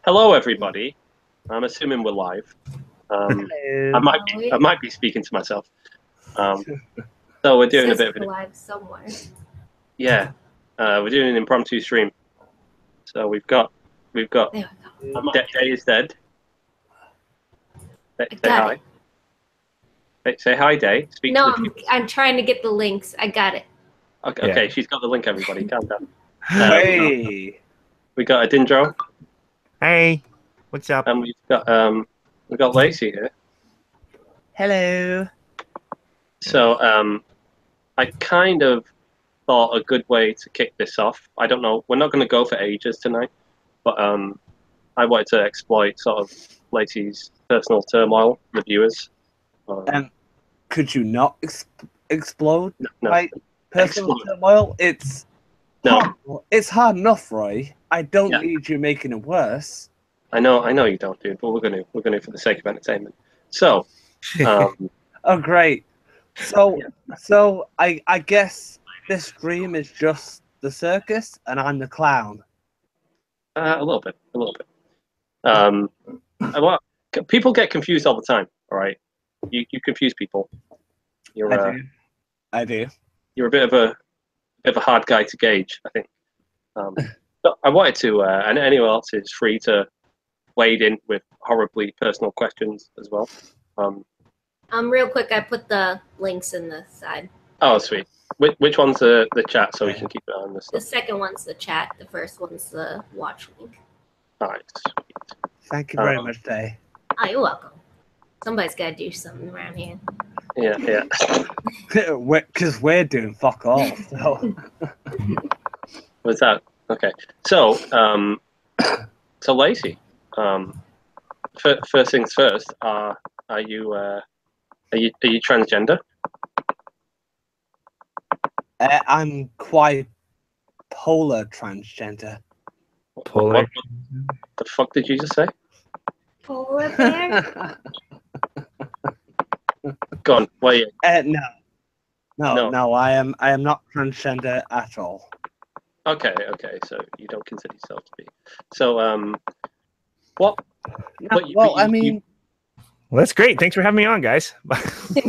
Hello, everybody. I'm assuming we're live. I might be speaking to myself. So we're doing a bit of live somewhere. Yeah, we're doing an impromptu stream. So we've got. There we go. Day is dead. Say hi. Say hi, Day. Speak no, to the people. I'm trying to get the links. I got it. Okay, she's got the link. Everybody, calm down. Hey, we got Edindro. Hey, what's up? And we've got Lacey here. hello. So I kind of thought a good way to kick this off. I don't know. We're not going to go for ages tonight, but I wanted to exploit sort of Lacey's personal turmoil, the viewers. Could you not explode? No. Like personal turmoil? It's hard enough, Roy. I don't need you making it worse. I know you don't, dude. But we're gonna for the sake of entertainment. So, oh great. So I guess this stream is just the circus, and I'm the clown. A little bit. Well, people get confused all the time. All right, you confuse people. I do. You're a bit of a hard guy to gauge, I think. So I wanted to, and anyone else is free to wade in with horribly personal questions as well. Real quick, I put the links in the side. Oh, sweet. Which one's the chat so we can keep it on this? The second one's the chat. The first one's the watch link. All right. Sweet. Thank you very much, Day. Oh, you're welcome. Somebody's got to do something around here. Yeah. Because we're doing fuck all. So. What's that? Okay. So, so Lacey, first things first. Are you transgender? I'm quite polar transgender. Polar? What the fuck did you just say? Polar bear? Go on. Wait. No. I am not transgender at all. Okay. So you don't consider yourself to be. So what? I mean. Well, that's great. Thanks for having me on, guys.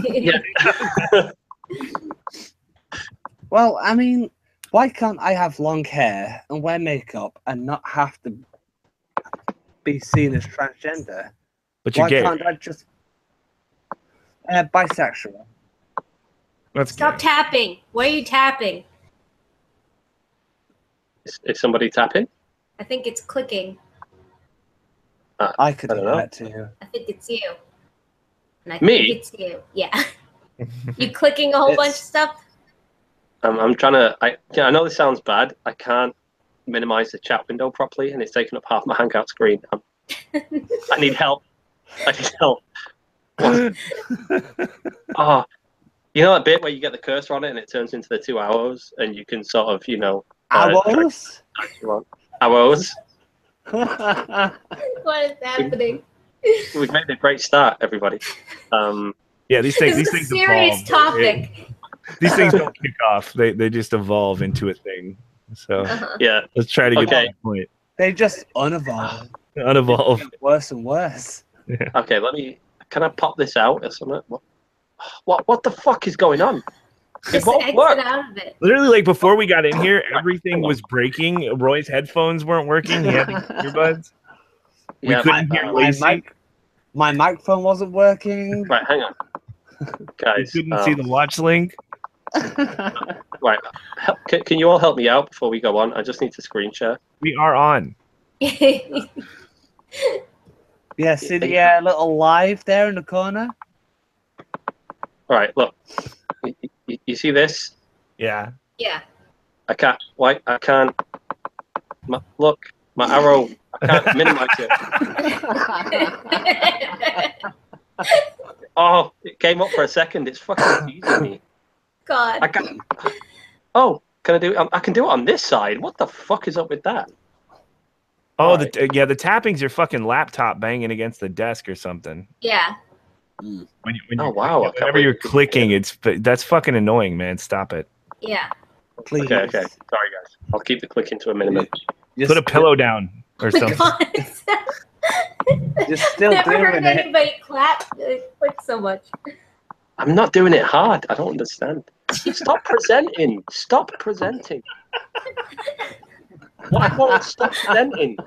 Yeah. Well, I mean, why can't I have long hair and wear makeup and not have to be seen as transgender? But you're gay. Why can't I just bisexual? Stop tapping. Why are you tapping? Is somebody tapping? I think it's clicking. I could do that too. I think it's you. And I Me? think it's you. Yeah. You clicking a whole bunch of stuff? I'm trying to. I know this sounds bad. I can't minimize the chat window properly, and it's taking up half my Hangout screen. I need help. Oh, you know that bit where you get the cursor on it and it turns into the 2 hours, and you can sort of, hours. Hours. What is happening? We've made a great start, everybody. Yeah, these things a serious evolve. topic. These things don't kick off. They just evolve into a thing. So yeah, let's try to get to that point. They just unevolve. Unevolve. Worse and worse. Yeah. Okay, can I pop this out or something? What the fuck is going on? Just exit out of it. Literally, like before we got in here, everything was breaking. Roy's headphones weren't working. He had earbuds. We couldn't hear Lacey. My microphone wasn't working. Right, hang on, guys. We couldn't see the watch link. Right, can you all help me out before we go on? I just need to screen share. We are on. Yeah, see the little live there in the corner? All right, look. You see this? Yeah. Yeah. I can't. Why? I can't. Look, my arrow. I can't minimize it. Oh, it came up for a second. It's fucking confusing me. God. I can't. Oh, can I do it? I can do it on this side. What the fuck is up with that? Oh, the tapping's your fucking laptop banging against the desk or something. Yeah. Wow! Whenever you're clicking, that's fucking annoying, man. Stop it. Yeah. Please. Okay. Sorry, guys. I'll keep the clicking to a minimum. Put a pillow down or Oh my something. God. You're still Never doing heard it. anybody clap like so much. I'm not doing it hard. I don't understand. Stop presenting. Stop presenting. Why won't stop presenting?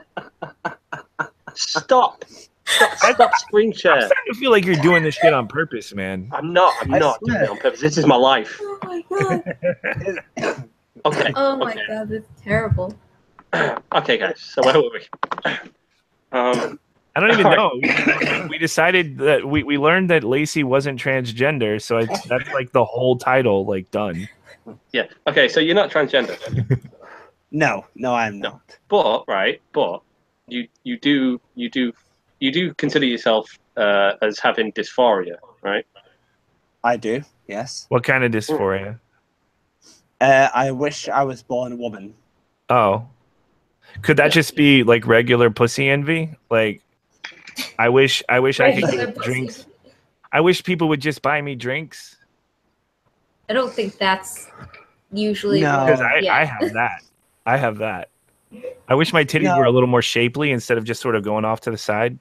Stop. Stop screen I'm share. starting to feel like you're doing this shit on purpose, man. I'm not doing it on purpose. This is my life. Oh my God. Okay. Oh my okay. God, that's terrible. Okay, guys. So where were we? I don't even All know. We decided that we learned that Lacey wasn't transgender, so that's like the whole title, like done. Yeah. Okay. So you're not transgender. No, I'm not. But you do consider yourself as having dysphoria, right? I do. Yes. What kind of dysphoria? I wish I was born a woman. Oh, could that just be like regular pussy envy? Like, I wish I could Regular get pussy. drinks. I wish people would just buy me drinks I don't think that's usually No. because what, I have that. I have that. I wish my titties No. were a little more shapely instead of just sort of going off to the side.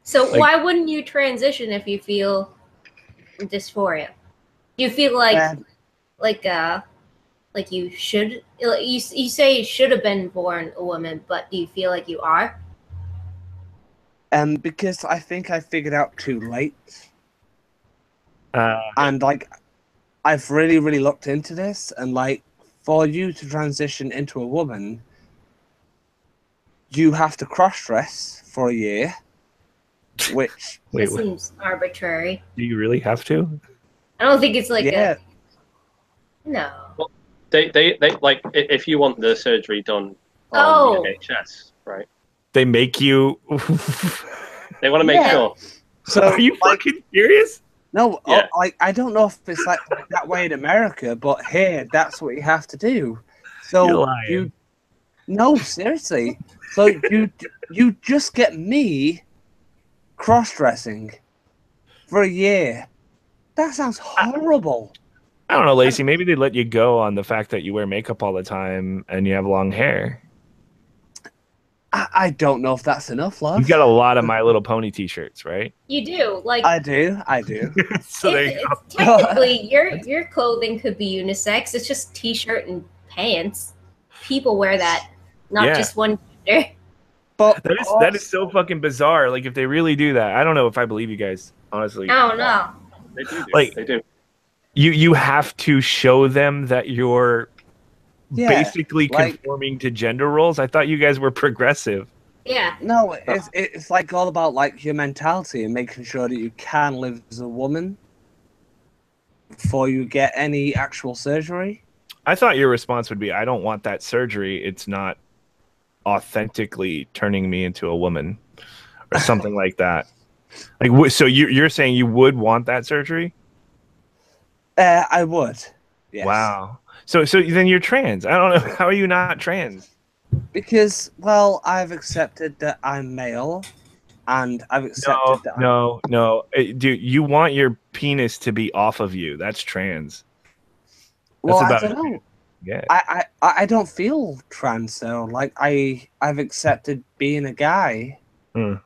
So Like- why wouldn't you transition if you feel dysphoria? You feel like you should. You say you should have been born a woman, but do you feel like you are? Because I think I figured out too late, Uh, and like I've really, really looked into this, and like for you to transition into a woman, you have to cross-dress for a year, which wait, That seems arbitrary. do you really have to? I don't think it's like yeah, no. They like if you want the surgery done on Oh. the NHS, right? They make you. They want to make Yeah. sure. so Are you like, fucking serious? no, Yeah. like I don't know if it's like that way in America, but here that's what you have to do. So You're lying. no, seriously. So you just get me cross-dressing for a year. That sounds horrible. I don't know, Lacey. Maybe they let you go on the fact that you wear makeup all the time and you have long hair. I don't know if that's enough, love. You've got a lot of My Little Pony t-shirts, right? You do like I do. So there you go. technically your clothing could be unisex. It's just t-shirt and pants. People wear that, not Yeah. just one gender. But That is so fucking bizarre. Like if they really do that, I don't know if I believe you guys, honestly. I don't know. They do. Like- they do. You have to show them that you're Yeah, basically like- conforming to gender roles. I thought you guys were progressive. Yeah. no, it's like all about like your mentality and making sure that you can live as a woman before you get any actual surgery. I thought your response would be, I don't want that surgery. It's not authentically turning me into a woman or something like that. Like, so you're saying you would want that surgery? I would. Yes. Wow. So then you're trans. I don't know. How are you not trans? Because well, I've accepted that I'm male, and I've accepted that. No. Dude, you want your penis to be off of you. That's trans. Well, That's I about don't know. Yeah. I don't feel trans though. Like I've accepted being a guy. Yeah,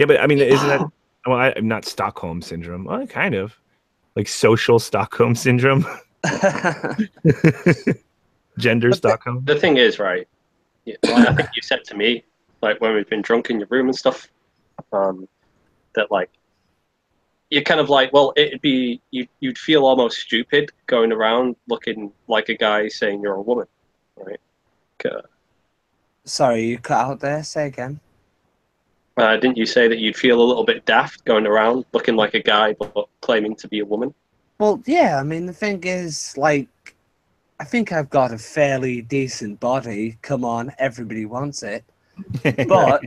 but I mean, isn't that well? I'm not Stockholm syndrome. Well, kind of like social Stockholm syndrome, gender Stockholm. The thing is, right? Yeah, like I think you said to me, like when we've been drunk in your room and stuff, that like you're kind of like, well, it'd be you'd feel almost stupid going around looking like a guy saying you're a woman, right? Sorry, you cut out there. Say again. Didn't you say that you'd feel a little bit daft going around looking like a guy but claiming to be a woman? Well, yeah. I mean, the thing is, like, I think I've got a fairly decent body. Come on, everybody wants it. But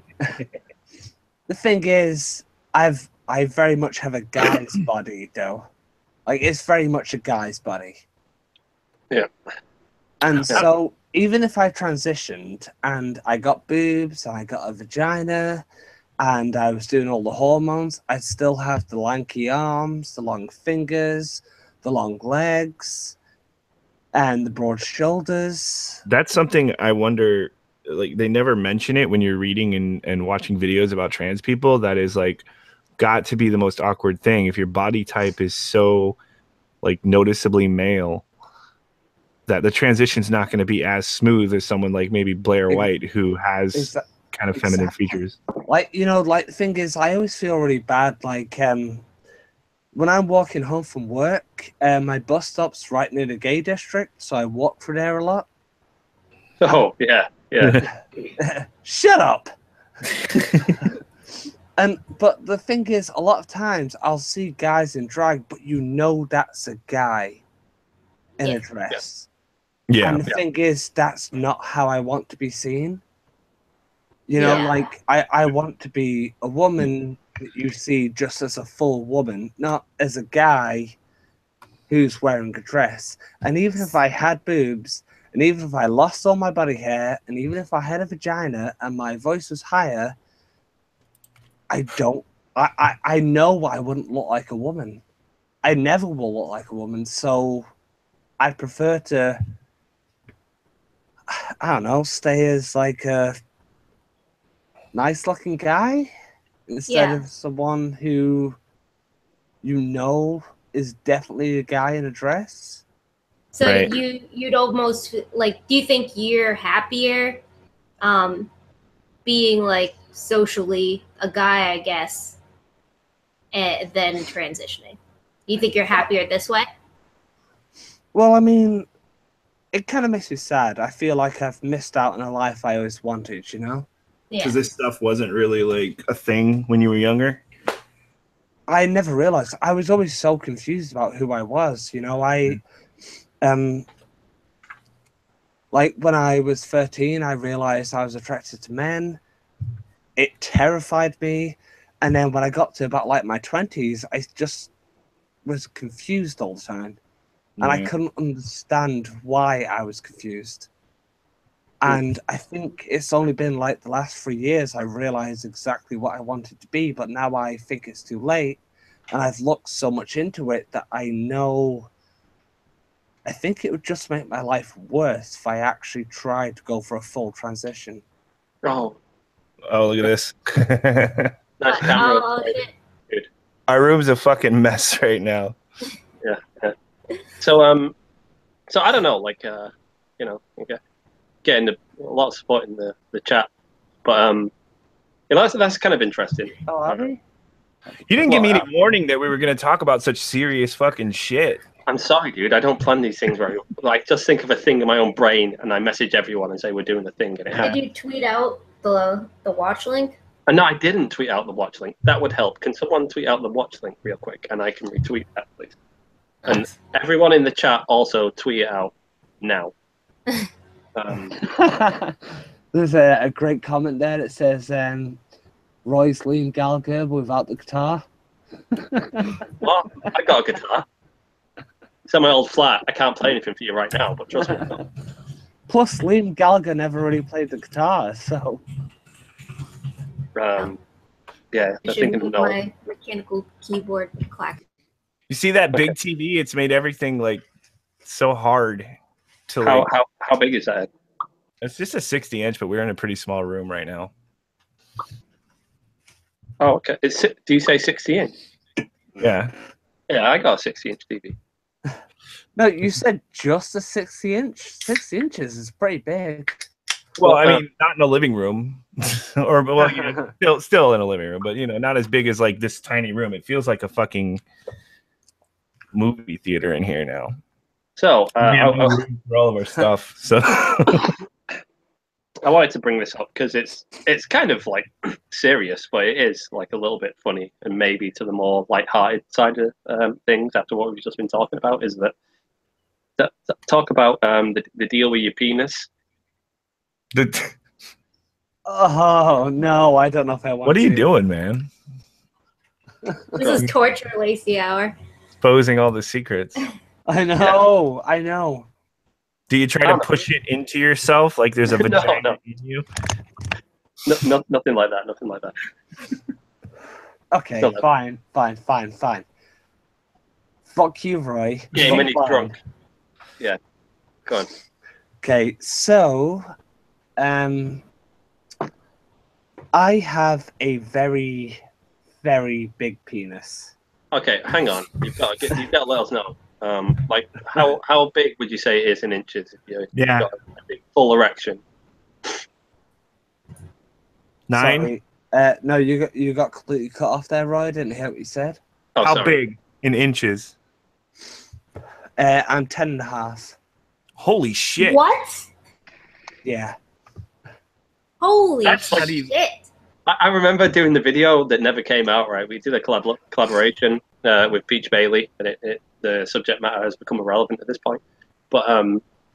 the thing is, I very much have a guy's body, though. Like, it's very much a guy's body. Yeah. And so, even if I transitioned and I got boobs and I got a vagina and I was doing all the hormones, I'd still have the lanky arms, the long fingers, the long legs and the broad shoulders. That's something I wonder. Like, they never mention it when you're reading and watching videos about trans people. That is like got to be the most awkward thing if your body type is so like noticeably male, that the transition's not going to be as smooth as someone like maybe Blair White, who has kind of feminine features. Like, you know, like the thing is, I always feel really bad. Like, when I'm walking home from work, my bus stop's right near the gay district, so I walk through there a lot. Oh, yeah. Shut up. But the thing is, a lot of times I'll see guys in drag, but you know that's a guy in a dress. Yeah. And the thing is, that's not how I want to be seen. You know, like I want to be a woman that you see just as a full woman, not as a guy who's wearing a dress. And even if I had boobs, and even if I lost all my body hair, and even if I had a vagina and my voice was higher, I know I wouldn't look like a woman. I never will look like a woman, so I prefer to, I don't know, stay as like a nice looking guy instead of someone who you know is definitely a guy in a dress. So you'd almost like, do you think you're happier being like socially a guy, I guess, than transitioning? Do you think you're happier this way? Well, I mean, it kind of makes me sad. I feel like I've missed out on a life I always wanted, you know? Because this stuff wasn't really like a thing when you were younger. I never realized. I was always so confused about who I was, you know? Like when I was 13, I realized I was attracted to men. It terrified me. And then when I got to about like my 20s, I just was confused all the time. And I couldn't understand why I was confused. And I think it's only been like the last 3 years I realized exactly what I wanted to be. But now I think it's too late. And I've looked so much into it that I know, I think it would just make my life worse if I actually tried to go for a full transition. Oh, look at this. Nice camera. Dude. Our room's a fucking mess right now. Yeah. So I don't know, like, you know, getting a lot of support in the chat, but you know, that's kind of interesting. Oh, are we? You didn't give me any warning that we were going to talk about such serious fucking shit. I'm sorry, dude. I don't plan these things very well. Like, just think of a thing in my own brain, and I message everyone and say we're doing a thing, and it happens. Did you tweet out the watch link? No, I didn't tweet out the watch link. That would help. Can someone tweet out the watch link real quick, and I can retweet that, please? And everyone in the chat also tweet it out now. There's a great comment there that says, Roy's Liam Gallagher without the guitar. Well, I got a guitar. It's on my old flat. I can't play anything for you right now, but trust me. Plus, Liam Gallagher never really played the guitar, so... yeah, I think my mechanical keyboard clack. You see that big TV? It's made everything like so hard to how big is that? It's just a 60-inch, but we're in a pretty small room right now. Oh, okay. Do you say 60-inch? Yeah. Yeah, I got a 60-inch TV. No, you said just a 60-inch? 60 inches is pretty big. Well, I mean, not in a living room, or well, you know, still in a living room, but you know, not as big as like this tiny room. It feels like a fucking movie theater in here now. So, for all of our stuff. So, I wanted to bring this up because it's kind of like serious, but it is like a little bit funny, and maybe to the more light-hearted side of things. After what we've just been talking about, is that talk about the deal with your penis. Oh no, I don't know if I want. What are you doing, man? This is torture Lacey hour. Exposing all the secrets. I know, I know. Do you try to push it into yourself like there's a vagina in you? No, nothing like that. Nothing like that. Okay, fine. Fuck you, Roy. Yeah, when he's Fine. drunk. Yeah. Go on. Okay, so I have a very, very big penis. Okay, hang on. You've got to let us know. Like how big would you say it is in inches if you've Yeah. got a big full erection? 9. Sorry. No, you got completely cut off there, Roy. I didn't hear what you said. Oh, How sorry. big in inches? I'm 10.5. Holy shit! What? Yeah. Holy That's like- shit! I remember doing the video that never came out. Right, we did a collaboration with Peach Bailey, and the subject matter has become irrelevant at this point. But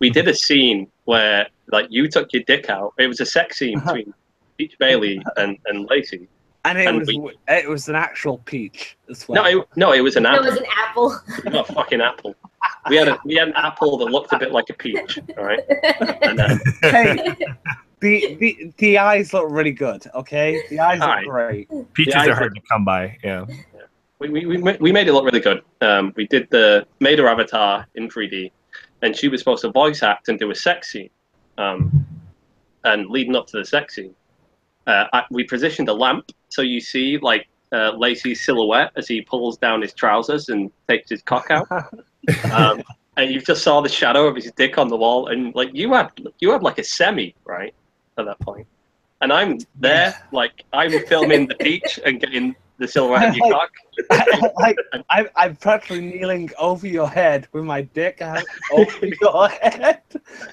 we did a scene where like you took your dick out. It was a sex scene between Peach Bailey and Lacey. And And it was an actual peach as well. No, it was an It apple. was an apple. Not a fucking apple. We had an apple that looked a bit like a peach. All right. And, Hey, the eyes look really good. Okay, the eyes look Alright. great. Peaches Yeah, are hard to come by. Yeah. we made it look really good. We made her avatar in 3D, and she was supposed to voice act and do a sex scene. And leading up to the sex scene, we positioned a lamp so you see like Lacey's silhouette as he pulls down his trousers and takes his cock out. And you just saw the shadow of his dick on the wall, and like you had like a semi right at that point, and I'm there like I'm filming the beach and getting the silhouette of your cock. Like I'm practically kneeling over your head with my dick out over your head.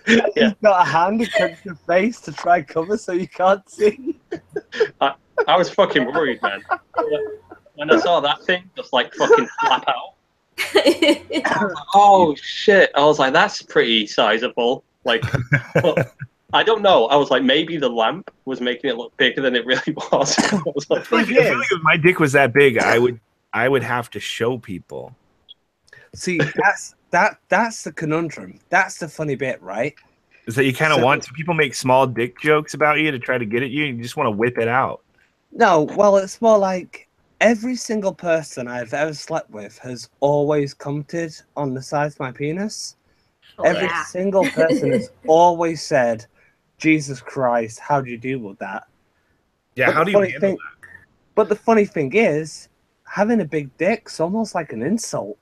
Yeah. You've got a hand against your face to try and cover so you can't see. I was fucking worried, man. When I saw that thing just like fucking flap out. Oh shit! I was like, that's pretty sizable. Like, but I don't know. I was like, maybe the lamp was making it look bigger than it really was. I was like, I feel like if my dick was that big, I would have to show people. See, that's the conundrum. That's the funny bit, right? Is that you kind of So- want people make small dick jokes about you to try to get at you, and you just want to whip it out. No, well, it's more like every single person I've ever slept with has always commented on the size of my penis. Oh, Every yeah. single person has always said, Jesus Christ, how do you deal with that? Yeah, But how the do you funny handle thing- But the funny thing is, having a big dick's almost like an insult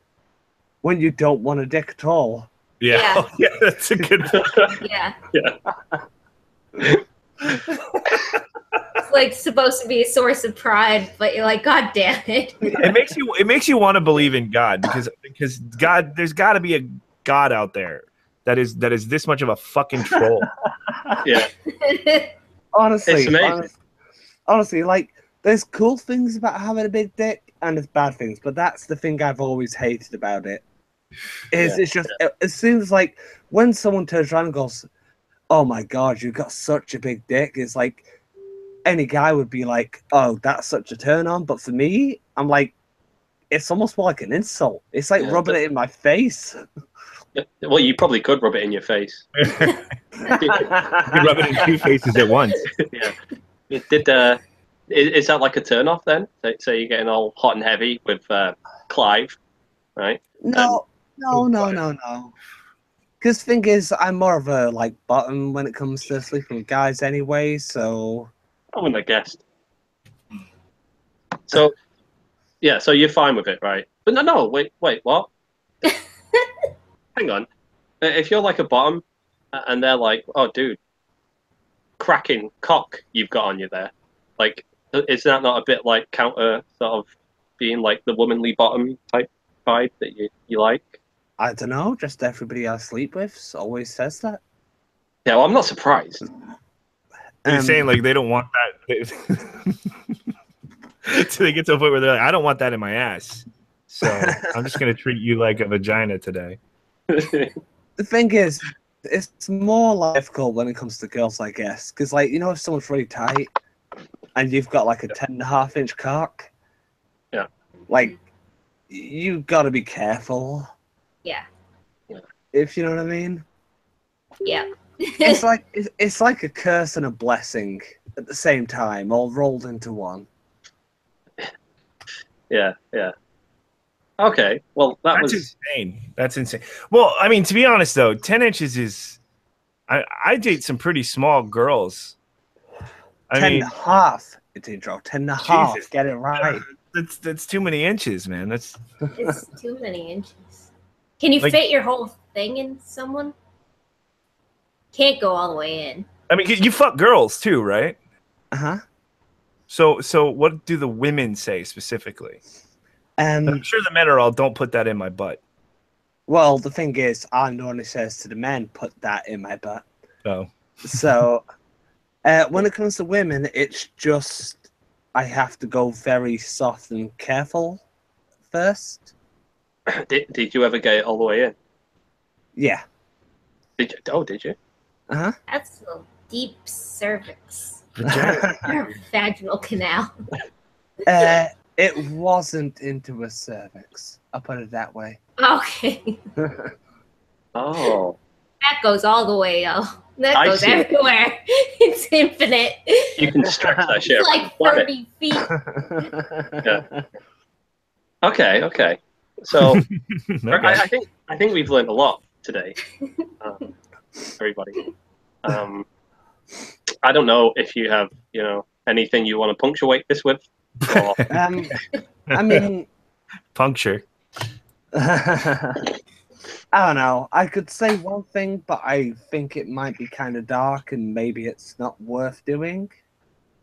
when you don't want a dick at all. that? Yeah, yeah, that's a good point. Yeah. yeah. It's like supposed to be a source of pride, but you're like, God damn it. It makes you want to believe in God because God, there's got to be a God out there that is this much of a fucking troll. Yeah. Honestly, It's amazing. honestly, like, there's cool things about having a big dick and there's bad things, but that's the thing I've always hated about it. It's just, as soon as, like, when someone turns around and goes, oh my God, you've got such a big dick, it's like, any guy would be like, oh, that's such a turn on. But for me, I'm like, it's almost more like an insult. It's like rubbing it in my face. Well, you probably could rub it in your face. You rub it in two faces at once. Yeah. Is that like a turn off then? Say you're getting all hot and heavy with Clive, right? No. Because thing is, I'm more of a like bottom when it comes to sleeping with guys anyway. So I wouldn't have guessed. So, yeah, so you're fine with it, right? But no, wait, what? Hang on. If you're like a bottom, and they're like, "Oh, dude, cracking cock you've got on you there," like, is that not a bit like counter sort of being like the womanly bottom type vibe that you like? I don't know. Just everybody I sleep with always says that. Yeah, well, I'm not surprised. They're saying like they don't want that. So they get to a point where they're like, I don't want that in my ass. So I'm just gonna treat you like a vagina today. The thing is, it's more like difficult when it comes to girls, I guess, because like if someone's really tight and you've got like a 10.5-inch cock, yeah, like you got to be careful. Yeah. If you know what I mean. Yeah. it's like a curse and a blessing at the same time, all rolled into one. Yeah. Okay, well, That's insane. That's insane. Well, I mean, to be honest though, 10 inches is. I date some pretty small girls. I 10 mean, and a half. Edindro, 10 and a half. Jesus. Get it right. That's too many inches, man. That's It's too many inches. Can you Like- fit your whole thing in someone? Can't go all the way in. I mean, you fuck girls too, right? Uh-huh. So what do the women say specifically? I'm sure the men are all, don't put that in my butt. Well, the thing is, I normally says to the men, put that in my butt. Oh. So, when it comes to women, it's just I have to go very soft and careful first. Did you ever get it all the way in? Yeah. Did you? Oh, did you? Uh-huh. That's a deep cervix. Vagina. Or vaginal canal. It wasn't into a cervix. I'll put it that way. Okay. Oh, That goes all the way up. That I goes see. everywhere. It's infinite. you can stretch that shit It's around like the planet. 30 feet. Yeah. Okay. So Okay. I think we've learned a lot today, everybody. I don't know if you have anything you want to punctuate this with. Or... I mean, Puncture. I don't know. I could say one thing, but I think it might be kind of dark and maybe it's not worth doing.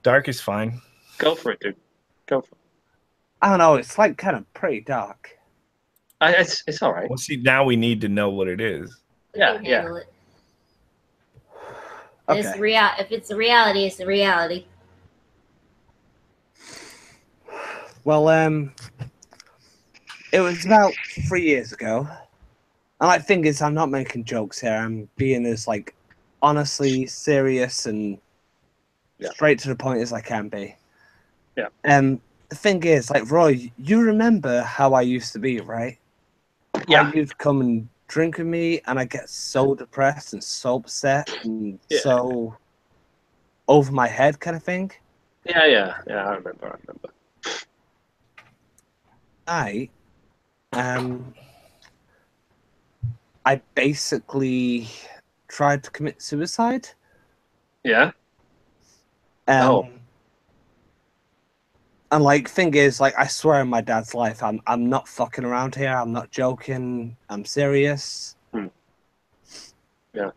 Dark is fine. Go for it, dude. Go for it. I don't know. It's like kind of pretty dark. It's all right. Well, see, now we need to know what it is. We Yeah, can handle it. Okay. If it's a reality, it's a reality. Well, it was about 3 years ago. And the thing is, I'm not making jokes here. I'm being as like honestly serious and straight to the point as I can be. Yeah. The thing is, like Roy, you remember how I used to be, right? Yeah. How you'd come and drink with me, and I get so depressed and so upset and so over my head, kind of thing. Yeah. I remember. I basically tried to commit suicide. Yeah. And like, thing is, like, I swear on my dad's life, I'm not fucking around here. I'm not joking. I'm serious. Yeah.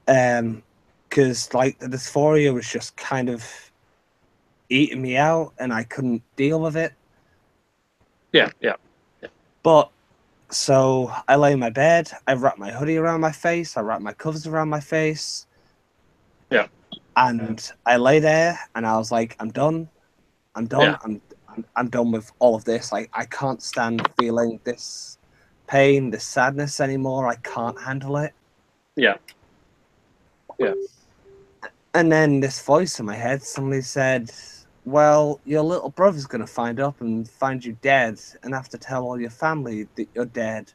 Because like the dysphoria was just kind of eating me out, and I couldn't deal with it. Yeah. But so I lay in my bed. I wrap my hoodie around my face. I wrap my covers around my face. Yeah. And I lay there, and I was like, I'm done. I'm done. Yeah. I'm done with all of this. Like, I can't stand feeling this pain, this sadness anymore. I can't handle it. Yeah. And then this voice in my head suddenly said, well, your little brother's going to find up and find you dead and have to tell all your family that you're dead.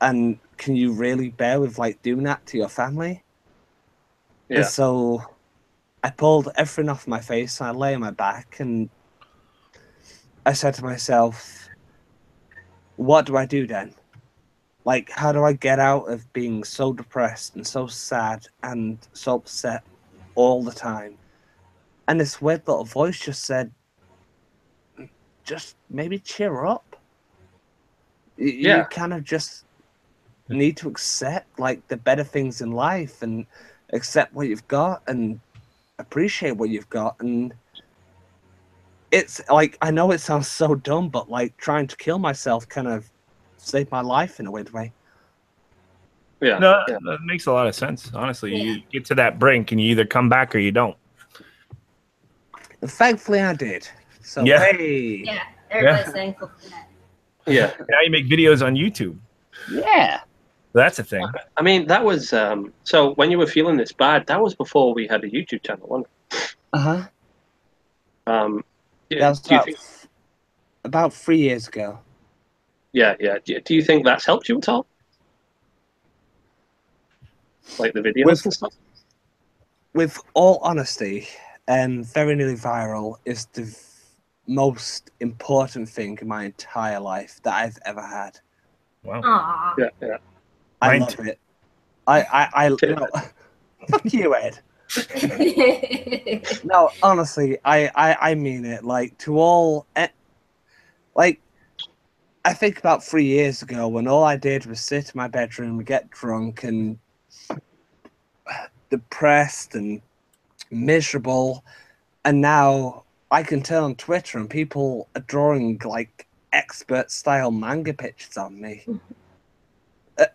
And can you really bear with like doing that to your family? Yeah. And so I pulled everything off my face and I lay on my back and I said to myself, what do I do then? Like, how do I get out of being so depressed and so sad and so upset all the time? And this weird little voice just said, just maybe cheer up. You kind of just need to accept like the better things in life and accept what you've got and appreciate what you've got. And it's like, I know it sounds so dumb, but like trying to kill myself kind of saved my life in a weird way. Yeah. No, that makes a lot of sense. Honestly, you get to that brink and you either come back or you don't. And thankfully I did. So hey. Yeah, everybody's thankful for that. Yeah. Now you make videos on YouTube. Yeah. That's a thing. I mean, that was so when you were feeling this bad, that was before we had a YouTube channel, wasn't it? Uh-huh. Do That was you think? about 3 years ago. Yeah. Do you think that's helped you at all? Like the videos and stuff? With all honesty, very nearly viral is the most important thing in my entire life that I've ever had. Wow. Aw. Yeah. I Mine love too. it. I you know, fuck you, Ed. No, honestly, I mean it. Like to all, like I think about 3 years ago when all I did was sit in my bedroom and get drunk and depressed and miserable, and now I can turn on Twitter and people are drawing like expert style manga pictures on me.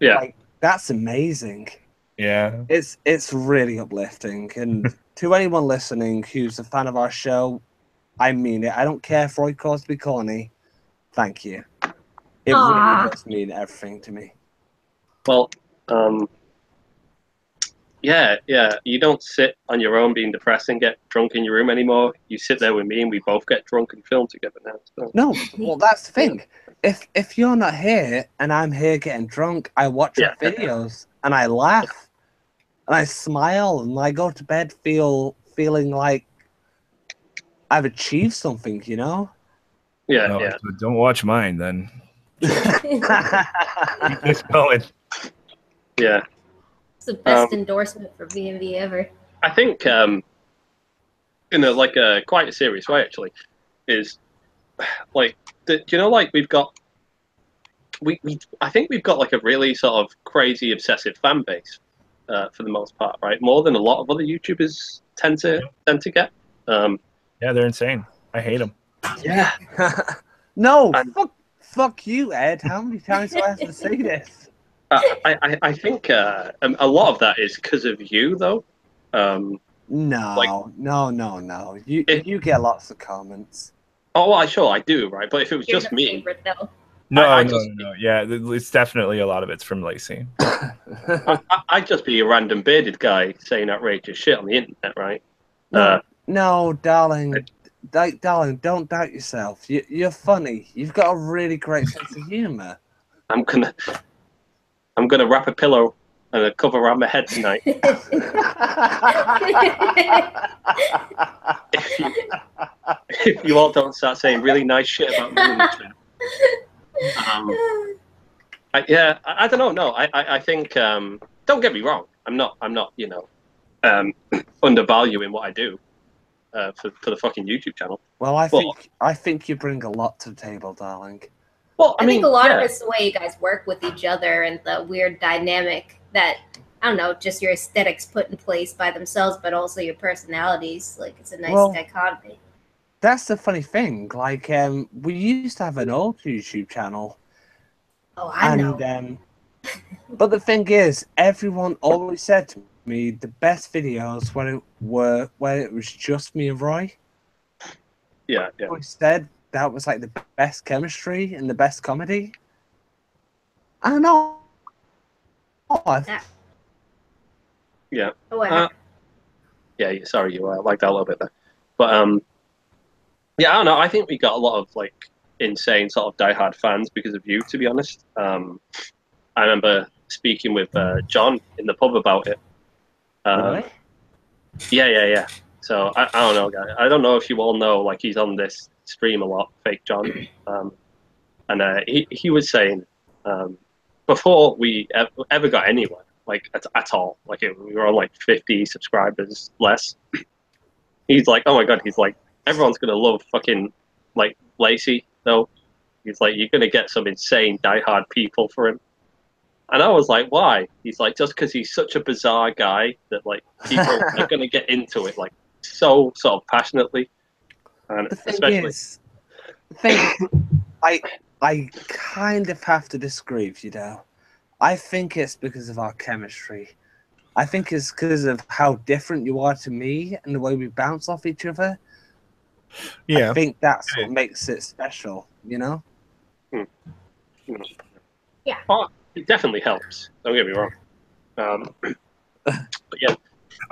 Yeah. Like that's amazing. Yeah. It's really uplifting. And to anyone listening who's a fan of our show, I mean it. I don't care if Roy calls to be corny. Thank you. It Aw. really does mean everything to me. Well, yeah. You don't sit on your own being depressed and get drunk in your room anymore. You sit there with me, and we both get drunk and film together now. So. No, well that's the thing. If you're not here and I'm here getting drunk, I watch your Yeah. videos and I laugh and I smile and I go to bed feeling like I've achieved something, you know? Yeah, No, yeah. so don't watch mine then. Keep this going. Yeah. It's the best endorsement for B&B ever. I think, in a quite a serious way, actually, is like, do you know, like we've got, I think we've got like a really sort of crazy obsessive fan base, for the most part, right? More than a lot of other YouTubers tend to get. Yeah, they're insane. I hate them. Yeah. No, And- fuck you, Ed. How many times do I have to say this? I think a lot of that is because of you, though. No. You get lots of comments. Oh, well, sure, I do, right? But if it was You're just the me, favorite, though. No. just- Yeah, it's definitely a lot of it's from Lacey. I'd just be a random bearded guy saying outrageous shit on the internet, right? No, darling. Darling, don't doubt yourself. You're funny. You've got a really great sense of humor. I'm gonna wrap a pillow and a cover around my head tonight. If you all don't start saying really nice shit about me in the chat. I don't know. No, I think. Don't get me wrong. I'm not. Undervaluing what I do for the fucking YouTube channel. Well, I think you bring a lot to the table, darling. Well, I think a lot yeah. of it's the way you guys work with each other and the weird dynamic that, I don't know, just your aesthetics put in place by themselves, but also your personalities. Like, it's a nice dichotomy. That's the funny thing. Like, we used to have an old YouTube channel. Oh, I know. But the thing is, everyone always said to me the best videos where it was just me and Roy. Yeah. We said that was like the best chemistry and the best comedy. I don't know. Yeah. Oh, Yeah. Sorry, you like that a little bit there, but yeah, I don't know. I think we got a lot of like insane sort of diehard fans because of you. To be honest, I remember speaking with John in the pub about it. Really? Yeah. So I don't know, guys. I don't know if you all know, like he's on this stream a lot, Fake John, and he was saying before we ever got anywhere, like at all, like we were on like 50 subscribers less. He's like, oh my god, he's like, everyone's gonna love fucking like Lacey though. He's like, you're gonna get some insane diehard people for him. And I was like, why? He's like, just because he's such a bizarre guy that like people are gonna get into it like so sort of passionately. And The thing especially is, I kind of have to disagree with you now. I think it's because of our chemistry. I think it's because of how different you are to me and the way we bounce off each other. Yeah. I think that's what makes it special, you know? Yeah. Oh, it definitely helps. Don't get me wrong. But yeah.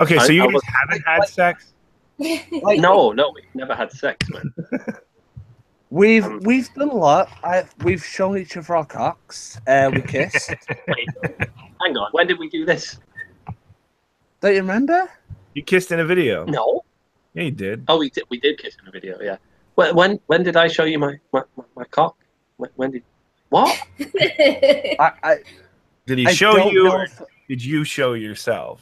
Okay, so you I guys was- haven't had sex? Like, No, we've never had sex, man. we've done a lot. We've shown each other our cocks. We kissed. Wait, hang on. When did we do this? Don't you remember? You kissed in a video. No. Yeah, you did. Oh, we did kiss in a video, yeah. When did I show you my cock? When did what? I Did he I show don't you, know or if did you show yourself?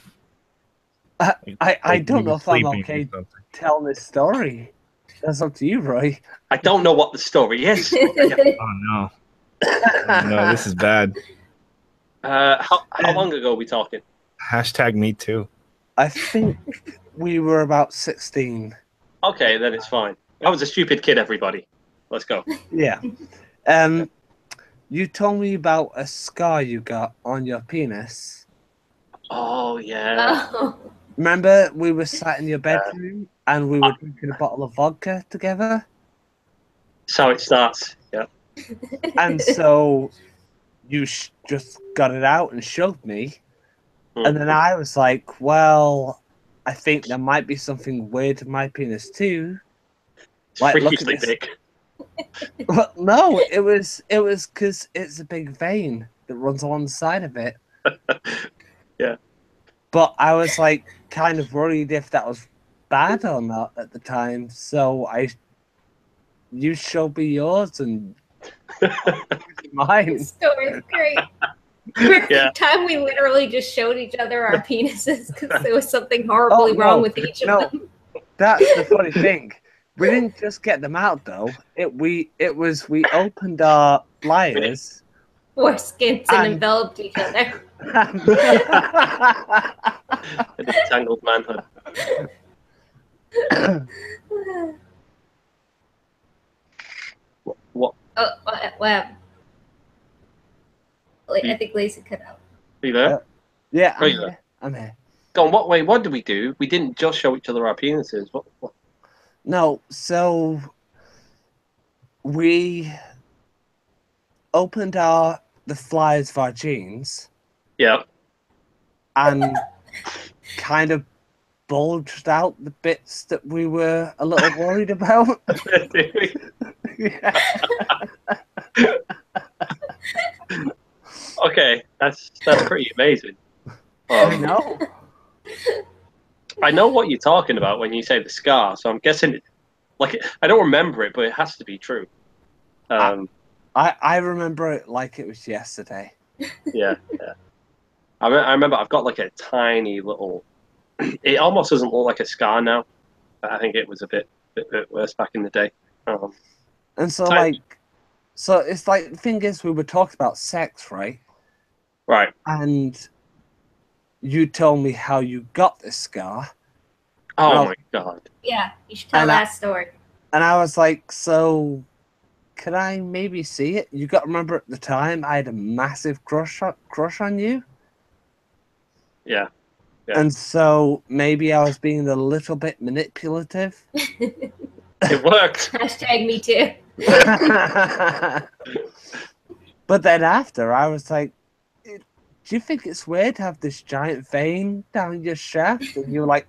I Like don't you know if I'm sleeping or okay something? telling this story. That's up to you, Roy. I don't know what the story is. Oh no, no, this is bad. How long ago are we talking? Hashtag me too. I think we were about 16. Okay, then it's fine. I was a stupid kid. Everybody, let's go. Yeah. You told me about a scar you got on your penis. Oh yeah. Oh. Remember, we were sat in your bedroom and we were drinking a bottle of vodka together? That's how it starts. Yeah. And so you just got it out and showed me. And then I was like, well, I think there might be something weird in my penis too. It's Like, look at freakishly this. big. Well, no, it was because it's a big vein that runs along the side of it. Yeah. But I was like kind of worried if that was bad or not at the time. So you showed me yours and mine. This story's great. Remember Yeah. the time we literally just showed each other our penises because there was something horribly Oh, no. wrong with each of them? That's the funny thing. We didn't just get them out though. We opened our flyers. Foreskins and enveloped each other. An entangled manhood. What? Oh, what happened? I think Lacey cut out. Are you there? Yeah, Are you there? I'm here. Go on. What did we do? We didn't just show each other our penises. What? No, so we opened the flyers of our jeans Yeah. and kind of bulged out the bits that we were a little worried about. Yeah. Okay, that's pretty amazing. I know. I know what you're talking about when you say the scar, so I'm guessing I don't remember it, but it has to be true. I remember it like it was yesterday. Yeah. I remember I've got like a tiny little. It almost doesn't look like a scar now. But I think it was a bit worse back in the day. And so tiny. so it's like the thing is we were talking about sex, right? Right. And you told me how you got this scar. Oh my god. Yeah, you should tell that story. And I was like, so can I maybe see it? You got to remember at the time I had a massive crush on you. Yeah. And so maybe I was being a little bit manipulative. It worked. Hashtag me too. But then after, I was like, do you think it's weird to have this giant vein down your shaft? And you were like,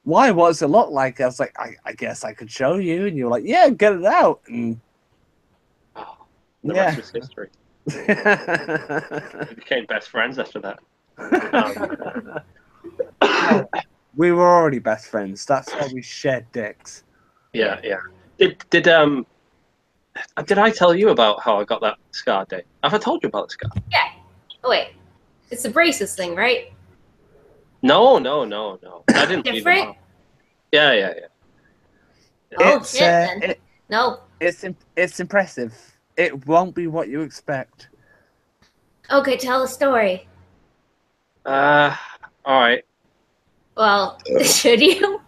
why? What does it look like? I was like, I guess I could show you. And you were like, yeah, get it out. And The rest was history. We became best friends after that. We were already best friends. That's why we shared dicks. Yeah. Did I tell you about how I got that scar, Dave? Have I told you about the scar? Yeah. Oh wait, it's the braces thing, right? No. I didn't leave them Different? out. Yeah. Oh shit! Then no. It's impressive. It won't be what you expect. Okay, tell a story. All right. Well, should you?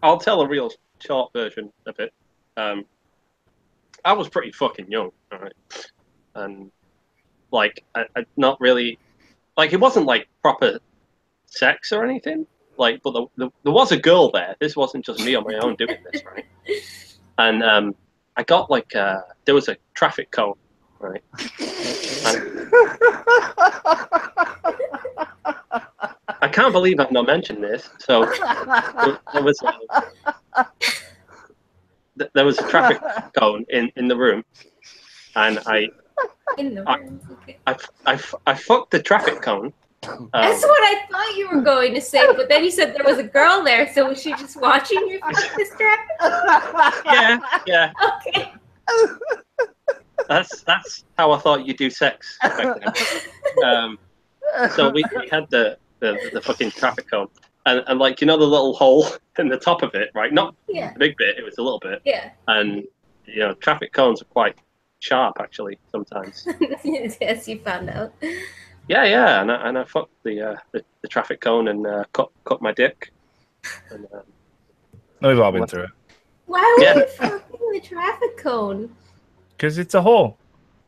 I'll tell a real short version of it. I was pretty fucking young, all right, and like I not really like it wasn't like proper sex or anything. Like, but there was a girl there. This wasn't just me on my own doing this, right? And I got like there was a traffic cone, right? I can't believe I've not mentioned this. So there was a traffic cone in the room, and I fucked the traffic cone That's what I thought you were going to say, but then you said there was a girl there, so was she just watching you fuck this traffic? Yeah. Okay. That's how I thought you do sex back then. So we had the fucking traffic cone, and like the little hole in the top of it, right? Not Yeah. a big bit; it was a little bit. Yeah. And traffic cones are quite sharp actually sometimes. Yes, you found out. Yeah, and I fucked the traffic cone and cut my dick. And, We've all been through it. Why were you fucking the traffic cone? Because it's a hole.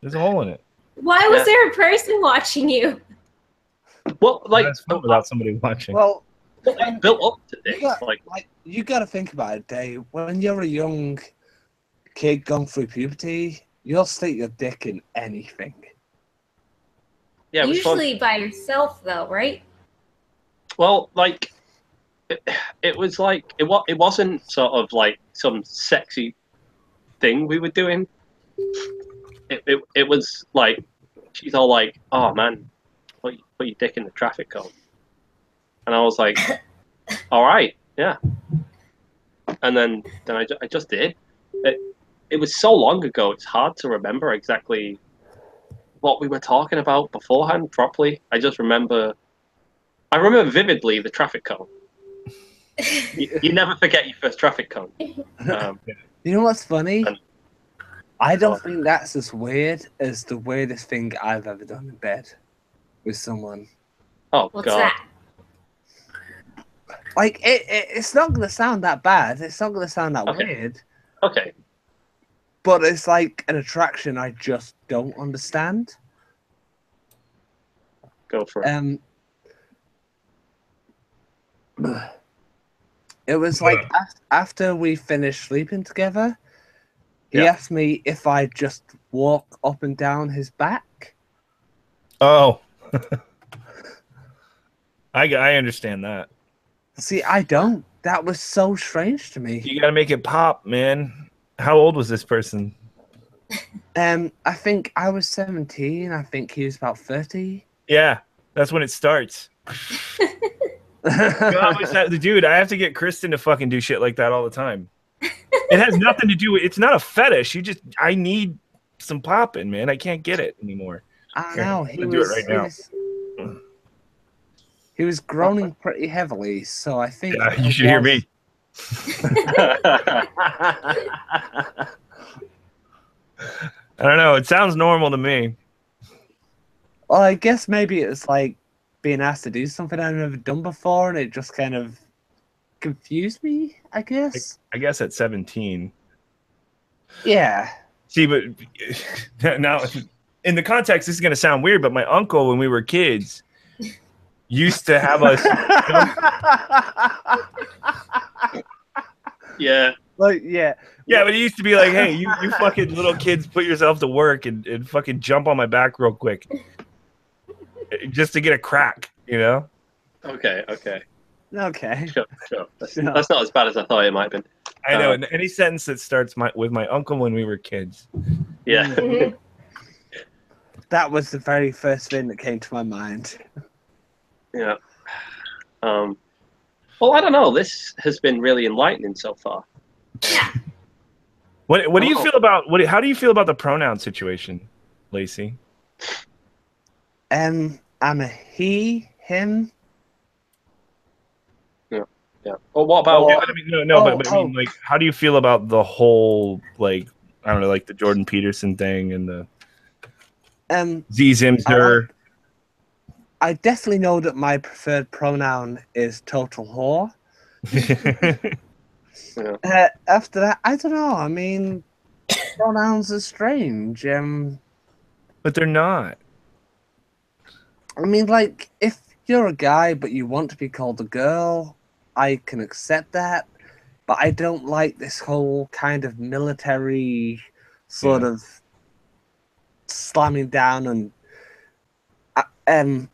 There's a hole in it. Why was there a person watching you? Well, like That's fun without somebody watching. Well, it built up to this. You got to think about it, Dave. When you're a young kid going through puberty, you'll stick your dick in anything. Yeah, usually by yourself, though, right? Well, like it was like it wasn't sort of like some sexy thing we were doing. It was like she's all like, "Oh man, put your dick in the traffic cone," and I was like, "All right, yeah." And then I just did. It was so long ago; it's hard to remember exactly what we were talking about beforehand properly. I remember vividly the traffic cone. You never forget your first traffic cone. You know what's funny? I don't think that's as weird as the weirdest thing I've ever done in bed with someone. Oh, What's God. that? Like, it's not going to sound that bad. It's not going to sound that weird. Okay. But it's like an attraction I just don't understand. Go for it. It was like after we finished sleeping together, he asked me if I'd just walk up and down his back. Oh. I understand that. See, I don't. That was so strange to me. You got to make it pop, man. How old was this person? I think I was 17. I think he was about 30. Yeah, that's when it starts. Dude, I have to get Kristen to fucking do shit like that all the time. It has nothing to do with, it's not a fetish. I need some popping, man. I can't get it anymore. I know. He was groaning pretty heavily, so I think you should hear me. I don't know. It sounds normal to me. Well, I guess maybe it's like being asked to do something I've never done before, and it just kind of confused me, I guess. I guess at 17. Yeah. See, but now in the context, this is going to sound weird, but my uncle, when we were kids, used to have us. Yeah. Like, yeah. Yeah, but it used to be like, hey, you fucking little kids, put yourself to work and fucking jump on my back real quick. Just to get a crack, you know? Okay. Sure. That's not as bad as I thought it might have been. I know. And any sentence that starts with my uncle when we were kids. Yeah. Mm-hmm. That was the very first thing that came to my mind. Yeah. Well, I don't know. This has been really enlightening so far. What do you feel about how do you feel about the pronoun situation, Lacey? I'm a he, him. Yeah. Well, what about? But I mean, like, how do you feel about the whole, like, I don't know, like the Jordan Peterson thing and the Z Zimzer? I definitely know that my preferred pronoun is total whore. Yeah. After that, I don't know. I mean, pronouns are strange. But they're not. I mean, like, if you're a guy but you want to be called a girl, I can accept that. But I don't like this whole kind of military sort of slamming down and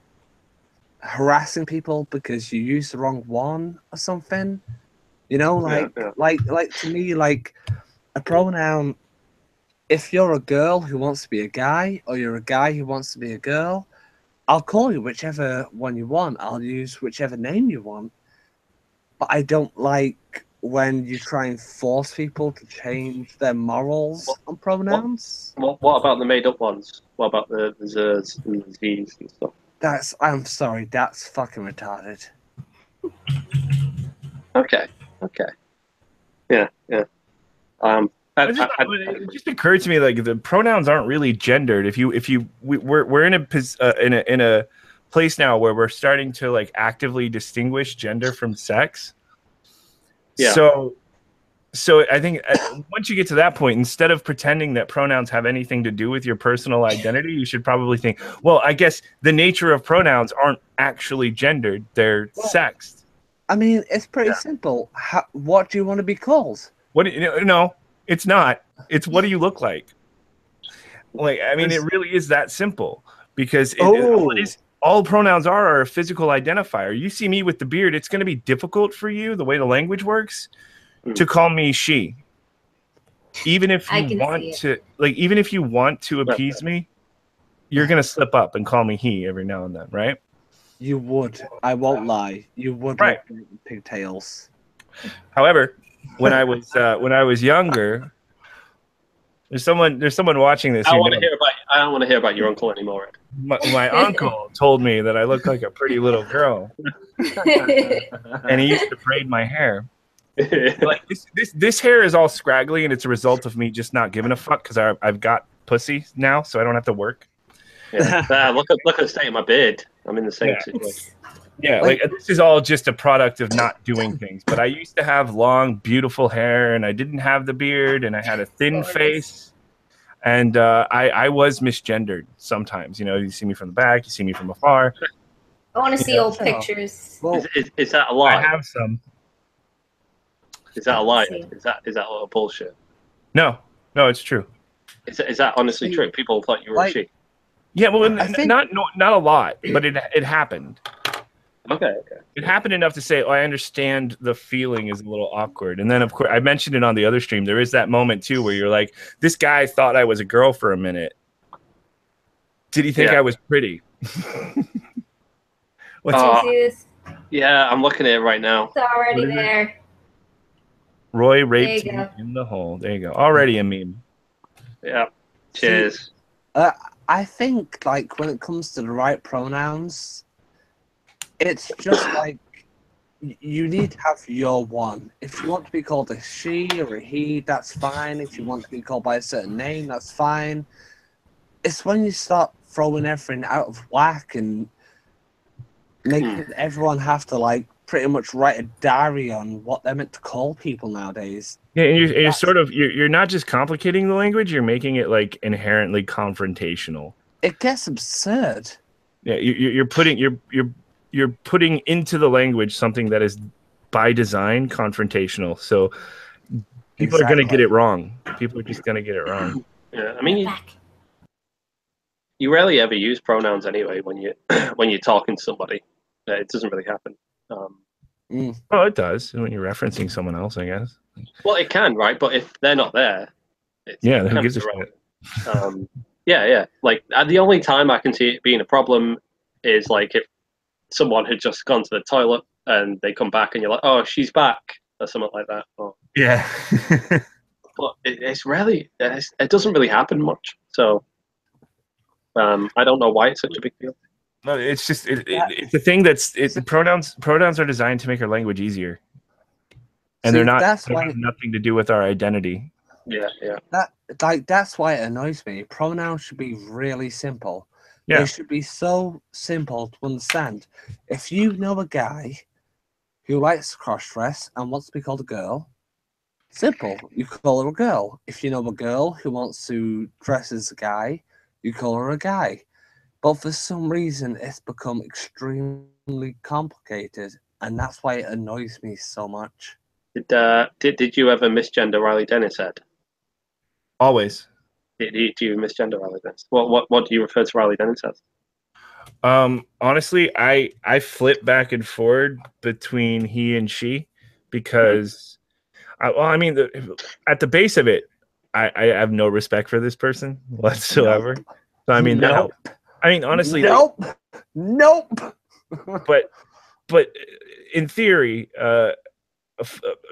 harassing people because you use the wrong one or something. You know, like to me, like a pronoun. If you're a girl who wants to be a guy, or you're a guy who wants to be a girl, I'll call you whichever one you want. I'll use whichever name you want. But I don't like when you try and force people to change their morals on pronouns. What about the made up ones? What about the zers and the z's and stuff? I'm sorry, that's fucking retarded. Okay. Yeah. It just occurred to me like the pronouns aren't really gendered. We're in a place now where we're starting to like actively distinguish gender from sex. Yeah. So I think once you get to that point, instead of pretending that pronouns have anything to do with your personal identity, you should probably think, well, I guess the nature of pronouns aren't actually gendered; they're sexed. I mean, it's pretty simple. What do you want to be called? No, it's not. It's what do you look like? Like, I mean, it really is that simple because all pronouns are a physical identifier. You see me with the beard, it's going to be difficult for you, the way the language works, to call me she. Even if you want to appease me, you're going to slip up and call me he every now and then, right? You would. I won't lie. You would. Right. Like pigtails. However, when I was younger, there's someone watching this. I don't want to hear about your uncle anymore. My uncle told me that I look like a pretty little girl, and he used to braid my hair. Like this hair is all scraggly, and it's a result of me just not giving a fuck because I've got pussy now, so I don't have to work. Yeah. Look at the state of my beard. I'm in the same situation. Yeah, like this is all just a product of not doing things. But I used to have long, beautiful hair, and I didn't have the beard, and I had a thin face, and I was misgendered sometimes. You know, you see me from the back, you see me from afar. I want to see old pictures. Well, is that a lie? I have some. Is that a lie? Is that a lot of bullshit? No, it's true. Is that honestly true? People thought you were a she. Yeah, well, not a lot, but it happened. Okay. It happened enough to say, oh, I understand the feeling is a little awkward. And then, of course, I mentioned it on the other stream. There is that moment, too, where you're like, this guy thought I was a girl for a minute. Did he think I was pretty? What's see this? Yeah, I'm looking at it right now. It's already there. Roy raped me in the hole. There you go. Already a meme. Yeah. Cheers. I think, like, when it comes to the right pronouns, it's just like you need to have your one. If you want to be called a she or a he, that's fine. If you want to be called by a certain name, that's fine. It's when you start throwing everything out of whack and making everyone have to, like, pretty much write a diary on what they're meant to call people nowadays. Yeah, and you're not just complicating the language, you're making it like inherently confrontational. It gets absurd. Yeah, you're putting into the language something that is by design confrontational. So people are going to get it wrong. People are just going to get it wrong. Yeah, I mean, you rarely ever use pronouns anyway when you're talking to somebody. It doesn't really happen. Oh, it does when you're referencing someone else, I guess. Well, it can, right? But if they're not there, who gives a shit? Yeah. Like the only time I can see it being a problem is like if someone had just gone to the toilet and they come back and you're like, "Oh, she's back," or something like that. Yeah. But it's rarely. It doesn't really happen much. So I don't know why it's such a big deal. No, it's just it's a thing pronouns are designed to make our language easier, and they're not. They have nothing to do with our identity. Yeah. That's why it annoys me. Pronouns should be really simple. Yeah. They should be so simple to understand. If you know a guy who likes cross-dress and wants to be called a girl, simple. You call her a girl. If you know a girl who wants to dress as a guy, you call her a guy. But for some reason, it's become extremely complicated, and that's why it annoys me so much. Did you ever misgender Riley Dennis Ed? Always. Do you misgender Riley Dennis? What do you refer to Riley Dennis as? Honestly, I flip back and forward between he and she because, at the base of it, I have no respect for this person whatsoever. Nope. So I mean, nope. I mean, honestly, nope. Nope. But in theory,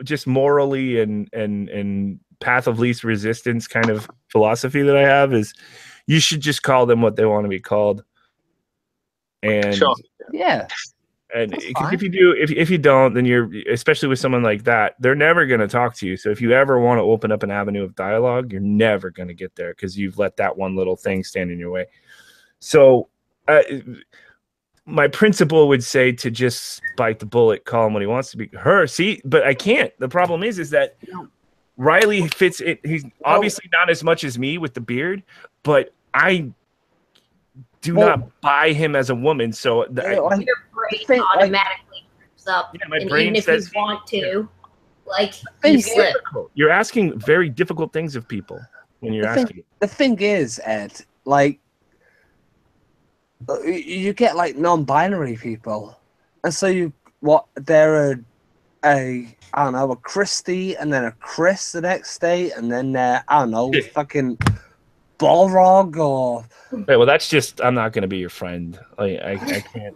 just morally and path of least resistance kind of philosophy that I have is you should just call them what they want to be called. And Sure. Yeah. and That's because fine. if you do, if you don't, then you're, especially with someone like that, they're never going to talk to you. So if you ever want to open up an avenue of dialogue, you're never going to get there because you've let that one little thing stand in your way. So my principal would say to just bite the bullet, call him what he wants to be. Her, see, but I can't. The problem is that Riley fits it. He's obviously not as much as me with the beard, but I do not buy him as a woman. So Your brain automatically trips up. Yeah, my and brain even if says you want to, like, Thing you is- slip. you're asking very difficult things of people when you're asking. The thing is, Ed, like, you get like non-binary people, and so they're a I don't know, a Christy, and then a Chris the next day, and then I don't know, fucking Balrog or Right, well, that's just, I'm not going to be your friend. Like, I can't.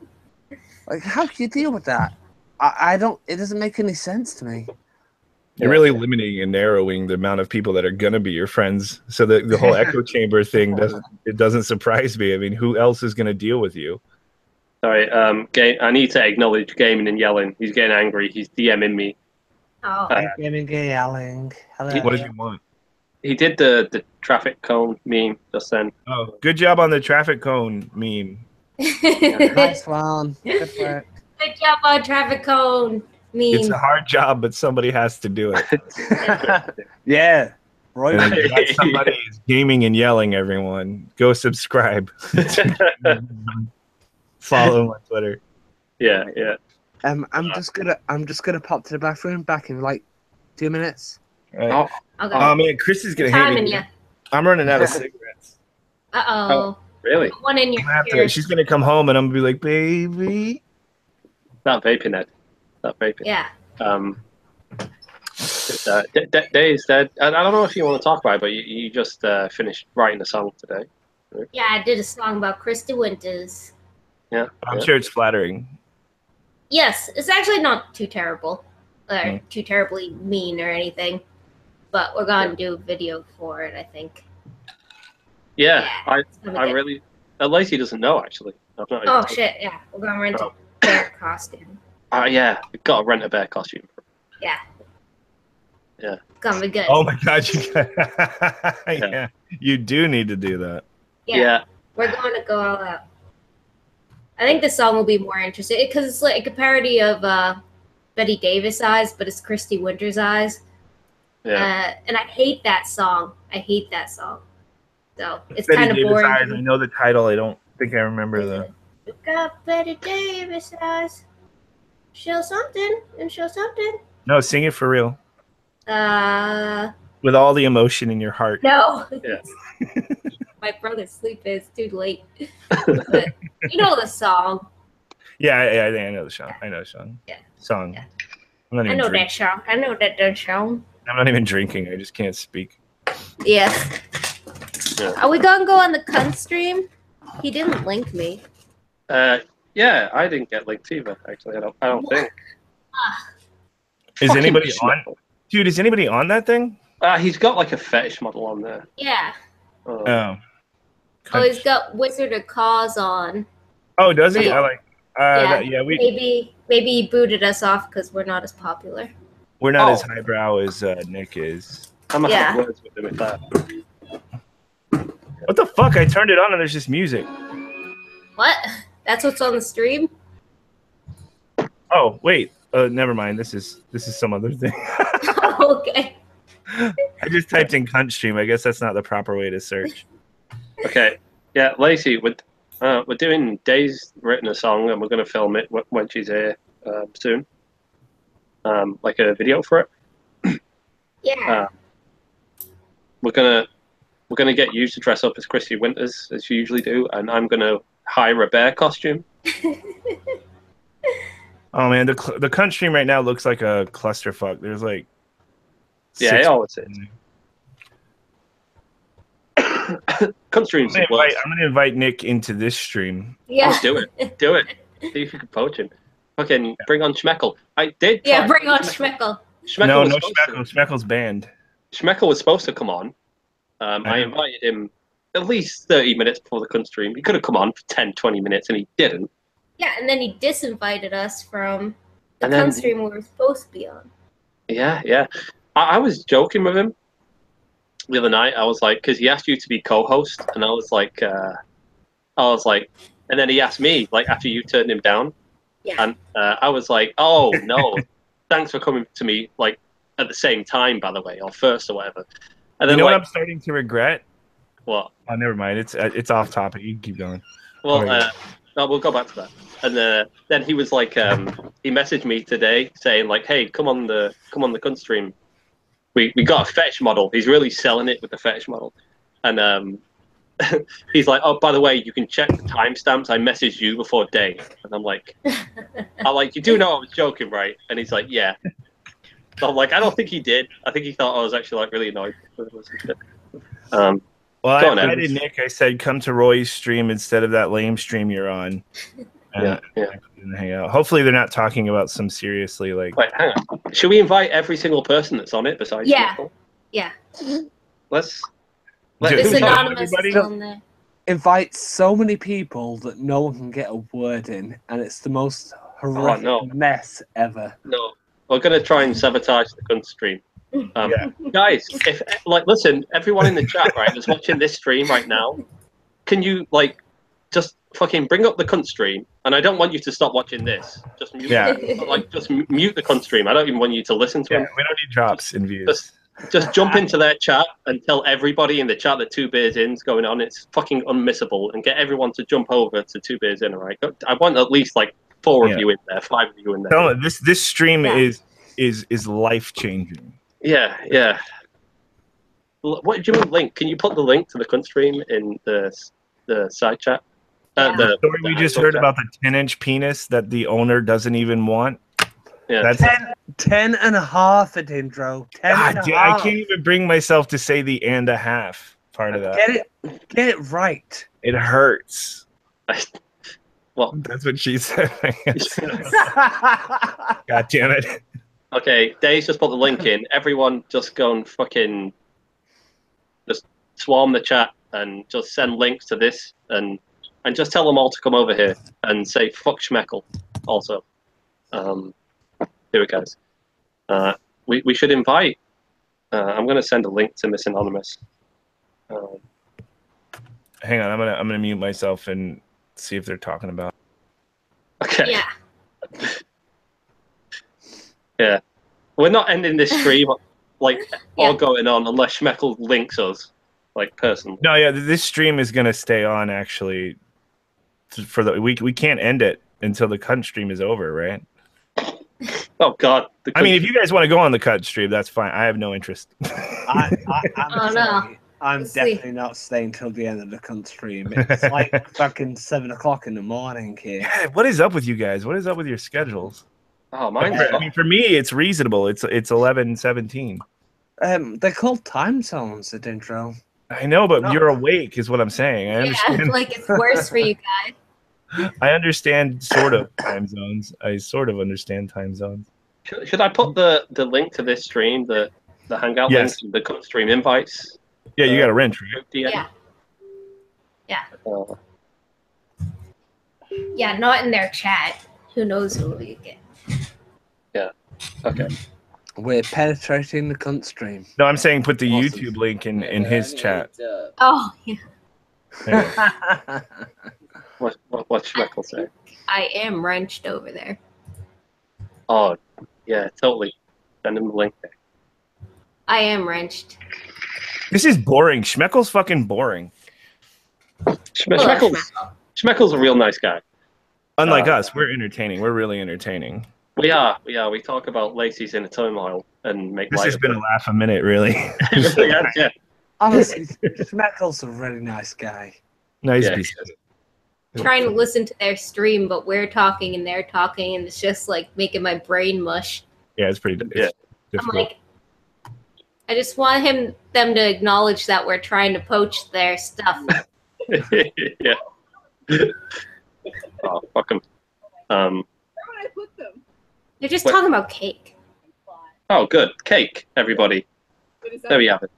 like, how can you deal with that? I don't. It doesn't make any sense to me. You're really limiting and narrowing the amount of people that are going to be your friends. So the whole echo chamber thing doesn't surprise me. I mean, who else is going to deal with you? Sorry, I need to acknowledge gaming and yelling. He's getting angry. He's DMing me. Oh, Gaming, yelling. Hello. What does he want? He did the traffic cone meme just then. Oh, good job on the traffic cone meme. Nice one. Good work. Good job on traffic cone. It's a hard job, but somebody has to do it. Yeah. Right. And if that's somebody who's gaming and yelling, everyone, go subscribe. Follow him on Twitter. Yeah. I'm just gonna pop to the bathroom. Back in like 2 minutes. Right. Oh, Okay. Oh man, Chris is gonna hate Timing me. you. I'm running out of cigarettes. Uh-oh. really? One in your ear. She's gonna come home and I'm gonna be like, baby. That vaping, Ed. That vaping. Yeah. Days, Ed. I don't know if you want to talk about it, but you just finished writing a song today. Yeah, I did a song about Christy Winters. Yeah. I'm sure it's flattering. Yes, it's actually not too terrible. Or too terribly mean or anything. But we're going to do a video for it, I think. Yeah, it's gonna be I good. really. Lacey doesn't know actually. I've not Oh, even told shit, yeah. We're going to rent a bear costume. her. Yeah, we've got to rent a bear costume. Yeah. Yeah. It's going to be good. Oh my god, yeah, you do need to do that. Yeah. We're going to go all out. I think the song will be more interesting because it's like a parody of Betty Davis Eyes, but it's Christy Winters Eyes. Yeah. And I hate that song. So it's Betty kind of Davis boring. Eyes, I know the title. I don't think I remember the. You got Betty Davis Eyes. Show something and show something. No, sing it for real. No. With all the emotion in your heart. Yeah. My brother's sleeping. It's too late. But you know the song. Yeah, I know the song. I know the song. Yeah. Song. Yeah. I'm not I even know drinking. that song. I know that song. I'm not even drinking. I just can't speak. Yeah. Yeah. Are we gonna go on the cunt stream? He didn't link me. Yeah, I didn't get linked either. Actually, I don't think. Is Fucking anybody smell. on? Dude, is anybody on that thing? He's got like a fetish model on there. Yeah. Oh. Oh, he's got Wizard of Cause on. Oh, does he? Yeah. I like. Maybe he booted us off because we're not as popular. We're not as highbrow as Nick is. I'm gonna Yeah. have words with him with that. What the fuck? I turned it on and there's just music. What? That's what's on the stream? Oh wait, never mind. This is some other thing. Okay. I just typed in cunt stream. I guess that's not the proper way to search. Okay. Yeah, Lacey, we're doing Days written a song and we're gonna film it when she's here soon. Like a video for it. Yeah. We're gonna get you to dress up as Christy Winters as you usually do, and I'm gonna hire a bear costume. Oh man, the cunt stream right now looks like a clusterfuck. There's like Yeah, it always is. Cunt streams are worse. I'm gonna invite Nick into this stream. Yeah. Do it. Do it. See if you can poach him. Fucking bring on Schmeckle. I did. Yeah, bring on Schmeckle. Schmeckle No Schmeckle. Schmeckle's banned. Schmeckle was supposed to come on. I invited him at least 30 minutes before the cunt stream. He could have come on for 10, 20 minutes, and he didn't. Yeah, and then he disinvited us from the And then- cunt stream we were supposed to be on. Yeah. I was joking with him the other night. I was like, because he asked you to be co-host, and I was like, and then he asked me, like, after you turned him down. Yeah. And I was like, oh, no, thanks for coming to me, like, at the same time, by the way, or first or whatever. And then, You know like, what I'm starting to regret? what? Oh, never mind. It's off topic. You can keep going. Well, no, we'll go back to that. And then he was like, he messaged me today saying, like, hey, come on the cunt stream. We got a fetish model. He's really selling it with the fetish model. And he's like, oh, by the way, you can check the timestamps. I messaged you before day. And I'm like, you do know I was joking, right? And he's like, yeah. So I'm like, I don't think he did. I think he thought I was actually like really annoyed. Well, Go on, I Ed. did Nick. I said, come to Roy's stream instead of that lame stream you're on. Yeah. I couldn't hang out. Hopefully, they're not talking about some seriously like. Wait, hang on. Should we invite every single person that's on it besides? Yeah. Schmeckle? Yeah. Let's. This Who's on, anonymous is everybody? still in there. Invite so many people that no one can get a word in, and it's the most horrific no. mess ever. No, we're gonna try and sabotage the cunt stream. Guys, if listen, everyone in the chat, right, that's watching this stream right now, can you just fucking bring up the cunt stream? And I don't want you to stop watching this. Just mute. Just mute the cunt stream. I don't even want you to listen to it. We don't need drops in views. Just jump into their chat and tell everybody in the chat that 2 Beers In's going on. It's fucking unmissable, and get everyone to jump over to 2 Beers In. All right, I want at least 4 of you in there, 5 of you in there. No, this stream is life changing. Yeah. What do you mean link? Can you put the link to the cunt stream in the side chat? The story we just heard about the 10-inch penis that the owner doesn't even want. Yeah. That's 10 and a half, Edindro. 10 and a I half. can't even bring myself to say the and a half part of that. Get it right. It hurts. Well, That's what she said. God damn it. okay, Dave's just put the link in. Everyone just go and fucking just swarm the chat and just send links to this and just tell them all to come over here and say fuck Schmeckle also. Here we go, guys. We should invite. I'm going to send a link to Miss Anonymous. Hang on, I'm gonna mute myself and see if they're talking about. Okay. Yeah. Yeah. We're not ending this stream all going on unless Schmeckle links us, personally. No, yeah, this stream is gonna stay on actually. For the we can't end it until the cunt stream is over, right? Oh God! I mean, if you guys want to go on the cut stream, that's fine. I have no interest. I'm definitely not staying till the end of the cunt stream. It's fucking 7 o'clock in the morning here. Yeah, what is up with you guys? What is up with your schedules? Oh, mine's I mean, for me, it's reasonable. It's 11:17. They're called time zones, Edindro. I know, but you're awake, is what I'm saying. I understand. It's worse for you guys. I understand sort of time zones. I sort of understand time zones. Should I put the link to this stream, the Hangout link, the cunt stream invites? Yeah, you got a wrench, right? Yeah. Yeah, not in their chat. Who knows who we get. Yeah. Okay. We're penetrating the cunt stream. No, I'm saying put the YouTube link in his chat. Oh, yeah. What's Schmeckle say? I am wrenched over there. Oh, yeah, totally. Send him the link there. I am wrenched. This is boring. Schmeckle's fucking boring. Schmeckle's a real nice guy. Unlike us, we're entertaining. We're really entertaining. We are. We talk about Lacey's inner turmoil and make This light has of been it. a laugh a minute, really. Yeah. Honestly, Schmeckle's a really nice guy. Nice Yeah. piece. Trying to listen to their stream, but we're talking and they're talking, and it's just making my brain mush. Yeah, it's pretty. Yeah. It's I'm difficult. I just want them to acknowledge that we're trying to poach their stuff. Yeah. Oh, fuck 'em. Where would I put them? They're just What? talking about cake. Oh, good. Cake, everybody. What is that? There we have it.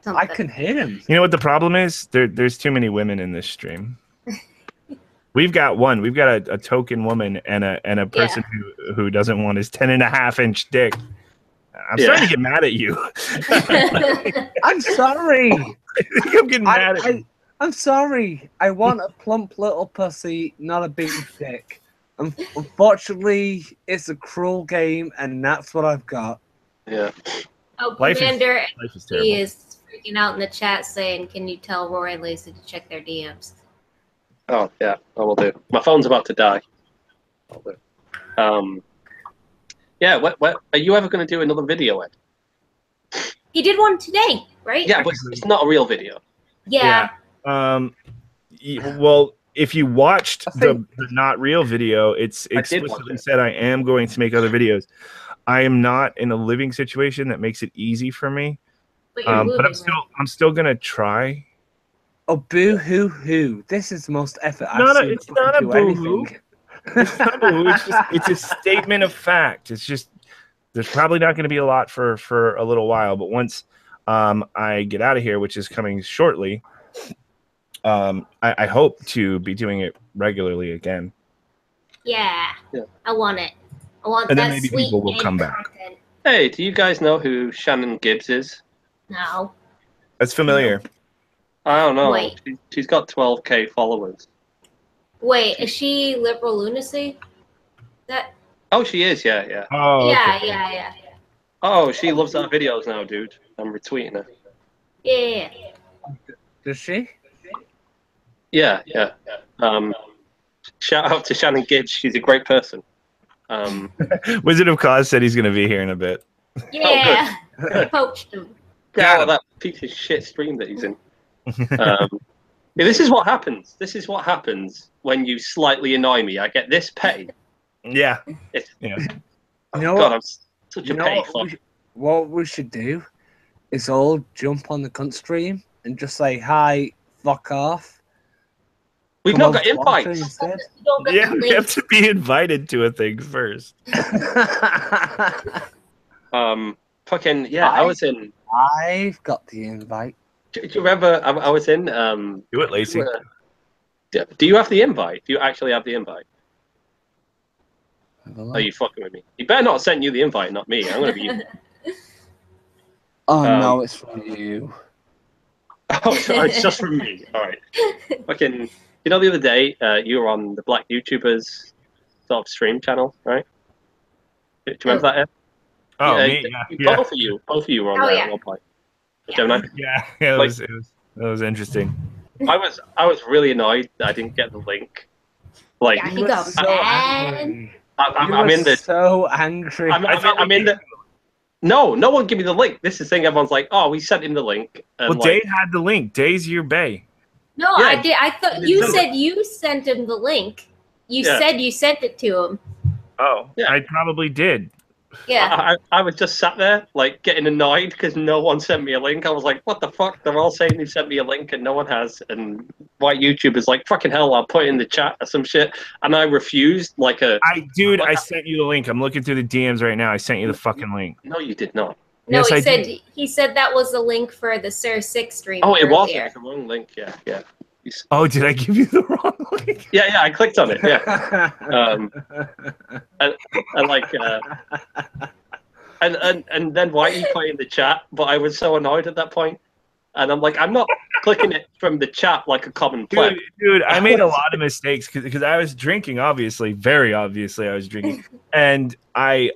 I Something. can hear him. You know what the problem is? There's too many women in this stream. We've got one. We've got a token woman and a person who doesn't want his 10.5-inch dick. I'm starting to get mad at you. I'm sorry. I think I'm getting mad at you. I'm sorry. I want a plump little pussy, not a big dick. Unfortunately, it's a cruel game, and that's what I've got. Yeah. Oh, Life Commander, is he terrible. is freaking out in the chat saying, "Can you tell Roy and Lacey to check their DMs?" Oh, yeah. I will do. My phone's about to die. I'll do. Yeah. What? Are you ever going to do another video, Ed? He did one today, right? Yeah, but it's not a real video. Yeah. Well, if you watched the not real video, it's I did watch explicitly it. said I am going to make other videos. I am not in a living situation that makes it easy for me, But you're moving, but right? I'm still gonna try. Oh, boo hoo hoo! This is the most effort I've seen. It's not a do boo anything. hoo. It's not a boo hoo. It's a statement of fact. It's just there's probably not going to be a lot for a little while, but once I get out of here, which is coming shortly, I hope to be doing it regularly again. Yeah. Yeah. I want it. I want And that then maybe sweet people will egg come back. content. Hey, do you guys know who Shannon Gibbs is? No. That's familiar. I don't know. Wait. She's got 12K followers. Wait, is she liberal lunacy? That? Oh, she is. Yeah. Oh, Yeah. Oh, she loves our videos now, dude. I'm retweeting her. Yeah. Does she? Yeah. Shout out to Shannon Gibbs. She's a great person. Wizard of Cause said he's going to be here in a bit. Yeah. Poached him. Get out of that piece of shit stream that he's in. Yeah, this is what happens. This is what happens when you slightly annoy me. I get this petty. Yeah. It's, You know God, what? I'm such a You know petty what fuck. what we should do is all jump on the cunt stream and just say hi, fuck off. We've Come not over got to Watcher invites. instead. You don't get Yeah, the we have link. to be invited to a thing first. Fucking yeah. I was in. I've got the invite. Do you remember? I was in. Do it, Lacey. Do you have the invite? Do you actually have the invite? Have a look. Are you fucking with me? You better not have sent you the invite, not me. I'm gonna be. Oh no, it's for you. Oh, so it's just from me. All right. Fucking. You know, the other day you were on the Black YouTubers sort of stream channel, right? Do you remember that? Ed? Oh, Yeah, me? Yeah. Both of you were on Oh, there yeah. at one point. Yeah. Gemini. Yeah, Like- that was interesting. I was really annoyed that I didn't get the link. Like Yeah, You he were got so mad. angry. I'm You were in the. so angry. I'm in the. No one give me the link. This is the thing. Everyone's like, "Oh, we sent him the link." And Well, like, Dave had the link. Dave's your bae. No, Yeah. I did. I thought You you did. said you sent him the link. You Yeah. said you sent it to him. Oh, Yeah. I probably did. Yeah. I was just sat there, like, getting annoyed because no one sent me a link. I was like, what the fuck? They're all saying they sent me a link and no one has. And white YouTubers like, fucking hell, I'll put it in the chat or some shit. And I refused, like a. I sent you the link. I'm looking through the DMs right now. I sent you the fucking link. No, you did not. No, Yes, I he said that was the link for the Sir Six stream. Oh, it was. It earlier. was the wrong link. Yeah. Oh, did I give you the wrong link? Yeah, I clicked on it. Yeah. And like. And then Whitey put it in the chat, but I was so annoyed at that point. And I'm like, I'm not clicking it from the chat like a common pleb. Dude, I made a lot of mistakes because I was drinking, obviously. Very obviously I was drinking. And I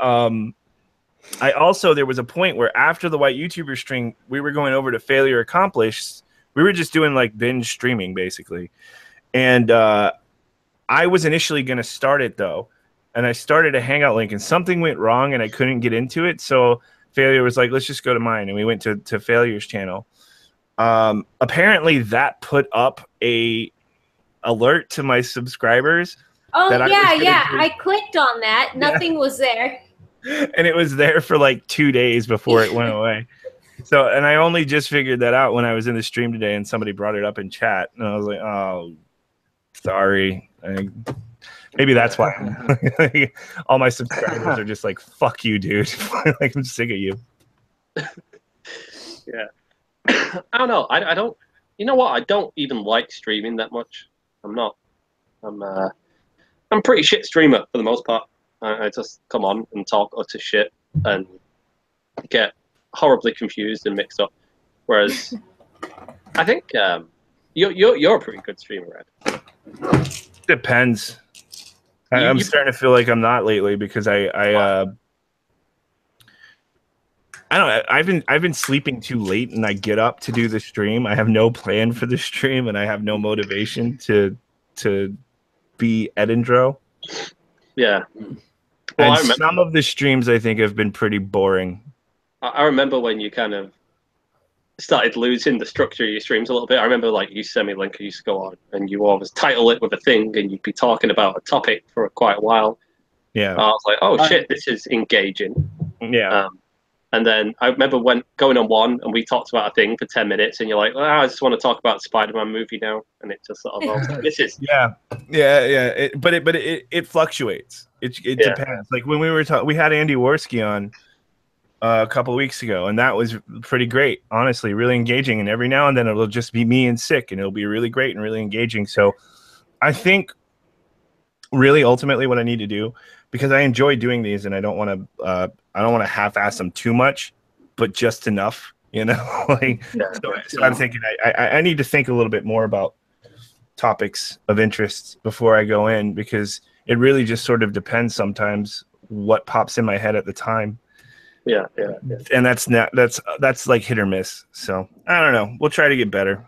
also, there was a point where after the white YouTuber stream, we were going over to Failure Accomplished. We were just doing like binge streaming, basically. And I was initially going to start it, though. And I started a Hangout link, and something went wrong, and I couldn't get into it. So Failure was like, let's just go to mine. And we went to Failure's channel. Apparently, that put up a alert to my subscribers. Oh, that I was gonna yeah. do- I clicked on that. Nothing was there. And it was there for like 2 days before it went away. So, and I only just figured that out when I was in the stream today, and somebody brought it up in chat, and I was like, "Oh, sorry." Maybe that's why all my subscribers are just like, "Fuck you, dude." Like, I'm sick of you. Yeah. I don't know. I don't. You know what? I don't even like streaming that much. I'm not. I'm a pretty shit streamer for the most part. I just come on and talk utter shit and get horribly confused and mixed up. Whereas I think you're a pretty good streamer, Ed. Depends. I'm starting to feel like I'm not lately because I don't know. I've been sleeping too late, and I get up to do the stream. I have no plan for the stream, and I have no motivation to be Edindro. Yeah. Well, and some of the streams I think have been pretty boring. I remember when you kind of started losing the structure of your streams a little bit. I remember like you sent me a link, I used to go on, and you always title it with a thing, and you'd be talking about a topic for quite a while. Yeah. I was like, oh shit, this is engaging. Yeah. And then I remember going on one, and we talked about a thing for 10 minutes, and you're like, I just want to talk about the Spider-Man movie now, and it just sort of, this is yeah. But it fluctuates. It depends. Like when we were talking, we had Andy Worski on a couple of weeks ago, and that was pretty great. Honestly, really engaging. And every now and then it'll just be me and Sick, and it'll be really great and really engaging. So I think really ultimately what I need to do, because I enjoy doing these, and I don't want to half-ass them too much, but just enough, you know. Like, so I'm thinking I need to think a little bit more about topics of interest before I go in, because it really just sort of depends sometimes what pops in my head at the time. Yeah. And that's like hit or miss. So I don't know. We'll try to get better.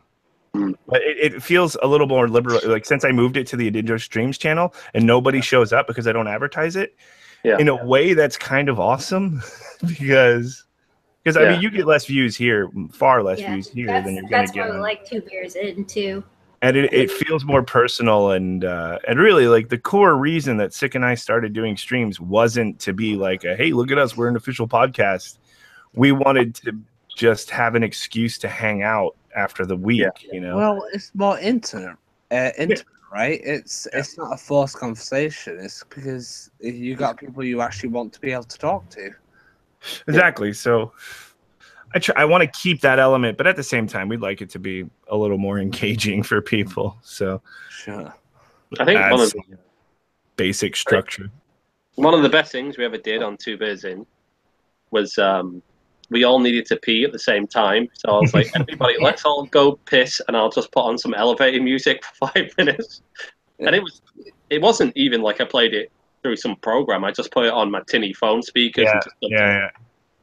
But it feels a little more liberal. Like since I moved it to the Edindro Streams channel and nobody shows up because I don't advertise it. Yeah. In a way, that's kind of awesome because I mean you get less views here, far less views here than you're going to get. That's why we like 2 beers in too. And it feels more personal and really like the core reason that Sick and I started doing streams wasn't to be like, hey, look at us, we're an official podcast. We wanted to just have an excuse to hang out after the week, you know. Well, it's more intimate, right? It's not a forced conversation. It's because you got people you actually want to be able to talk to. Exactly. So I want to keep that element, but at the same time, we'd like it to be a little more engaging for people. So, sure. I think one of the basic structure. One of the best things we ever did on 2 Beers In was we all needed to pee at the same time. So I was like, everybody, let's all go piss, and I'll just put on some elevator music for 5 minutes. Yeah. And it wasn't even like I played it through some program. I just put it on my tinny phone speakers. And just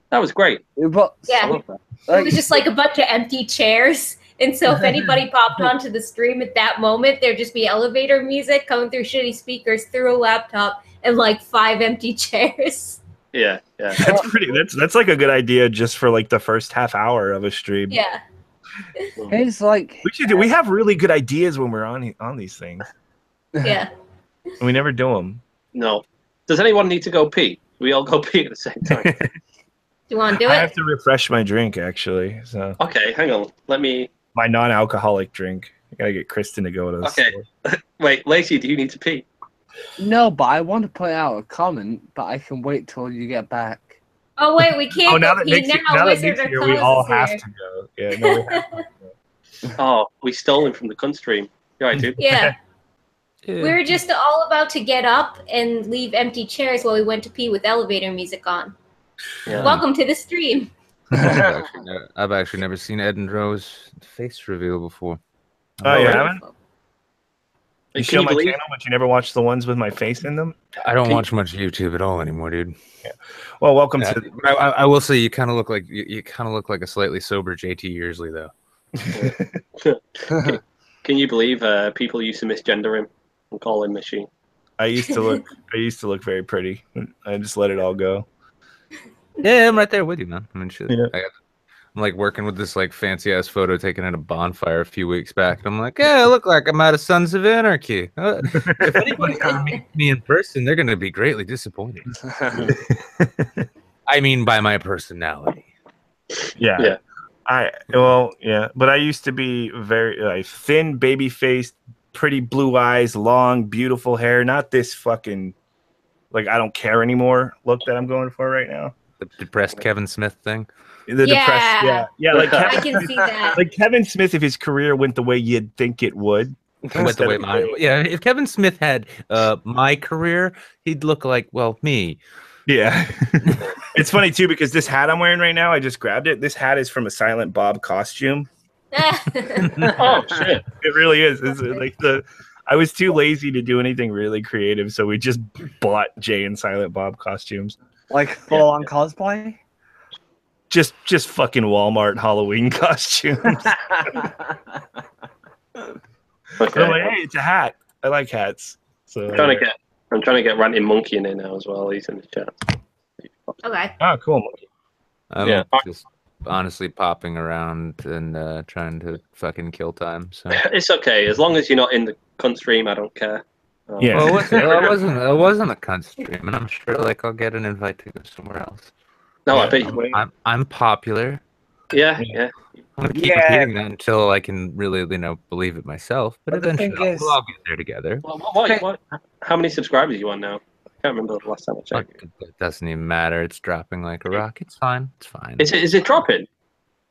That was great. But, it was just like a bunch of empty chairs. And so if anybody popped onto the stream at that moment, there'd just be elevator music coming through shitty speakers through a laptop and like 5 empty chairs. Yeah. That's like a good idea just for like the first half hour of a stream. Yeah. It's like we have really good ideas when we're on these things. Yeah. And we never do them. No. Does anyone need to go pee? We all go pee at the same time. Do you want to do it? I have to refresh my drink actually. So okay, hang on. Let me. My non-alcoholic drink. I gotta get Kristen to go to the store. Wait, Lacey, do you need to pee? No, but I want to put out a comment, but I can wait till you get back. Oh wait, we can't go pee now. Now that Nick's here, we all have to go. Yeah, no, we have to go. Oh, we stole him from the cunt stream. You're right, dude. Yeah. We were just all about to get up and leave empty chairs while we went to pee with elevator music on. Yeah. Welcome to the stream. I've actually never seen Edindro's face reveal before. Oh, you haven't? You show my channel, but you never watch the ones with my face in them? I don't watch much YouTube at all anymore, dude. Yeah. Well, welcome to. I will say you kind of look like a slightly sober JT Yearsley, though. Can you believe people used to misgender him and call him machine? I used to look very pretty. I just let it all go. Yeah, I'm right there with you, man. I mean, shit. Yeah. I'm like working with this like fancy ass photo taken at a bonfire a few weeks back, and I'm like, yeah, I look like I'm out of Sons of Anarchy. If anybody ever meets me in person, they're going to be greatly disappointed. I mean, by my personality. Yeah. But I used to be very thin, baby faced, pretty blue eyes, long, beautiful hair. Not this fucking like I don't care anymore look that I'm going for right now. The depressed Kevin Smith thing. The depressed, yeah, like I can see that. like Kevin Smith if his career went the way you'd think it would. Went the way mine. Yeah, if Kevin Smith had my career, he'd look like me. Yeah. It's funny too because this hat I'm wearing right now, I just grabbed it. This hat is from a Silent Bob costume. Oh shit! It really is. It's like I was too lazy to do anything really creative, so we just bought Jay and Silent Bob costumes. Like full on cosplay? Just fucking Walmart Halloween costumes. Okay. Like, hey, it's a hat. I like hats. So I'm trying to get Ranting Monkey in there now as well. He's in the chat. Okay. Oh, cool. I'm just honestly popping around and trying to fucking kill time. So It's okay as long as you're not in the cunt stream. I don't care. Yeah. well, I wasn't a cunt stream, and I'm sure like I'll get an invite to go somewhere else. No, I bet you will. I'm popular. Yeah. I'm gonna keep repeating that until I can really, believe it myself. But eventually, we'll all get there together. What? How many subscribers are you on now? I can't remember the last time I checked. It doesn't even matter. It's dropping like a rock. It's fine. It's fine. Is it dropping?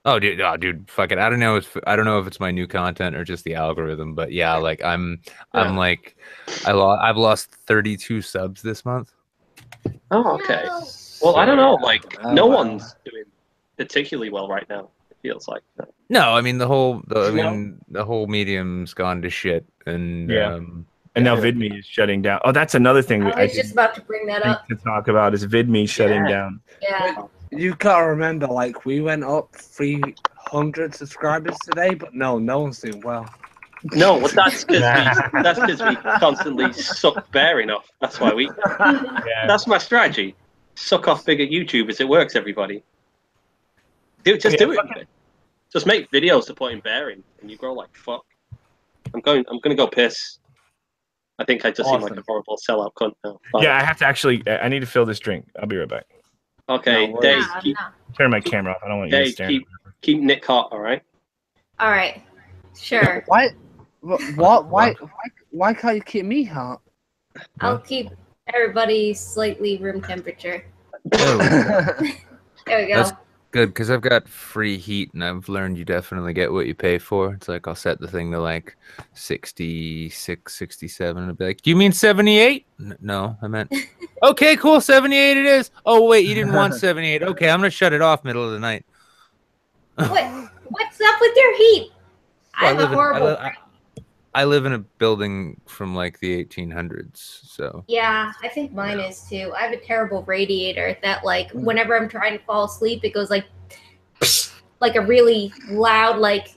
Oh, dude, fuck it. I don't know if it's my new content or just the algorithm, but yeah, like I'm like, I've lost 32 subs this month. Oh, okay. Well, I don't know. Like, no one's doing particularly well right now. It feels like. No, I mean the whole medium's gone to shit, and and now VidMe is shutting down. Oh, that's another thing I was just about to bring that up to talk about is VidMe shutting down. Yeah. You gotta remember, like, we went up 300 subscribers today, but no one's doing well. No, well, that's because we constantly suck bearing off. That's why we. That's my strategy. Suck off bigger YouTubers. It works, everybody. Do it. Just make videos supporting bearing, and you grow like fuck. I'm gonna go piss. I think I just seem like a horrible sellout cunt now. Bye. Yeah, I have to I need to fill this drink. I'll be right back. Okay, Dave, turn my camera off. I don't want you to stand. Keep Nick hot, all right? All right. Sure. Why can't you keep me hot? I'll keep everybody slightly room temperature. Oh. There we go. That's good, because I've got free heat, and I've learned you definitely get what you pay for. It's like I'll set the thing to like 66, 67, and I'll be like, do you mean 78? No, I meant, okay, cool, 78 it is. Oh, wait, you didn't want 78. Okay, I'm going to shut it off middle of the night. What's up with your heat? Well, I'm a horrible... I live in a building from like the 1800s, so... Yeah, I think mine is too. I have a terrible radiator that, like, whenever I'm trying to fall asleep, it goes like a really loud, like,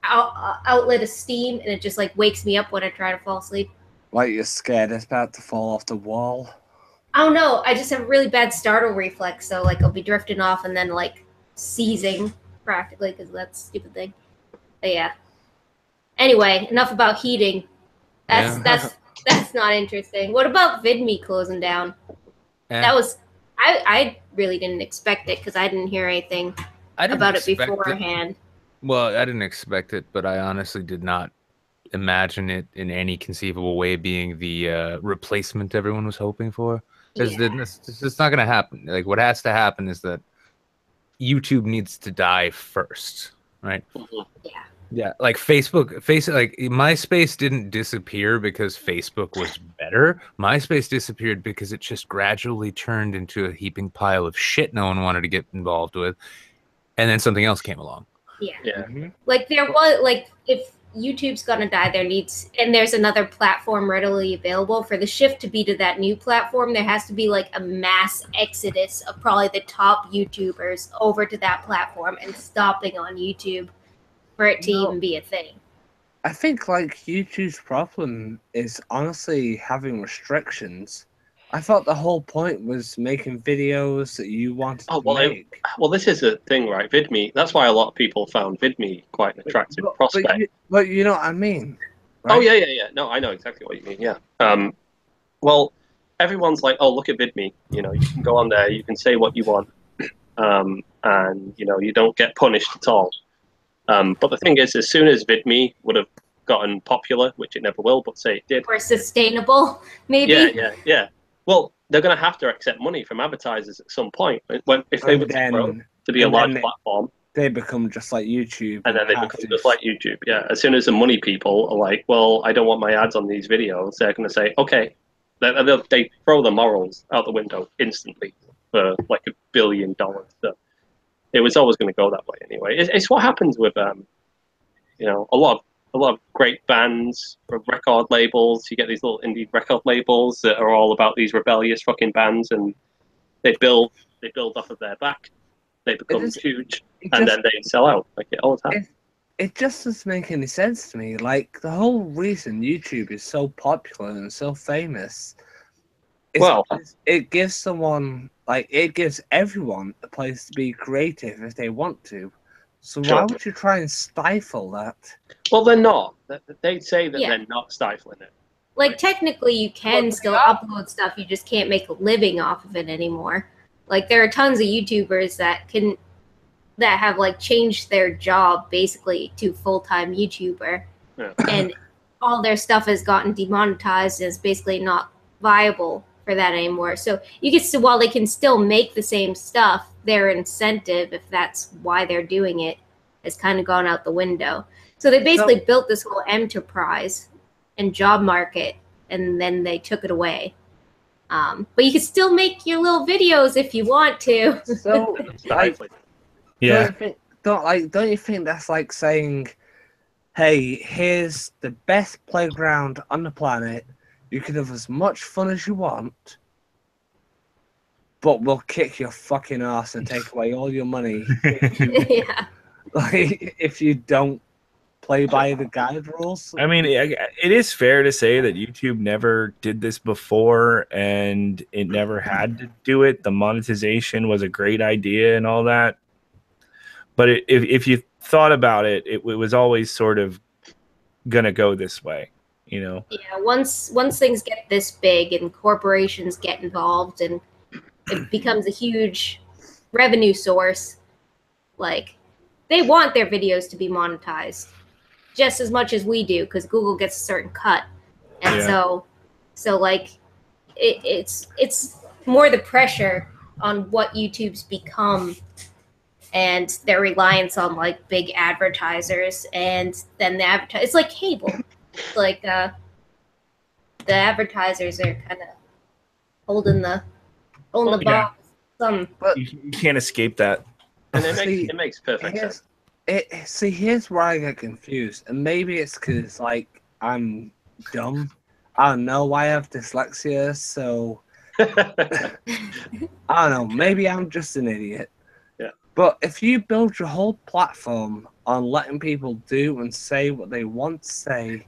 outlet of steam, and it just, like, wakes me up when I try to fall asleep. Like you're scared it's about to fall off the wall. Oh, no, I just have a really bad startle reflex, so, like, I'll be drifting off and then, like, seizing, practically, because of that stupid thing. But, yeah. Anyway, enough about heating. That's not interesting. What about VidMe closing down? That was I really didn't expect it because I didn't hear anything about it beforehand. Well, I didn't expect it, but I honestly did not imagine it in any conceivable way being the replacement everyone was hoping for. Because it's not going to happen. Like, what has to happen is that YouTube needs to die first, right? Yeah. Yeah, like like MySpace didn't disappear because Facebook was better. MySpace disappeared because it just gradually turned into a heaping pile of shit no one wanted to get involved with, and then something else came along. Yeah. Mm-hmm. Like there was if YouTube's gonna die, there's another platform readily available. For the shift to be to that new platform, there has to be like a mass exodus of probably the top YouTubers over to that platform and stopping on YouTube. For it to even be a thing. I think like YouTube's problem is honestly having restrictions. I thought the whole point was making videos that you wanted to make. Well, this is a thing, right? VidMe. That's why a lot of people found VidMe quite an attractive prospect. But you know what I mean? Right? Oh yeah. No, I know exactly what you mean. Yeah. Well, everyone's like, "Oh, look at VidMe." You know, you can go on there, you can say what you want, and you don't get punished at all. But the thing is, as soon as VidMe would have gotten popular, which it never will, but say it did, Or sustainable, maybe. yeah. Well, they're going to have to accept money from advertisers at some point. If they were to grow to be a large platform, they become just like YouTube, and then they become just like YouTube. Yeah, as soon as the money people are like, well, I don't want my ads on these videos, they're going to say, okay. They throw the morals out the window instantly for like $1 billion. So it was always going to go that way anyway. It's what happens with a lot of great bands or record labels. You get these little indie record labels that are all about these rebellious fucking bands, and they build off of their back. They become huge, and then they sell out. Like it always happens. It just doesn't make any sense to me. Like, the whole reason YouTube is so popular and so famous is it gives everyone a place to be creative if they want to. So why would you try and stifle that? Well, they're not. They say that they're not stifling it. Like, technically, you can still upload stuff. You just can't make a living off of it anymore. Like, there are tons of YouTubers that have like changed their job basically to full-time YouTuber, and all their stuff has gotten demonetized and is basically not viable for that anymore. So you can while they can still make the same stuff, their incentive, if that's why they're doing it, has kind of gone out the window. So they basically built this whole enterprise and job market, and then they took it away. But you can still make your little videos if you want to. So yeah. Don't you think that's like saying, hey, here's the best playground on the planet. You can have as much fun as you want, but we'll kick your fucking ass and take away all your money if you don't play by the guide rules. I mean, it is fair to say that YouTube never did this before, and it never had to do it. The monetization was a great idea and all that. But if you thought about it, it was always sort of gonna go this way, Yeah. Once things get this big and corporations get involved and it becomes a huge revenue source, like, they want their videos to be monetized just as much as we do, because Google gets a certain cut, and so like it's more the pressure on what YouTube's become. And their reliance on like big advertisers, and then it's like cable. Like the advertisers are kind of holding the box. But you can't escape that. And it makes perfect sense. Here's where I get confused, and maybe it's because like I'm dumb. I don't know. I have dyslexia, so I don't know. Maybe I'm just an idiot. But if you build your whole platform on letting people do and say what they want to say,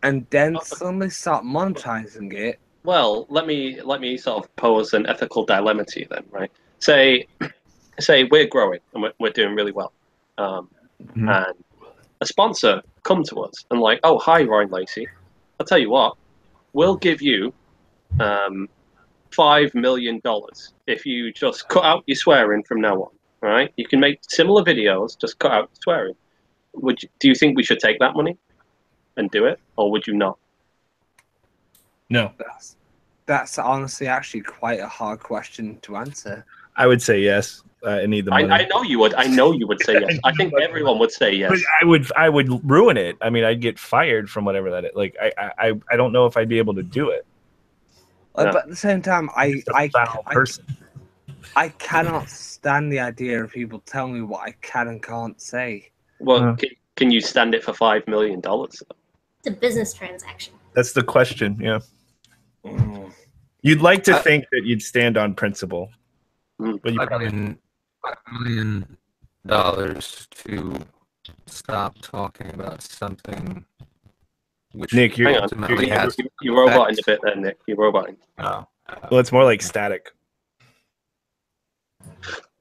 and then suddenly start monetizing it. Well, let me sort of pose an ethical dilemma to you then, right? Say we're growing and we're doing really well, and a sponsor come to us and like, oh, hi, Roy and Lacey, I'll tell you what, we'll give you $5 million if you just cut out your swearing from now on. Right? You can make similar videos, just cut out swearing. Do you think we should take that money and do it, or would you not? No. That's honestly actually quite a hard question to answer. I would say yes. I need the money. I know you would. I know you would say yes. I think everyone would say yes. But I would ruin it. I mean, I'd get fired from whatever that is. Like, I don't know if I'd be able to do it. But at the same time, I cannot stand the idea of people telling me what I can and can't say. Well, can you stand it for $5 million? It's a business transaction. That's the question. Yeah. You'd like to think that you'd stand on principle, but you probably $5 million to stop talking about something. Which Nick, you're roboting a bit there, Nick. You're roboting. Oh. Well, it's more like static.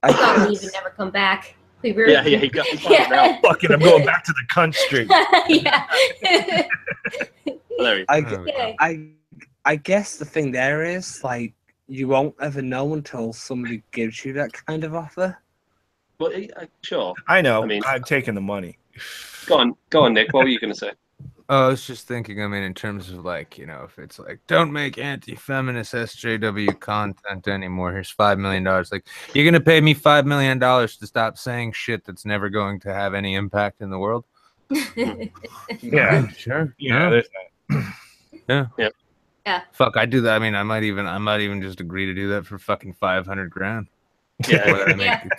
I thought he'd never come back. He got now. Fuck it, I'm going back to the country. I guess the thing there is, like, you won't ever know until somebody gives you that kind of offer. Well, sure. I know. I mean, I'm taking the money. Go on, Nick. What were you going to say? I was just thinking, I mean, in terms of like, you know, if it's like, don't make anti-feminist SJW content anymore, here's $5 million. Like, you're going to pay me $5 million to stop saying shit that's never going to have any impact in the world? Yeah, sure. yeah. There's that. Yeah. Yep. Yeah. Fuck, I do that. I mean, I might even just agree to do that for fucking 500 grand. Yeah. More than I make.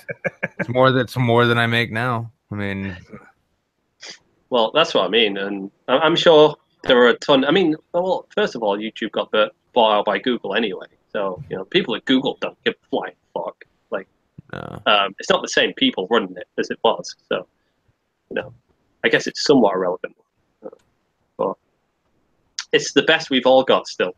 It's more than I make now. I mean, Well, that's what I mean, and I'm sure there are a ton. I mean, well, first of all, YouTube got bought out by Google anyway, so you know, people at Google don't give a flying fuck. Like, no. it's not the same people running it as it was, so you know, I guess it's somewhat irrelevant. But it's the best we've all got still.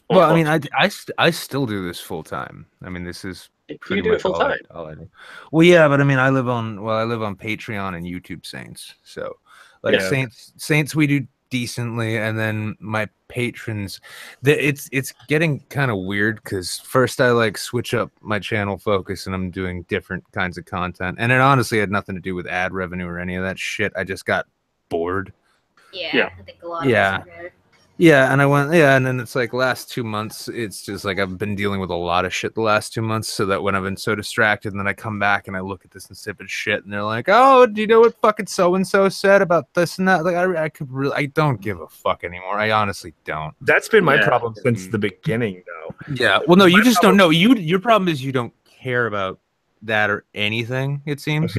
Well, I mean, I still do this full time. I mean, this is You do it full time. all I do. Well, yeah, but I mean, I live on Patreon and YouTube Saints. So, like Yeah. Saints, we do decently, and then my patrons, it's getting kind of weird because first I like switch up my channel focus and I'm doing different kinds of content, and it honestly had nothing to do with ad revenue or any of that shit. I just got bored. Yeah. I think a lot of Yeah. us are there. Yeah, and and then it's like last 2 months, it's just like I've been dealing with a lot of shit the last 2 months, so that when I've been so distracted, and then I come back and I look at this insipid shit, and they're like, "Oh, do you know what fucking so and so said about this and that?" Like, I don't give a fuck anymore. I honestly don't. That's been my problem since the beginning, though. Yeah. Well, no, you just don't know. Your problem is you don't care about that or anything. It seems.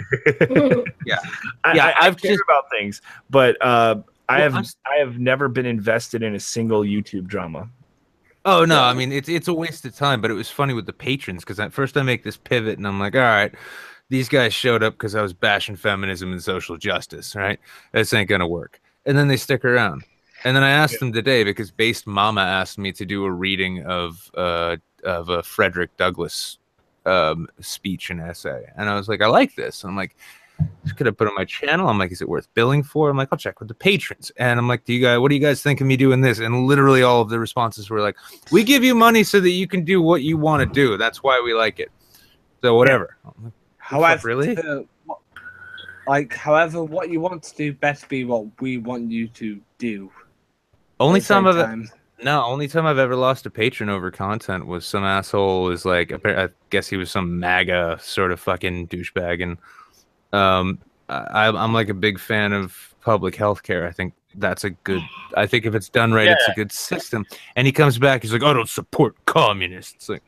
Yeah. I care about things, but I have never been invested in a single YouTube drama. Oh no, I mean it's a waste of time. But it was funny with the patrons because at first I make this pivot and I'm like, all right, these guys showed up because I was bashing feminism and social justice, right? This ain't gonna work. And then they stick around. And then I asked them today because Based Mama asked me to do a reading of a Frederick Douglass speech and essay, and I was like, I like this. And I'm like, could I put on my channel? I'm like, is it worth billing for? I'm like, I'll check with the patrons. And I'm like, what do you guys think of me doing this? And literally all of the responses were like, we give you money so that you can do what you want to do. That's why we like it. So whatever. Like, however, really? However, what you want to do best be what we want you to do. Only time I've ever lost a patron over content was some asshole was like, I guess he was some MAGA sort of fucking douchebag, and I'm like a big fan of public health care. I think that's I think if it's done right, it's a good system. And he comes back, he's like, I don't support communists. Like,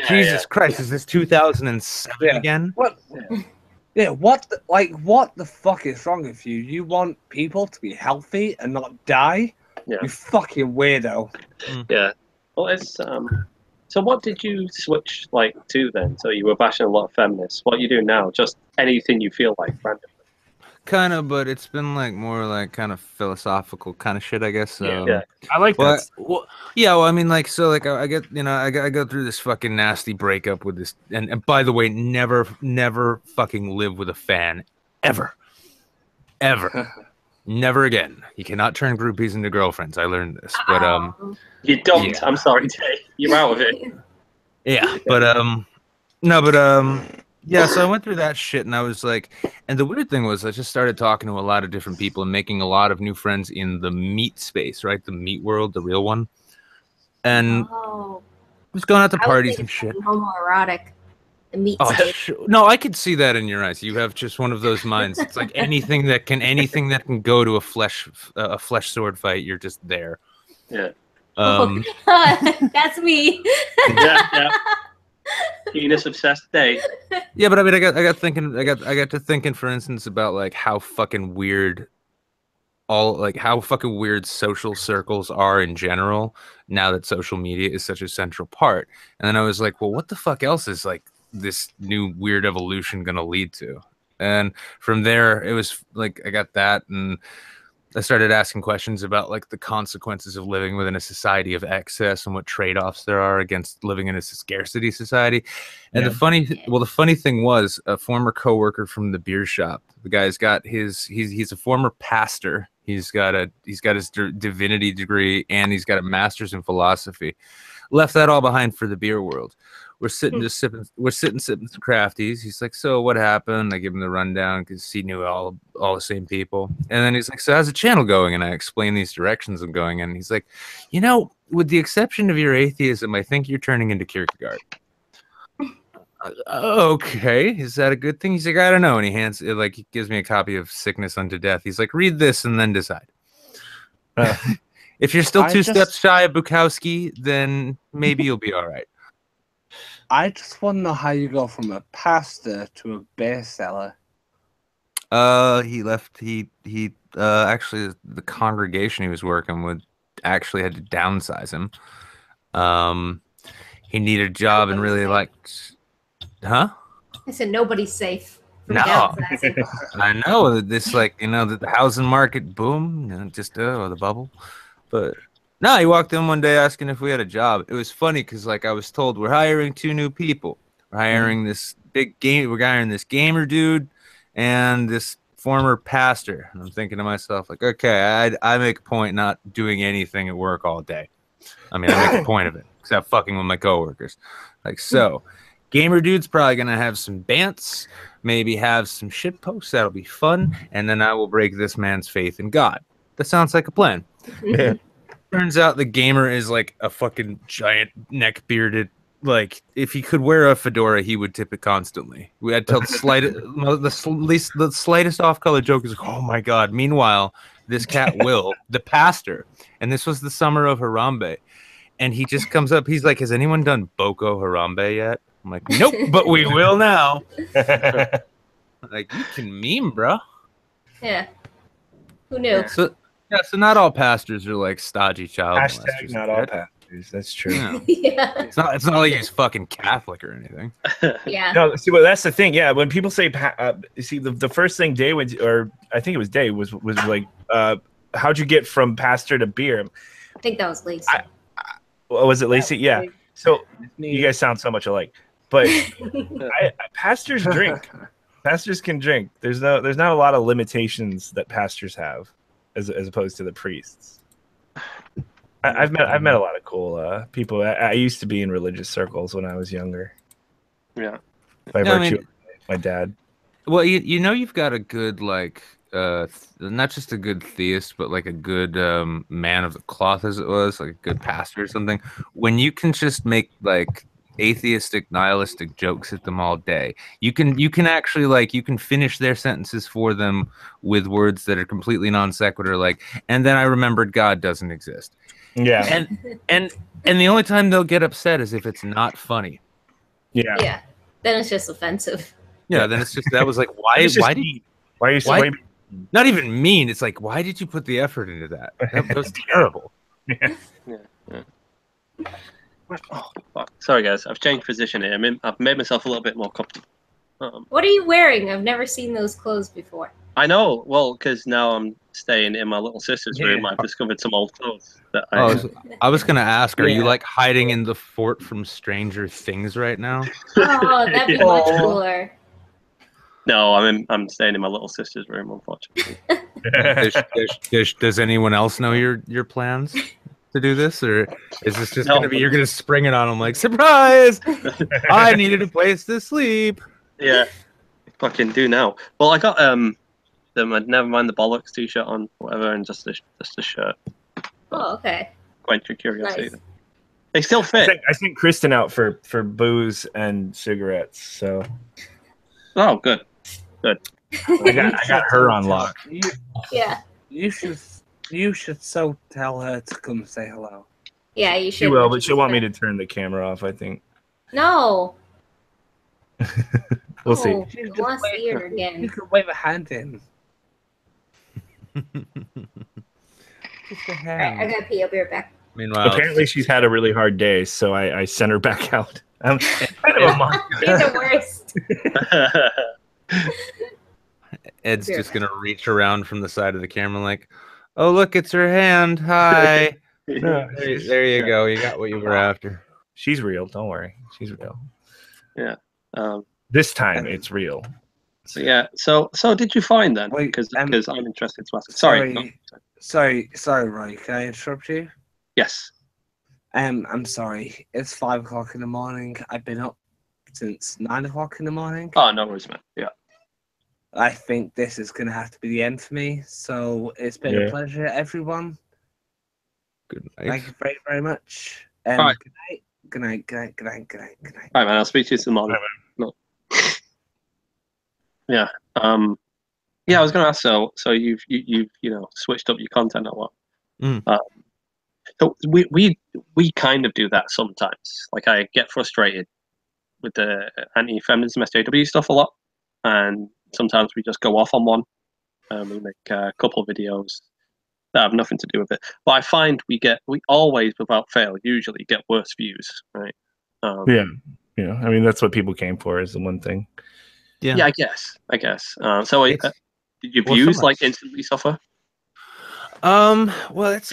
Jesus Christ, is this 2007 again? What? Yeah, what the fuck is wrong with you? You want people to be healthy and not die? Yeah. You fucking weirdo. Yeah. Well, it's So what did you switch to then? So you were bashing a lot of feminists. What are you doing now? Just anything you feel like randomly? Kind of, but it's been more kind of philosophical kind of shit, I guess. Yeah. I like that. Well, I mean, I get, I go through this fucking nasty breakup with this, and by the way, never fucking live with a fan, ever. Never again. You cannot turn groupies into girlfriends. I learned this, but you don't. Yeah. I'm sorry, Jay. You're out of it. Yeah, but yeah. So I went through that shit, and I was like, and the weird thing was, I just started talking to a lot of different people and making a lot of new friends in the meat space, right? The meat world, the real one, and just going out to parties and shit. Homoerotic. Meat no, I could see that in your eyes. You have just one of those minds. It's like anything that can go to a flesh sword fight. You're just there. Yeah. That's me. Yeah. Penis obsessed day. Yeah, but I mean, I got to thinking, for instance, about how fucking weird how fucking weird social circles are in general now that social media is such a central part. And then I was like, well, what the fuck else is this new weird evolution gonna lead to? And from there it was I got that, and I started asking questions about the consequences of living within a society of excess and what trade-offs there are against living in a scarcity society. And the funny thing was, a former coworker from the beer shop, the guy's got he's a former pastor. He's got his divinity degree, and he's got a master's in philosophy. Left that all behind for the beer world. We're sitting sipping some crafties. He's like, so what happened? I give him the rundown because he knew all the same people. And then he's like, so how's the channel going? And I explain these directions I'm going in. And he's like, with the exception of your atheism, I think you're turning into Kierkegaard. Okay, is that a good thing? He's like, I don't know. And he gives me a copy of Sickness Unto Death. He's like, read this and then decide. If you're still two steps shy of Bukowski, then maybe you'll be all right. I just want to know how you go from a pastor to a beer seller. He left. He actually, the congregation he was working with actually had to downsize him. He needed a job and really liked. Huh? I said nobody's safe from No. downsizing. I know this, the housing market boom, the bubble. But no, he walked in one day asking if we had a job. It was funny because I was told we're hiring 2 new people. We're hiring this gamer dude and this former pastor. And I'm thinking to myself, okay, I make a point not doing anything at work all day. I mean, I make a point of it, except fucking with my coworkers. So. Gamer dude's probably going to have some bants, maybe have some shit posts. That'll be fun. And then I will break this man's faith in God. That sounds like a plan. Yeah. Turns out the gamer is like a fucking giant neck bearded. Like, if he could wear a fedora, he would tip it constantly. We had to tell the slightest off-color joke is like, oh my God. Meanwhile, this cat Will, the pastor, and this was the summer of Harambe. And he just comes up. He's like, has anyone done Boko Harambe yet? I'm like, nope, but we will now. Like, you can meme, bro. Yeah. Who knew? So not all pastors are like stodgy child molesters. Not all pastors. That's true. Yeah. It's not like he's fucking Catholic or anything. Yeah. No, see, well, that's the thing. Yeah, when people say, see, the first thing Day went, or I think it was Day, was like, how'd you get from pastor to beer? I think that was Lacey. Was it Lacey? Yeah. So you guys sound so much alike. But pastors drink. Pastors can drink. There's not a lot of limitations that pastors have, as opposed to the priests. I've met a lot of cool people. I used to be in religious circles when I was younger. Yeah. By virtue of my dad. Well, you've got a good not just a good theist, but like a good man of the cloth, as it was, like a good pastor or something. When you can just make like atheistic, nihilistic jokes at them all day, you can actually you can finish their sentences for them with words that are completely non sequitur, and then I remembered God doesn't exist. Yeah. And the only time they'll get upset is if it's not funny. Yeah. Yeah. Then it's just offensive. Yeah. Then it's just why are you not even mean? It's like, why did you put the effort into that? That was terrible. Yeah. Oh, fuck. Sorry, guys. I've changed position here. I've made myself a little bit more comfortable. What are you wearing? I've never seen those clothes before. I know. Well, because now I'm staying in my little sister's room. I've discovered some old clothes. I was going to ask, are you hiding in the fort from Stranger Things right now? Oh, that'd be much cooler. No, I'm staying in my little sister's room, unfortunately. Does anyone else know your plans to do this, or is this just going to be you're going to spring it on them like, surprise? I needed a place to sleep. Yeah, fucking do now. Well, I got the never mind the bollocks t-shirt on, whatever, and just a shirt. Oh, okay. Quench your curiosity. Nice. They still fit. I sent Kristen out for booze and cigarettes. So. Oh, good. I got her on lock. Yeah. You should so tell her to come say hello. Yeah, you should. She will, but she'll want me to turn the camera off, I think. No. We'll see. I want to see her again. You can wave a hand in. Just a hand. Alright, I gotta pee. I'll be right back. Meanwhile, apparently she's had a really hard day, so I sent her back out. I'm kind of a monster. You're the worst. Ed's just gonna reach around from the side of the camera like, oh look, it's her hand. Hi. There you go. You got what you were after. She's real. Don't worry. She's real. Yeah. This time it's real. So yeah. So did you find then? Wait, Because I'm interested to ask. Sorry. No. Sorry, Roy. Can I interrupt you? Yes. I'm sorry. It's 5 o'clock in the morning. I've been up since 9 o'clock in the morning. Oh, no worries, man. Yeah. I think this is gonna have to be the end for me. So it's been a pleasure, everyone. Good night. Thank you very, very much. All right. Good night. Good night. Good night. Good night. Good night. Good night. All right, man. I'll speak to you tomorrow. No. Yeah. Yeah, I was gonna ask. So you've switched up your content or what? So we kind of do that sometimes. Like I get frustrated with the anti-feminism SJW stuff a lot, and sometimes we just go off on one. We make a couple of videos that have nothing to do with it. But I find we always, without fail, usually get worse views, right? Yeah. I mean, that's what people came for, is the one thing. Yeah, I guess. So did your views like instantly suffer? Well, that's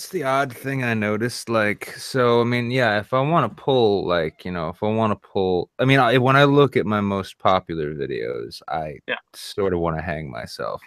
the odd thing I noticed. Like, so I mean, yeah, if I want to pull, like, I mean, when I look at my most popular videos, I sort of want to hang myself.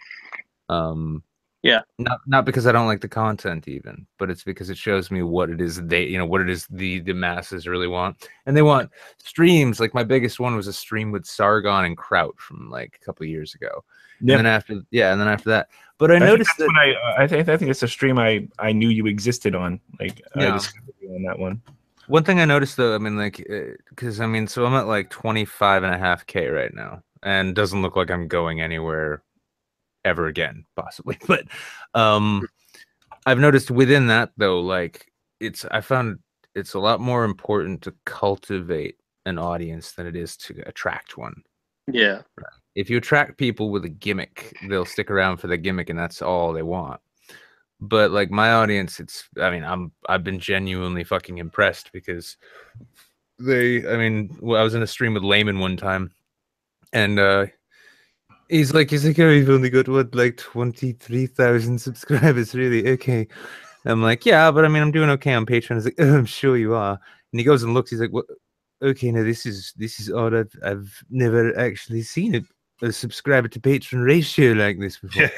Not because I don't like the content even, but it's because it shows me what it is the masses really want. And they want streams. Like my biggest one was a stream with Sargon and Kraut from like a couple of years ago. Yep. And then after that. But I noticed that I think it's a stream I knew you existed on. Like I discovered you on that one. One thing I noticed though, I mean, like, because I mean, so I'm at like 25.5K right now, and doesn't look like I'm going anywhere ever again, possibly. But I've noticed within that though, like I found it's a lot more important to cultivate an audience than it is to attract one. Yeah. Right. If you attract people with a gimmick, they'll stick around for the gimmick, and that's all they want. But like my audience, I've been genuinely fucking impressed because I was in a stream with Layman one time, and he's like, oh, you've only got what, like 23,000 subscribers, really? Okay. I'm like, yeah, but I mean, I'm doing okay on Patreon. He's like, oh, I'm sure you are. And he goes and looks. He's like, what? Okay, now this is odd. I've never actually seen a subscriber to Patreon ratio like this before.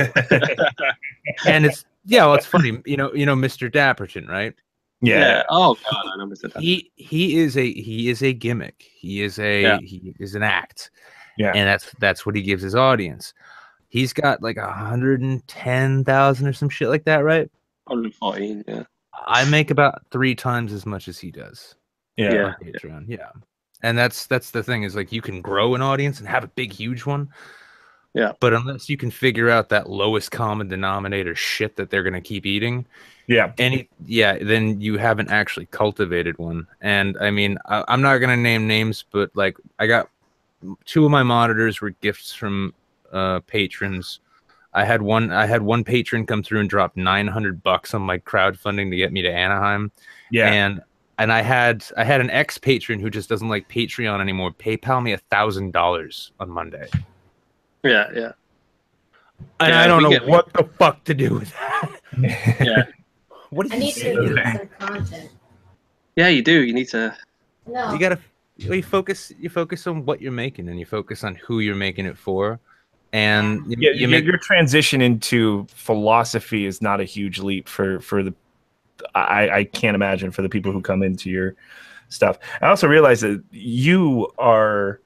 And it's it's funny. You know, Mr. Dapperton, right? Yeah. Oh God, I know Mr. Dapperton. He is a gimmick. He is an act. Yeah. And that's what he gives his audience. He's got like 110,000 or some shit like that, right? 114, yeah. I make about 3 times as much as he does. Yeah. On Patreon. Yeah. And that's the thing, is like you can grow an audience and have a big, huge one. Yeah. But unless you can figure out that lowest common denominator shit that they're gonna keep eating, then you haven't actually cultivated one. And I mean, I'm not gonna name names, but like I got 2 of my monitors were gifts from patrons. I had one patron come through and drop $900 on my crowdfunding to get me to Anaheim. Yeah. And I had an ex-patron who just doesn't like Patreon anymore PayPal me $1,000 on Monday. Yeah. And I don't know what the fuck to do with that. Yeah. What do you need to do some content. Yeah, you do. You need to. No. You focus on what you're making, and you focus on who you're making it for. And your transition into philosophy is not a huge leap for the. I can't imagine for the people who come into your stuff. I also realize that you are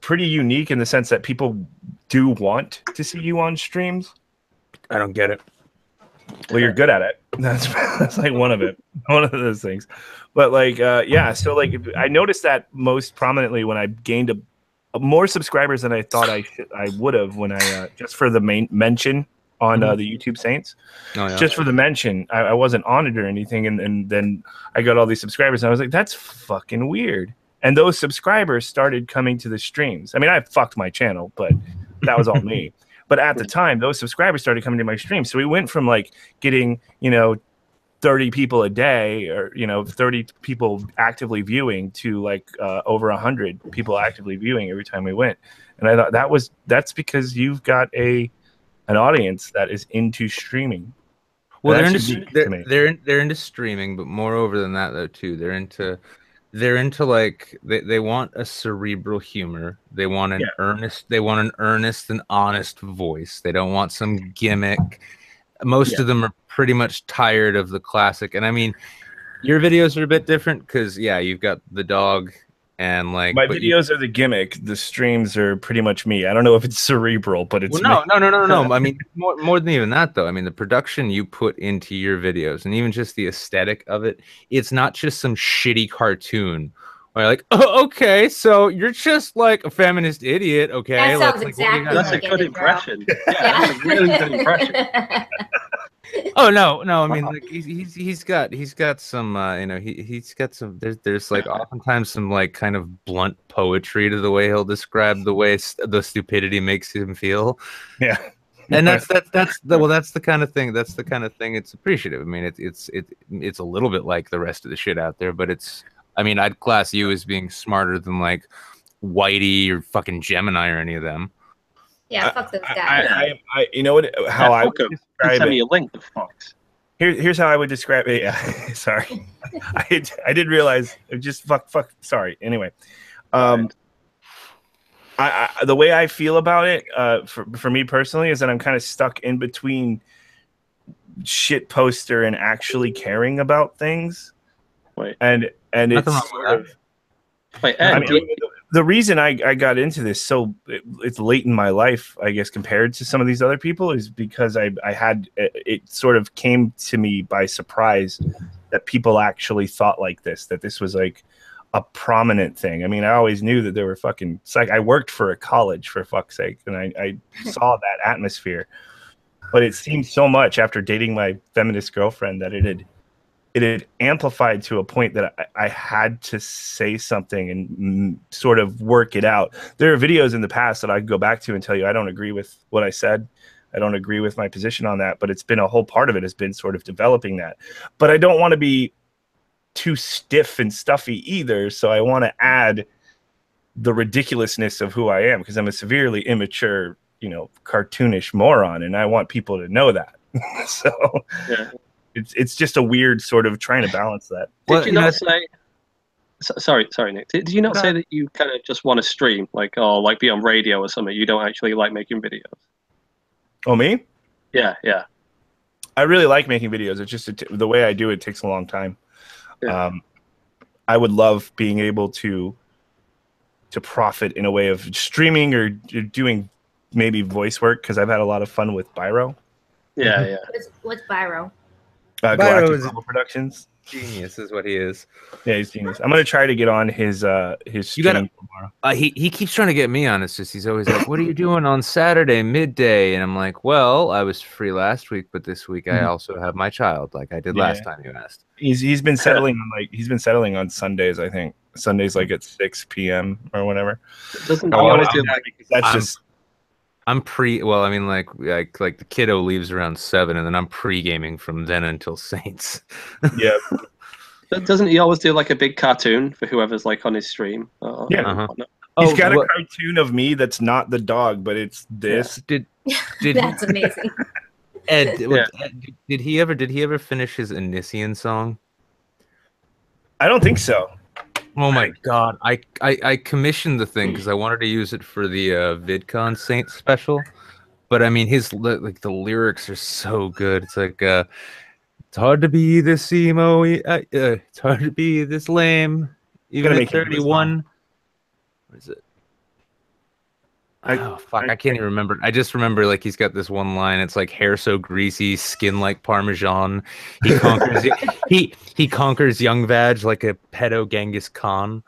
pretty unique in the sense that people do want to see you on streams. I don't get it. Well, you're good at it. That's like one of those things. But like, so like I noticed that most prominently when I gained more subscribers than I thought I would have when I just for the main mention on the YouTube Saints. Oh, yeah. Just for the mention, I wasn't on it or anything, and then I got all these subscribers, and I was like, that's fucking weird. And those subscribers started coming to the streams. I mean, I fucked my channel, but that was all me. But at the time, those subscribers started coming to my stream. So we went from like getting, 30 people a day or, 30 people actively viewing to like over 100 people actively viewing every time we went. And I thought that's because you've got an audience that is into streaming. Well, they're into streaming, but moreover than that though too, they're they're into like they want a cerebral humor. They want an earnest and honest voice. They don't want some gimmick. Most of them are pretty much tired of the classic. And I mean, your videos are a bit different because you've got the dog and like my videos are the gimmick. The streams are pretty much me. I don't know if it's cerebral, but it's no. I mean, more than even that though. I mean, the production you put into your videos and even just the aesthetic of it, it's not just some shitty cartoon. Where you're like, oh, okay, so you're just like a feminist idiot, okay? That sounds like, exactly That's like a good Edindro. impression. Yeah, that's a really good impression. Oh no, I mean like he's got some he's got some there's like oftentimes some like kind of blunt poetry to the way he'll describe the way the stupidity makes him feel. Yeah. And that's the kind of thing it's appreciative. I mean it's a little bit like the rest of the shit out there, but I'd class you as being smarter than like Whitey or fucking Gemini or any of them. Yeah, fuck those guys. I you know what? How I would describe send me it. a link. The fucks. Here's how I would describe it. Yeah, sorry, I didn't realize. Just fuck. Sorry. Anyway, the way I feel about it, for me personally, is that I'm kind of stuck in between shit poster and actually caring about things. Wait, and it's sort of. Wait, Ed, I mean, the reason I got into this it's late in my life, I guess, compared to some of these other people, is because I had it sort of came to me by surprise that people actually thought like this, that this was like a prominent thing. I mean, I always knew that there were fucking I worked for a college, for fuck's sake, and I saw that atmosphere, but it seemed so much after dating my feminist girlfriend that it had amplified to a point that I had to say something and sort of work it out. There are videos in the past that I could go back to and tell you I don't agree with what I said. I don't agree with my position on that, but it's been a whole part of it has been sort of developing that. But I don't want to be too stiff and stuffy either, so I want to add the ridiculousness of who I am, because I'm a severely immature, cartoonish moron, and I want people to know that. So yeah. It's just a weird sort of trying to balance that. Did you not say? Sorry, Nick. Did you not say that you kind of just want to stream, like be on radio or something? You don't actually like making videos. Oh, me? Yeah. I really like making videos. It's just the way I do it takes a long time. Yeah. I would love being able to profit in a way of streaming or doing maybe voice work, because I've had a lot of fun with Byro. Yeah. What's Byro? Galactic Global Productions. Genius is what he is. Yeah, he's genius. I'm gonna try to get on his stream tomorrow. He keeps trying to get me on. It's just he's always like, "What are you doing on Saturday midday?" And I'm like, "Well, I was free last week, but this week I also have my child, like I did last time you asked." He's been settling on Sundays. I think Sundays like at 6 p.m. or whatever. Doesn't he always do like that's just. I'm like the kiddo leaves around 7, and then I'm pre-gaming from then until Saints. Yeah. Doesn't he always do like a big cartoon for whoever's like on his stream? Yeah. He's got a cartoon of me that's not the dog, but it's this. Did that's amazing. Ed, did he ever finish his Onision song? I don't think so. Oh my god! I commissioned the thing because I wanted to use it for the VidCon Saints special, but I mean his the lyrics are so good. It's like it's hard to be this emo, it's hard to be this lame, even at 31. What is it? Oh fuck! I can't even remember. I just remember like he's got this one line. It's like hair so greasy, skin like Parmesan. He conquers he conquers young vag like a pedo Genghis Khan.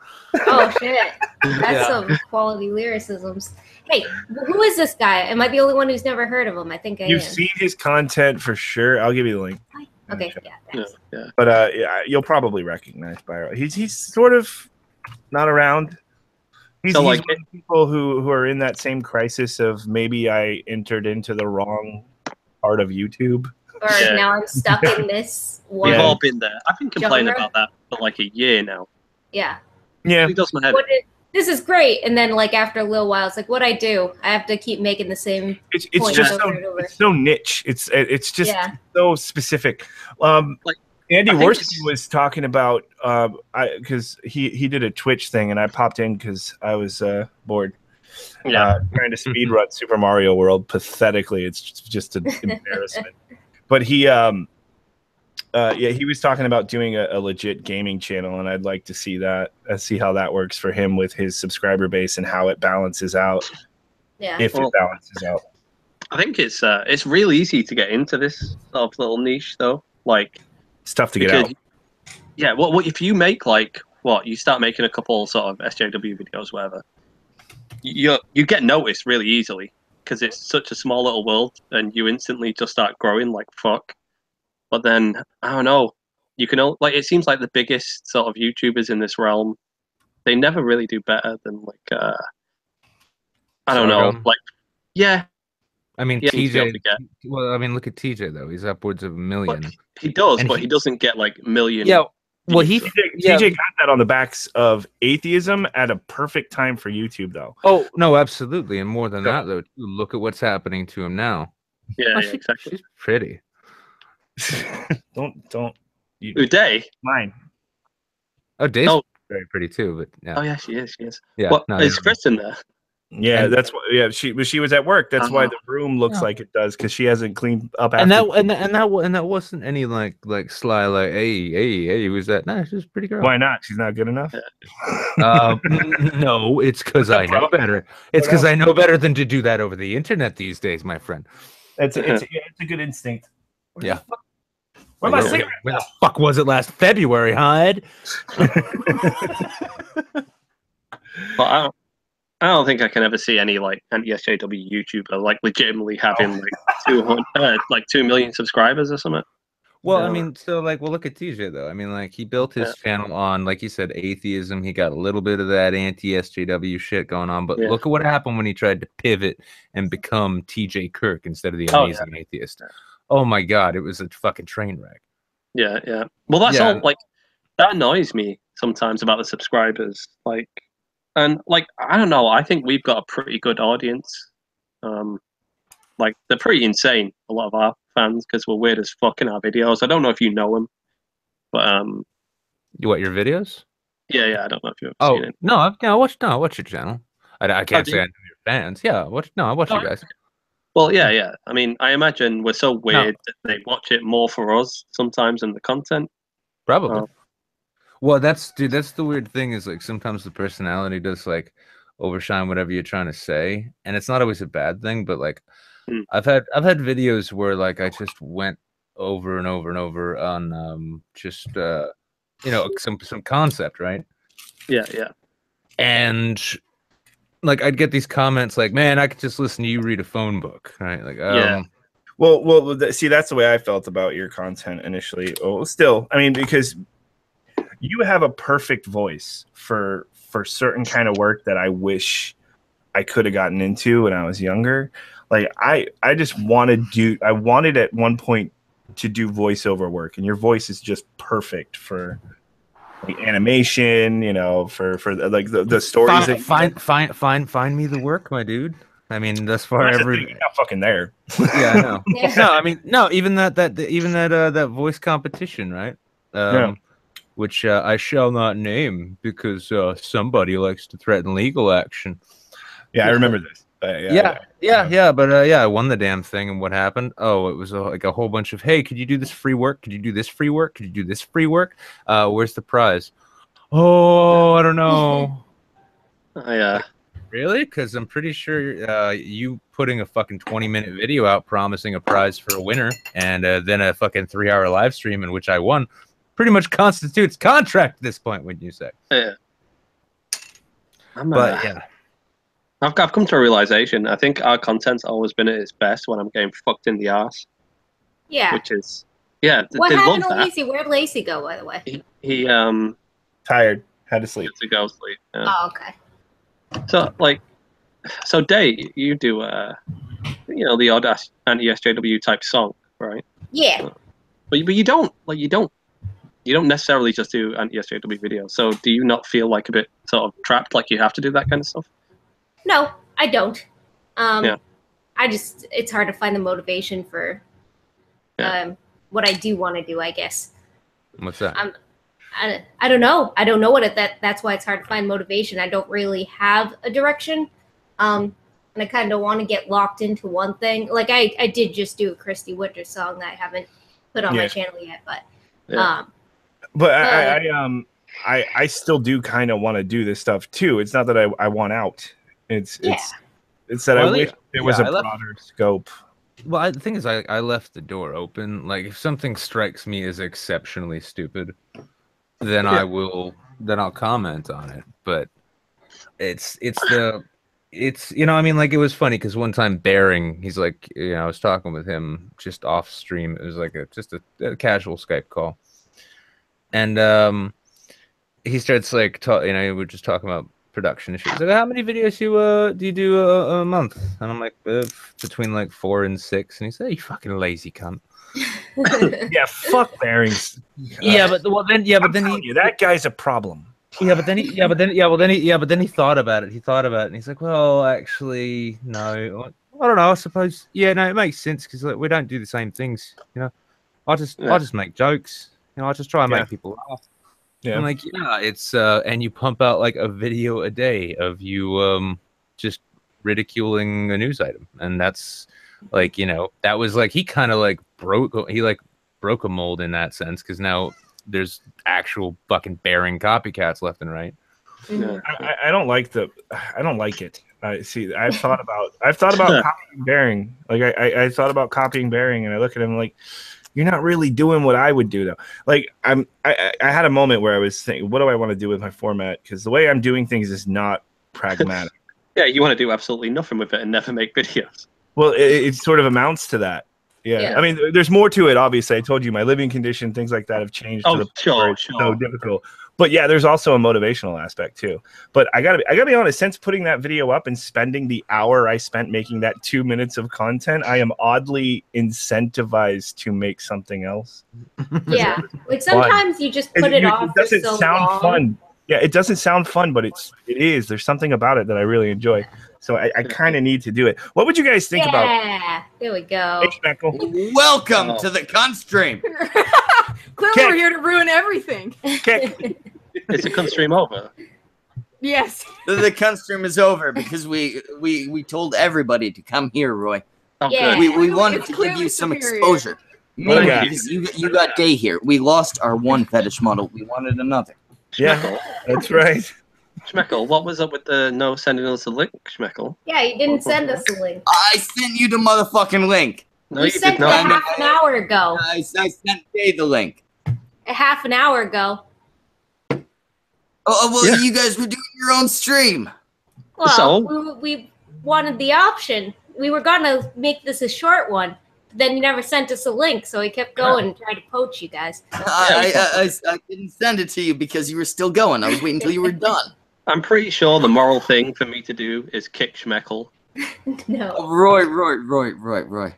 Oh shit! That's some quality lyricisms. Hey, who is this guy? Am I the only one who's never heard of him? I think You've seen his content for sure. I'll give you the link. Okay, yeah. But you'll probably recognize Byro. He's sort of not around. He's one of the people who are in that same crisis of maybe I entered into the wrong part of YouTube. Or now I'm stuck in this one. We've all been there. I've been complaining about that for like a year now. Yeah. Yeah. It does my head. This is great. And then like after a little while, it's like, what I do? I have to keep making the same It's just so niche. It's just so specific. Andy I think Worski was talking about because he did a Twitch thing and I popped in because I was bored. Trying to speed run Super Mario World pathetically. It's just an embarrassment. But he he was talking about doing a legit gaming channel, and I'd like to see that, see how that works for him with his subscriber base and how it balances out. Yeah. If it balances out. I think it's real easy to get into this sort of little niche though. Like, it's tough to get out. Yeah, what if you make you start making a couple sort of SJW videos, whatever. You get noticed really easily because it's such a small little world, and you instantly just start growing like fuck. But then I don't know, you can it seems like the biggest sort of YouTubers in this realm, they never really do better than I don't know, yeah. I mean, yeah, TJ. Well, I mean, look at TJ though. He's upwards of 1 million. But he does, but he doesn't get million. Yeah. Well, TJ got that on the backs of atheism at a perfect time for YouTube, though. Oh no, absolutely, and more than that, though. Look at what's happening to him now. Yeah, exactly. She's pretty. don't. Day? Mine. Oh, Day's very pretty too, but yeah. Oh yeah, she is. Yeah. Well, is Kristen there? Yeah, that's what. Yeah, she was at work. That's why the room looks like it does, because she hasn't cleaned up. And that wasn't any like sly hey, who's that? Nah, she's a pretty girl. Why not? She's not good enough. No, it's because I know better. It's because I know better than to do that over the internet these days, my friend. It's a good instinct. Yeah. Where my cigarette? When the fuck was it last February, Hyde? Well, I don't think I can ever see any anti-SJW YouTuber legitimately having 2 million subscribers or something. Well, I mean, so look at TJ though. I mean, he built his channel on, like you said, atheism. He got a little bit of that anti-SJW shit going on, but look at what happened when he tried to pivot and become TJ Kirk instead of the amazing atheist. Oh my god, it was a fucking train wreck. Yeah. Well, that's all. That annoys me sometimes about the subscribers. And I don't know. I think we've got a pretty good audience. They're pretty insane. A lot of our fans, because we're weird as fuck in our videos. I don't know if you know them, but What, your videos? Yeah. I don't know if you've seen it. No, I watch your channel. I can't say I know your fans. Yeah, I watch you guys. Well, yeah. I mean, I imagine we're so weird that they watch it more for us sometimes than the content. Probably. Well, that's the weird thing is sometimes the personality does overshine whatever you're trying to say, and it's not always a bad thing. But I've had videos where I just went over and over and over on some concept, right? Yeah. And I'd get these comments man, I could just listen to you read a phone book, right? Yeah. Well, see, that's the way I felt about your content initially. Oh, still, I mean, because you have a perfect voice for certain kind of work that I wish I could have gotten into when I was younger. I just I wanted at one point to do voiceover work, and your voice is just perfect for animation, for the stories. Find me the work, my dude. I mean, thus far you're not fucking there. Yeah, I know. No, I mean, no, even that voice competition, right? Which I shall not name because somebody likes to threaten legal action. Yeah, I remember this. But I won the damn thing, and what happened? Oh, it was a whole bunch of, hey, could you do this free work? Could you do this free work? Could you do this free work? Where's the prize? Oh, I don't know. Really? Because I'm pretty sure you putting a fucking 20-minute video out promising a prize for a winner, and then a fucking 3-hour live stream in which I won, pretty much constitutes contract at this point, wouldn't you say? Yeah. Yeah. I've come to a realization. I think our content's always been at its best when I'm getting fucked in the ass. Yeah. Which is, what happened to Lacey? Where'd Lacey go, by the way? He tired, had to sleep. Had to go sleep. Yeah. Oh, okay. So Day, you do the odd anti-SJW type song, right? Yeah. But you don't necessarily just do anti-SJW videos. So do you not feel a bit sort of trapped, you have to do that kind of stuff? No, I don't. It's hard to find the motivation for what I do want to do, I guess. What's that? I don't know. I don't know what that's why it's hard to find motivation. I don't really have a direction. And I kind of want to get locked into one thing. Like I did just do a Christy Winter song that I haven't put on my channel yet, but I still do kind of want to do this stuff too. It's not that I want out. It's that I wish there was a broader scope. Well, the thing is, I left the door open. Like, if something strikes me as exceptionally stupid, then I'll comment on it. But it's you know, I mean, like, it was funny because one time Bearing, he's like, you know, I was talking with him just off stream. It was like just a casual Skype call, and he starts like you know, we're just talking about production issues. He's like, how many videos do you do a month? And I'm like, between like 4 and 6. And he said, you fucking lazy cunt. Yeah, fuck Bearings. Yeah, but then that guy's a problem. Yeah, but then he thought about it. He thought about it, and he's like, well, actually, no. I don't know. I suppose, yeah, no, it makes sense because like, we don't do the same things. You know, I just make jokes. You know, I just try and make people laugh. Yeah. I'm like, yeah, it's and you pump out like a video a day of you just ridiculing a news item, and that's like, you know, that was like he kind of like broke a mold in that sense because now there's actual fucking Bearing copycats left and right. Yeah. I don't like it. See, I've thought about copying Bearing. Like I thought about copying Bearing, and I look at him like, you're not really doing what I would do though. Like I had a moment where I was thinking, what do I want to do with my format? Because the way I'm doing things is not pragmatic. Yeah, you want to do absolutely nothing with it and never make videos. Well, it sort of amounts to that. Yeah. I mean, there's more to it. Obviously, I told you my living condition, things like that have changed. Oh, sure. So difficult. But yeah, there's also a motivational aspect too. But I gotta be honest. Since putting that video up and spending the hour I spent making that 2 minutes of content, I am oddly incentivized to make something else. Yeah, like sometimes you just put it off. It doesn't sound fun. Yeah, it doesn't sound fun, but it is. There's something about it that I really enjoy. So I kind of need to do it. What would you guys think about? Yeah, there we go. Hey, Schmeckle. Welcome to the cunt stream. Clearly, we're here to ruin everything. Is the cunt stream over? Yes. The cunt stream is over because we told everybody to come here, Roy. Oh, Yeah. good. We wanted to give you some exposure. You got gay here. We lost our one fetish model. We wanted another. Yeah, that's right. Schmeckle, what was up with the no sending us a link, Schmeckle? Yeah, you didn't send us a link. I sent you the motherfucking link. No, you sent did not. it half an hour ago. I sent Jay the link. A half an hour ago. Oh, well, you guys were doing your own stream. Well, So? we wanted the option. We were gonna make this a short one. But then you never sent us a link, so we kept going and tried to poach you guys. I didn't send it to you because you were still going. I was waiting until you were done. I'm pretty sure the moral thing for me to do is kick Schmeckle. No. Roy. You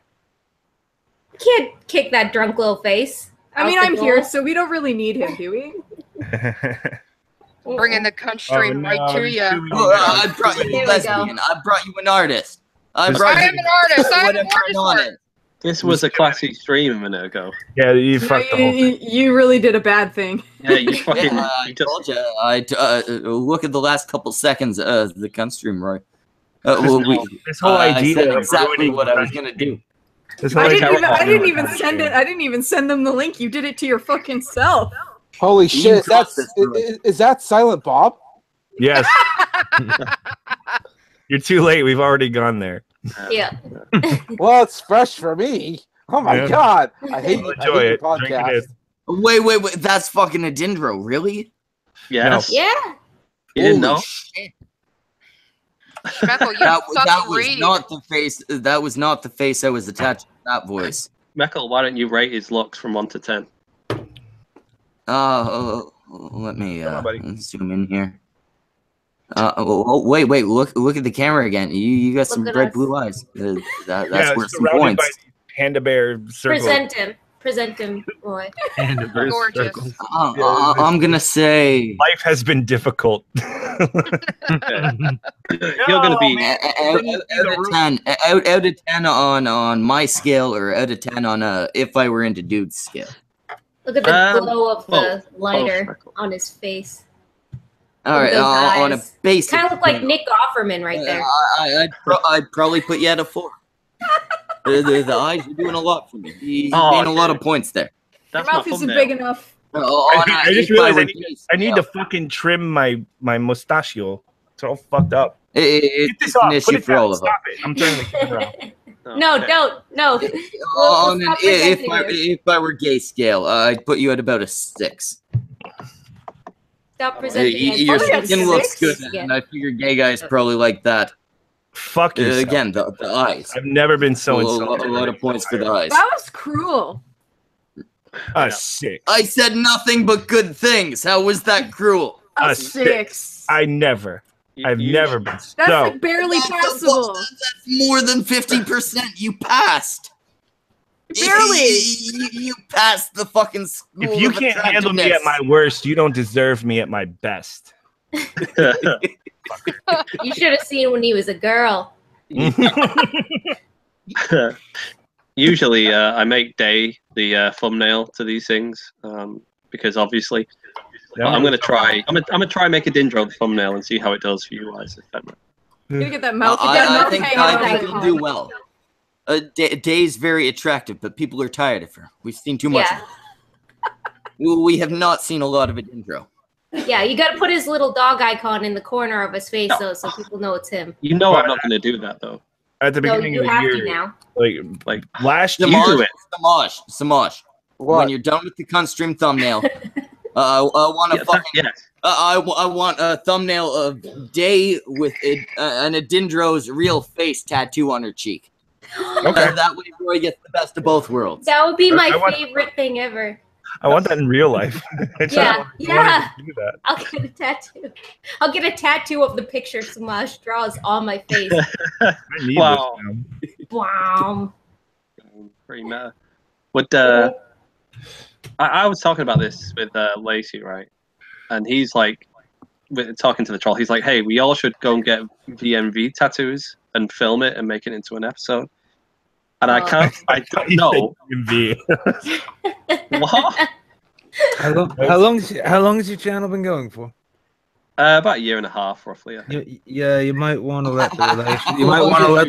can't kick that drunk little face. I mean, I'm here, so we don't really need him, do we? Bringing the cunt stream right to you. I brought you a lesbian. I brought you an artist. I am an artist. I'm an artist. This was a classy stream a minute ago. Yeah, you fucked the whole thing. You really did a bad thing. Yeah, you fucking. I told you. Look at the last couple seconds of the cunt stream, Roy. This whole idea of exactly what I was gonna do. I didn't even send it. I didn't even send them the link. You did it to your fucking self. Holy shit! Is that Silent Bob? Yes. You're too late. We've already gone there. Yeah. Well, it's fresh for me. Oh my god! I hate it. Podcast. Wait! That's fucking Edindro, really? Yes. No. Yeah. You didn't know? Schmeckle, that was not the face. That was not the face I was attached to that voice. Schmeckle, why don't you rate his looks from 1 to 10? Let me zoom in here. Wait! Look at the camera again. You got some bright blue eyes. That's worth some points. By panda bear circle. Present him, Roy. Gorgeous. I'm gonna say life has been difficult. You're gonna be out of 10 on my scale, or out of 10 on if I were into dudes scale. Look at the glow of the both lighter on his face. All right, on a basic. Kind of look like Nick Offerman right there. I'd probably put you at a 4. The eyes are doing a lot for me. You gain a lot of points there. Your mouth isn't big enough. I just realized I need to fucking trim my mustachio. It's all fucked up. Get this off. Put it down. Stop it. I'm turning the camera off. No, don't. No. If I were gay scale, I'd put you at about a 6. Stop presenting. Your skin looks good, and I figure gay guys probably like that. Fuck you. Again, the eyes. I've never been so insulted. A lot of points for the eyes. That was cruel. A 6. I said nothing but good things. How was that cruel? A 6. I've never been That's like barely passable. That's more than 50%. You passed. Barely. You passed the fucking school. If you can't handle me at my worst, you don't deserve me at my best. You should have seen when he was a girl. Usually, I make Day the thumbnail to these things because obviously, I'm gonna try. I'm gonna try and make Edindro the thumbnail and see how it does for you guys. You're gonna get that mouth. I think you'll do well. Day's very attractive, but people are tired of her. We've seen too much of her. We have not seen a lot of Edindro. Yeah, you got to put his little dog icon in the corner of his face, though, so people know it's him. You know I'm not going to do that, though. At the beginning of the year, now. like last year, Samaj. When you're done with the cunt stream thumbnail, I want a thumbnail of Day with an Edindro's real face tattoo on her cheek. Okay. That way, Roy gets the best of both worlds. That would be my favorite thing ever. I want that in real life. Yeah. Do that. I'll get a tattoo. I'll get a tattoo of the picture Samaj draws on my face. Wow. Wow. Pretty meta. I was talking about this with Lacey, right? And he's like, talking to the troll. He's like, "Hey, we all should go and get VMV tattoos and film it and make it into an episode." And I don't know. What? How long has your channel been going for? About a year and a half, roughly. I think. You might want to let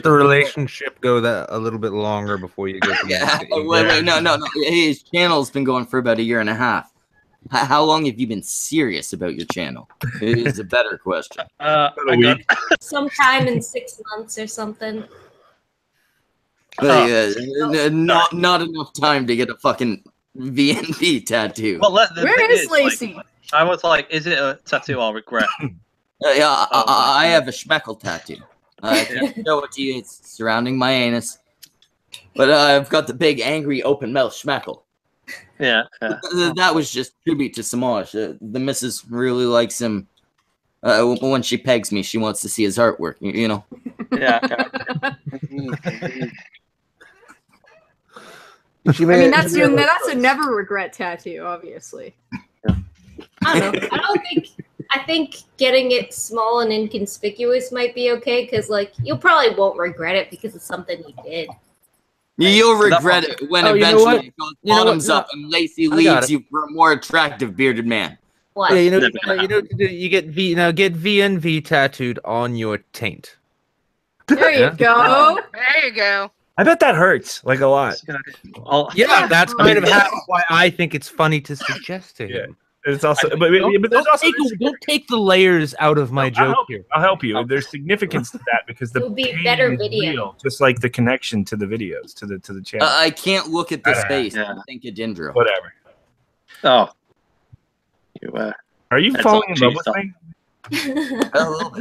the relationship go that a little bit longer before you get. Wait, no. His channel's been going for about a year and a half. How long have you been serious about your channel? Is a better question. Sometime in 6 months or something. Not enough time to get a fucking VNP tattue. Well, where is Lacey? Like, I was like, is it a tattoo I'll regret? I have a schmeckle tattoo. I can't show it to you. It's surrounding my anus. But I've got the big, angry, open mouth schmeckle. Yeah. That was just tribute to Samaj. The missus really likes him. When she pegs me, she wants to see his artwork, you know? Yeah. I mean, that's a never regret tattoo, obviously. I don't know. I think getting it small and inconspicuous might be okay because, like, you probably won't regret it because it's something you did. You'll regret it when eventually it goes bottoms up and Lacey leaves you for a more attractive bearded man. What? Yeah, you get VNV tattooed on your taint. There you go. There you go. I bet that hurts like a lot. Yeah, that's kind of why I think it's funny to suggest to him. It's also, but there's also don't take the layers out of my joke here. I'll help you. There's significance to that because the It'll be a better video, real, just like the connection to the videos to the channel. I can't look at this face and think of Edindro. Whatever. Oh, are you falling in love with me?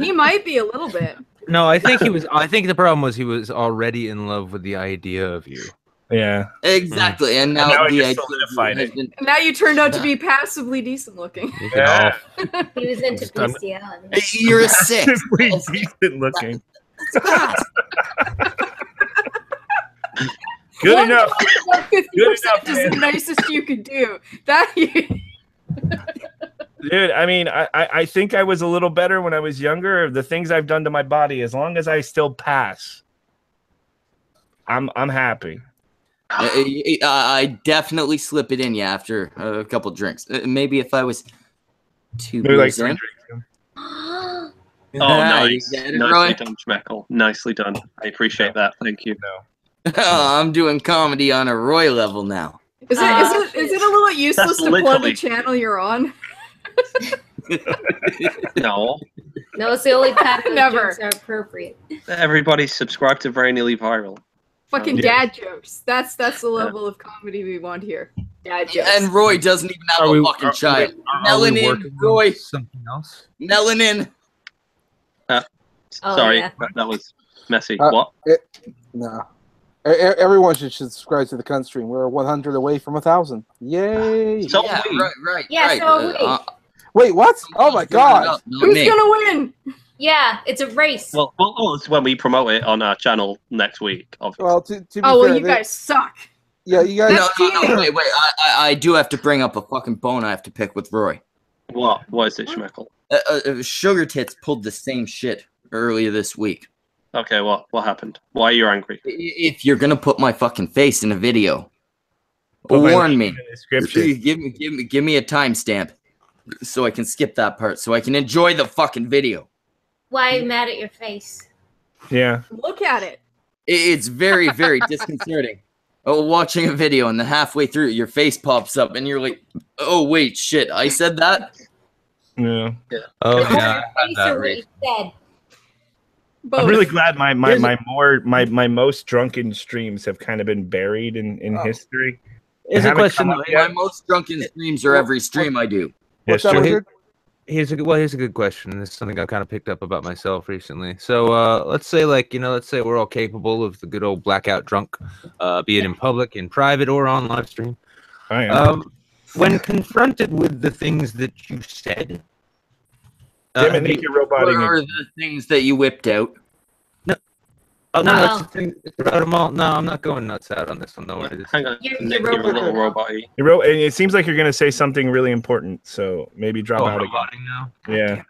He might be a little bit. No, I think he was. I think the problem was he was already in love with the idea of you. Yeah, exactly. And now the idea solidified it. Now you turned out to be passively decent looking. Yeah. He was into bestiality. You're a 6. Decent looking. Good enough. 50% is the nicest you could do. Dude, I mean, I think I was a little better when I was younger. The things I've done to my body, as long as I still pass, I'm happy. I definitely slip it in you after a couple drinks. Maybe if I was two Maybe like beers 3 in. drinks. Oh, You nice. get it, Nicely Roy? done, Schmeckle. Nicely done. I appreciate that. Thank you. I'm doing comedy on a Roy level now. Is it a little useless to plug literally- the channel you're on? No. No, it's the only path those Never. jokes are appropriate. Everybody subscribe to Very Nearly Viral. Fucking Yeah. dad jokes. That's the level of comedy we want here. Dad jokes. And Roy doesn't even have a fucking child. Melanin, Roy. Something else? Melanin. Sorry, yeah. that was messy. Uh, What? No. Everyone should subscribe to the cunt stream. We're 100 away from 1,000. Yay! So Yeah, we- right. Yeah, right. so Wait, what? Oh my god! Who's gonna win? Yeah, it's a race. Well, it's when we promote it on our channel next week. Obviously. Well, to be Oh, well, fair, you guys suck. yeah, you guys. No, wait. I do have to bring up a fucking bone I have to pick with Roy. What is it, Schmeckle? Sugar Tits pulled the same shit earlier this week. Okay, what happened? Why are you angry? If you're gonna put my fucking face in a video, Put my warn link me. in the description. Give me a timestamp so I can skip that part so I can enjoy the fucking video. Why are you mad at your face? Yeah. Look at it. It's very, very disconcerting. Watching a video and then halfway through your face pops up and you're like, oh wait, shit, I said that? Yeah. Oh It's yeah. your face or what you said. Both. I'm really glad my most drunken streams have kind of been buried in history. Here's I a haven't question. come up My yet. most drunken streams are every stream I do. What's Yes, that, sure. Wizard? Here's a good question. This is something I kind of picked up about myself recently. So let's say let's say we're all capable of the good old blackout drunk, be it in public, in private, or on live stream. I am. When confronted with the things that you said, Damn it, Nick, you're roboting. What are the things that you whipped out? oh no, Oh. that's the thing. It's about them all. No, I'm not going nuts out on this one. No worries. Hang on, You're Nick, you're a roboting little now. robot-y. You wrote, and it seems like you're going to say something really important, so maybe drop Oh, out I'm again. roboting now. Yeah.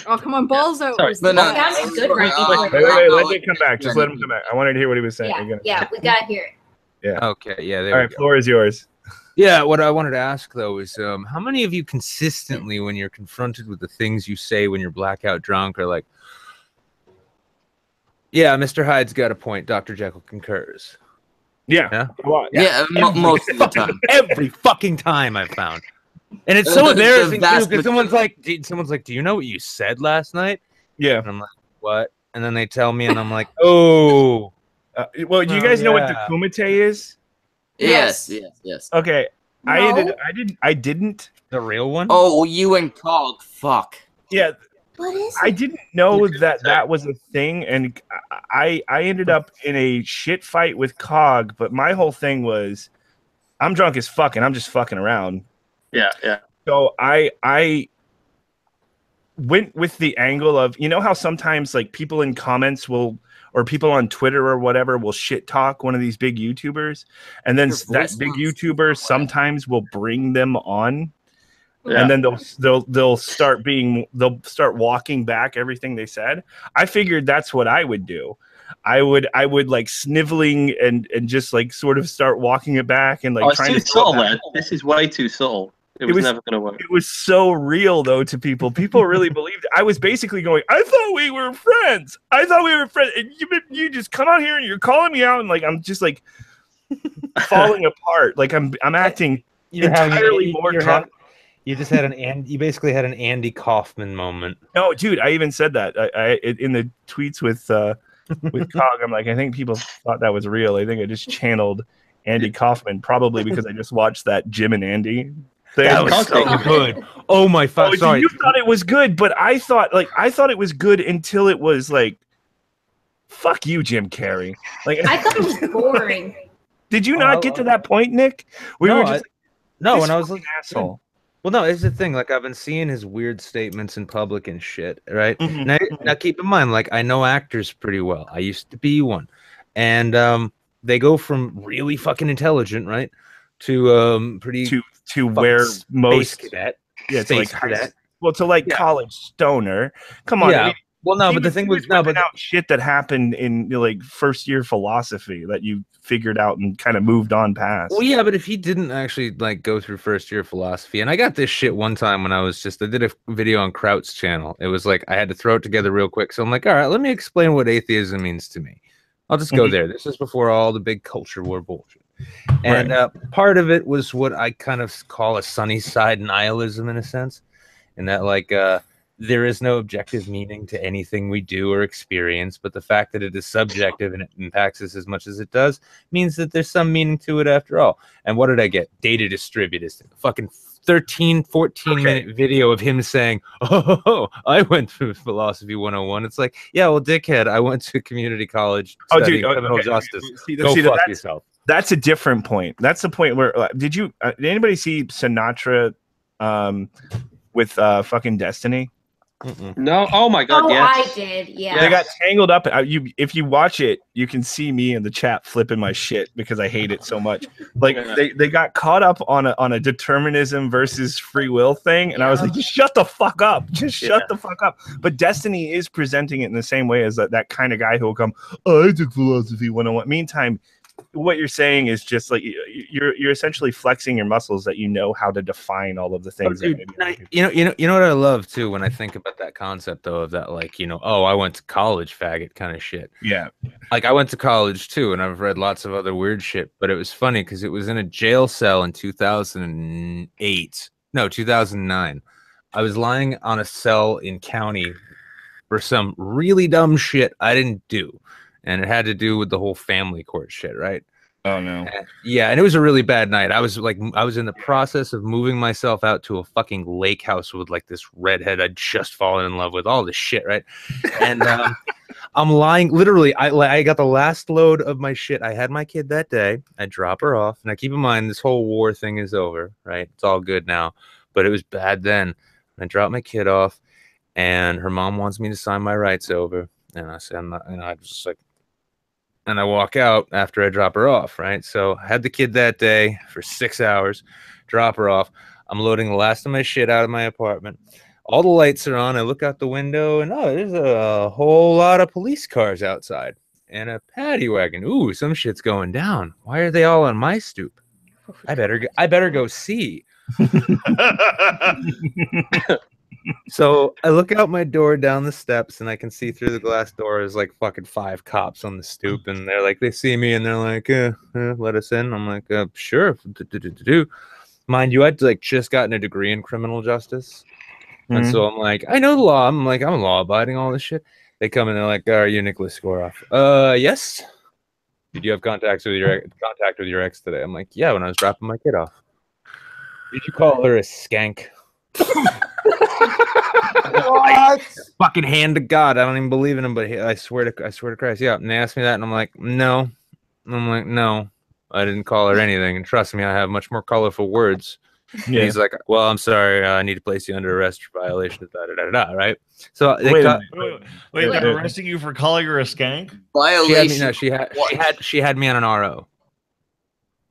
Oh, come on, balls out. Sorry, Wisdom. But That sounded good right uh, before. Wait, no, let me come back. Just let him come back. I wanted to hear what he was saying. Yeah, we got here. Okay, yeah, there All we right, go. floor is yours. Yeah, what I wanted to ask though is, how many of you consistently, when you're confronted with the things you say when you're blackout drunk, are like, "Yeah, Mr. Hyde's got a point. Dr. Jekyll concurs." Yeah. Yeah? A lot. Yeah, most of the time. Every fucking time I've found, and it's The- so the embarrassing too vast because someone's like, "Do you know what you said last night?" Yeah. And I'm like, "What?" And then they tell me, and I'm like, "Oh." Well, do you guys know what the yeah. kumite is? Yes. Okay. No. I didn't. The real one? Oh, you and Cog, fuck. Yeah. What is I it? didn't know that was a thing, and I ended up in a shit fight with Cog. But my whole thing was, I'm drunk as fuck, and I'm just fucking around. Yeah. So I went with the angle of, you know how sometimes like people in comments will, or people on Twitter or whatever will shit talk one of these big YouTubers, and then Your that voice big sounds YouTuber so sometimes will bring them on. Yeah. And then they'll start walking back everything they said. I figured that's what I would do. I would like sniveling and just like sort of start walking it back and like Oh, it's trying too to throw subtle, it back. man. This is way too subtle. It was never going to work. It was so real though to people. People really believed it. I was basically going, I thought we were friends. And you just come out here and you're calling me out, and like I'm just like falling apart. Like I'm acting entirely more drunk. You just had you basically had an Andy Kaufman moment. No, dude, I even said that. I in the tweets with Cog, I'm like, I think people thought that was real. I think I just channeled Andy Kaufman, probably because I just watched that Jim and Andy thing. That was so good. Oh my fuck! Sorry, you thought it was good, but I thought it was good until it was like, fuck you, Jim Carrey. Like, I thought it was boring. did you not get to that point, Nick? We were just when I was an asshole. Well, no, it's the thing. Like, I've been seeing his weird statements in public and shit, right? Mhm. Now, keep in mind, like, I know actors pretty well. I used to be one, and they go from really fucking intelligent, right, to pretty to where most cadet, yeah, to like space cadet. to like college stoner. Come on, Yeah. I mean, Well, no, but the thing was, but out shit that happened in like first year philosophy that you figured out and kind of moved on past. Well, yeah, but if he didn't actually like go through first year philosophy, and I got this shit one time when I did a video on Kraut's channel. It was like I had to throw it together real quick. So I'm like, all right, let me explain what atheism means to me. I'll just go there. This is before all the big culture war bullshit. And part of it was what I kind of call a sunny side nihilism in a sense, in that like there is no objective meaning to anything we do or experience, but the fact that it is subjective and it impacts us as much as it does means that there's some meaning to it after all. And what did I get? Data distributed. Fucking 14-minute video of him saying, oh, I went through Philosophy 101. It's like, yeah, well, dickhead, I went to community college studying criminal justice. Go fuck yourself. That's a different point. That's the point where did anybody see Sinatra with fucking Destiny? No. Oh my god. Oh, yes. I did. Yeah. They got tangled up. If you watch it, you can see me in the chat flipping my shit because I hate it so much. Like they got caught up on a determinism versus free will thing, and I was like, just shut the fuck up. Just shut the fuck up. But Destiny is presenting it in the same way as that kind of guy who will come, oh, I took Philosophy 101. Meantime, what you're saying is just like you're essentially flexing your muscles that you know how to define all of the things. You know what I love too when I think about that concept though of that, like, oh, I went to college faggot kind of shit. Yeah, like I went to college too, and I've read lots of other weird shit. But it was funny because it was in a jail cell in 2009. I was lying on a cell in county for some really dumb shit I didn't do. And it had to do with the whole family court shit, right? Oh no. And it was a really bad night. I was in the process of moving myself out to a fucking lake house with like this redhead I'd just fallen in love with, all this shit, right? And I'm lying, literally, I got the last load of my shit. I had my kid that day. I drop her off. Now keep in mind, this whole war thing is over, right? It's all good now. But it was bad then. I dropped my kid off, and her mom wants me to sign my rights over. And I said, and I was just like, and I walk out after I drop her off, right? So I had the kid that day for 6 hours, drop her off. I'm loading the last of my shit out of my apartment. All the lights are on. I look out the window, and there's a whole lot of police cars outside and a paddy wagon. Ooh, some shit's going down. Why are they all on my stoop? I better go see. So I look out my door down the steps, and I can see through the glass door is like fucking 5 cops on the stoop, and they're like, they see me, and they're like, let us in. I'm like, sure. Mind you, I'd like just gotten a degree in criminal justice, and so I'm like, I know the law. I'm law abiding, all this shit. They come in, they're like, are you Nicholas Skoroff? Yes. Did you have contact with your ex today? I'm like, yeah, when I was dropping my kid off. Did you call her a skank? What? Fucking hand to God, I don't even believe in him, but I swear to Christ, yeah. And they asked me that, and I'm like, no. I'm like, no, I didn't call her anything. And trust me, I have much more colorful words. Yeah. And he's like, well, I'm sorry, I need to place you under arrest for violation of da. Right? So wait, they're arresting you for calling her a skank? Violation. She had me on an RO.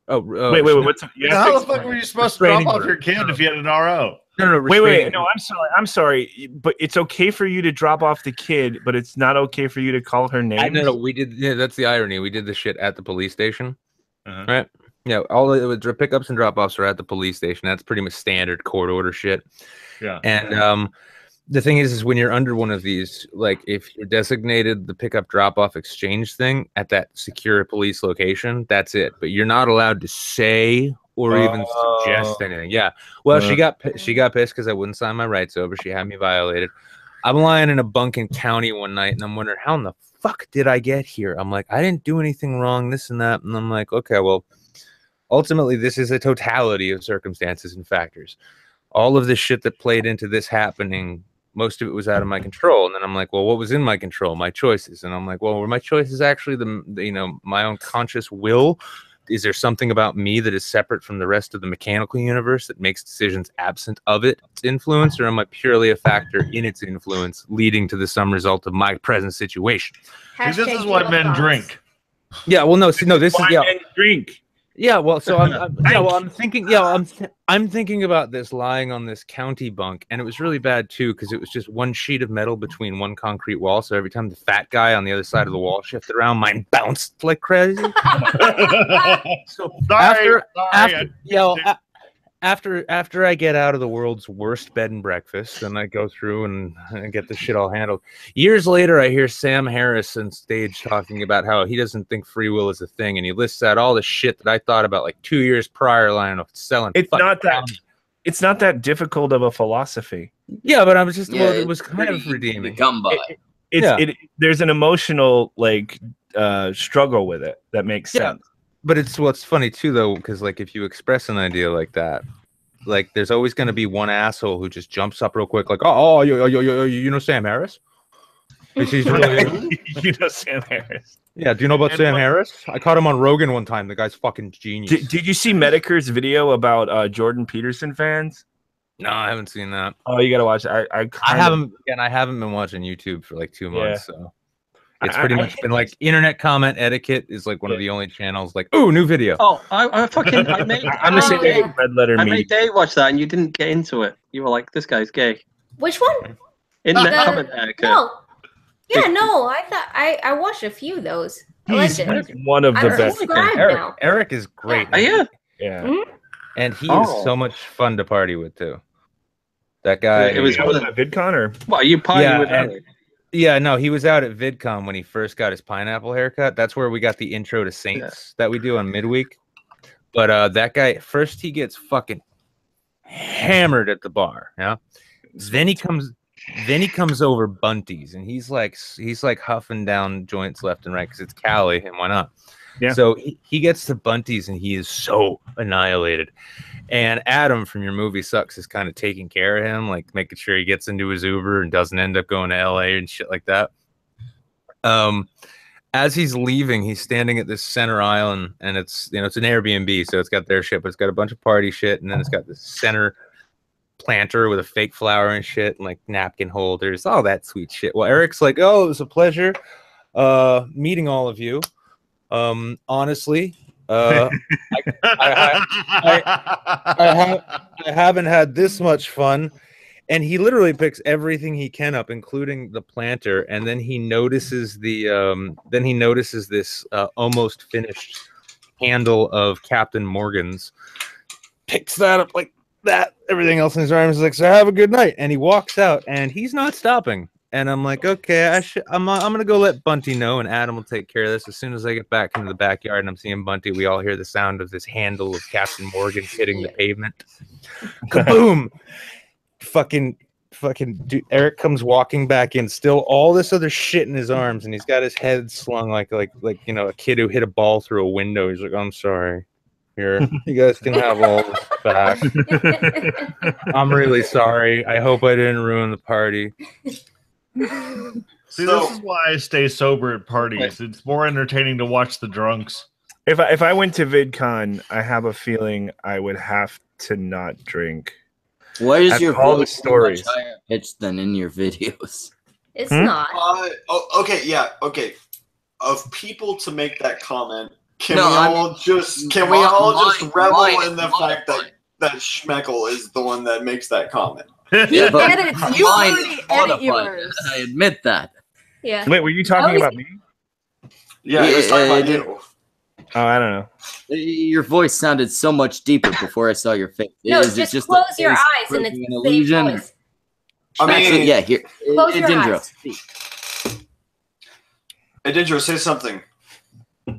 Wait. How the fuck were you supposed to drop off your kid if you had an RO? No, wait. No, I'm sorry. But it's okay for you to drop off the kid, but it's not okay for you to call her name. No, we did. Yeah, that's the irony. We did the shit at the police station, right? Yeah, all the pickups and drop-offs are at the police station. That's pretty much standard court order shit. Yeah. And the thing is when you're under one of these, like if you're designated the pickup drop-off exchange thing at that secure police location, that's it. But you're not allowed to say or even suggest anything. Yeah. Well, she got pissed because I wouldn't sign my rights over. She had me violated. I'm lying in a bunk in county one night, and I'm wondering, how in the fuck did I get here? I'm like, I didn't do anything wrong, this and that. And I'm like, okay, well, ultimately, this is a totality of circumstances and factors. All of this shit that played into this happening, most of it was out of my control. And then I'm like, well, what was in my control? My choices. And I'm like, well, were my choices actually my own conscious will? Is there something about me that is separate from the rest of the mechanical universe that makes decisions absent of its influence? Or am I purely a factor in its influence, leading to the sum result of my present situation? This is why men drink. Yeah, well, no, this is men drink. Yeah, well, so I'm thinking about this lying on this county bunk, and it was really bad too because it was just one sheet of metal between one concrete wall. So every time the fat guy on the other side of the wall shifted around, mine bounced like crazy. So after I get out of the world's worst bed and breakfast, and I go through and get the shit all handled. Years later, I hear Sam Harris on stage talking about how he doesn't think free will is a thing, and he lists out all the shit that I thought about like 2 years prior, lying of selling. It's not that difficult of a philosophy. Yeah, but I was just it was kind of redeeming. There's an emotional struggle with it that makes sense. But it's what's funny too, though, because like if you express an idea like that, like there's always going to be one asshole who just jumps up real quick, like, oh, you know Sam Harris? He's really, you know Sam Harris? Yeah. Do you know about Sam Harris? I caught him on Rogan one time. The guy's fucking genius. Did you see Medicare's video about Jordan Peterson fans? No, I haven't seen that. Oh, you gotta watch it. I haven't been watching YouTube for like 2 months, so. It's pretty much been like internet comment etiquette is like one of the only channels like, oh, new video. Oh, I made Red Letter I made Dave watch that and you didn't get into it. You were like, this guy's gay. Which one? Internet comment etiquette. No. Yeah, no, I thought I watched a few of those. He's one of the best. Eric is great. Yeah. Mm-hmm. And he is so much fun to party with too. That guy. It was at VidCon or what? Are you partying with Eric? Yeah, no, he was out at VidCon when he first got his pineapple haircut. That's where we got the intro to Saints that we do on midweek. But that guy, first he gets fucking hammered at the bar. Yeah. Then he comes over Bunties, and he's like huffing down joints left and right because it's Cali, and why not? Yeah. So he gets to Bunties, and he is so annihilated. And Adam from your movie Sucks is kind of taking care of him, like making sure he gets into his Uber and doesn't end up going to LA and shit like that. As he's leaving, he's standing at this center island, and it's an Airbnb, so it's got their shit, but it's got a bunch of party shit, and then it's got this center planter with a fake flower and shit, and like napkin holders, all that sweet shit. Well, Eric's like, "Oh, it was a pleasure meeting all of you. Honestly, I haven't had this much fun." And he literally picks everything he can up, including the planter, and then he notices this almost finished handle of Captain Morgan's. Picks that up like that. Everything else in his arms is like, "So have a good night." And he walks out, and he's not stopping. And I'm like, okay, I'm gonna go let Bunty know, and Adam will take care of this. As soon as I get back into the backyard and I'm seeing Bunty, we all hear the sound of this handle of Captain Morgan hitting the pavement. Kaboom! Fucking dude, Eric comes walking back in, still all this other shit in his arms, and he's got his head slung like a kid who hit a ball through a window. He's like, "I'm sorry. Here, you guys can have all this back. I'm really sorry. I hope I didn't ruin the party." See, this is why I stay sober at parties. It's more entertaining to watch the drunks. If I went to VidCon, I have a feeling I would have to not drink. Why is your voice stories so much higher pitched than in your videos? It's not. Okay. Of people to make that comment, can we all just revel in the fact that Schmeckle is the one that makes that comment? Yeah, but you already edit yours. I admit that. Yeah. Wait, were you talking about me? Yeah, it was talking about you. Oh, I don't know. Your voice sounded so much deeper before I saw your face. No, just close your eyes and it's the same voice. I mean, yeah, here. Close your eyes. Edindro, say something.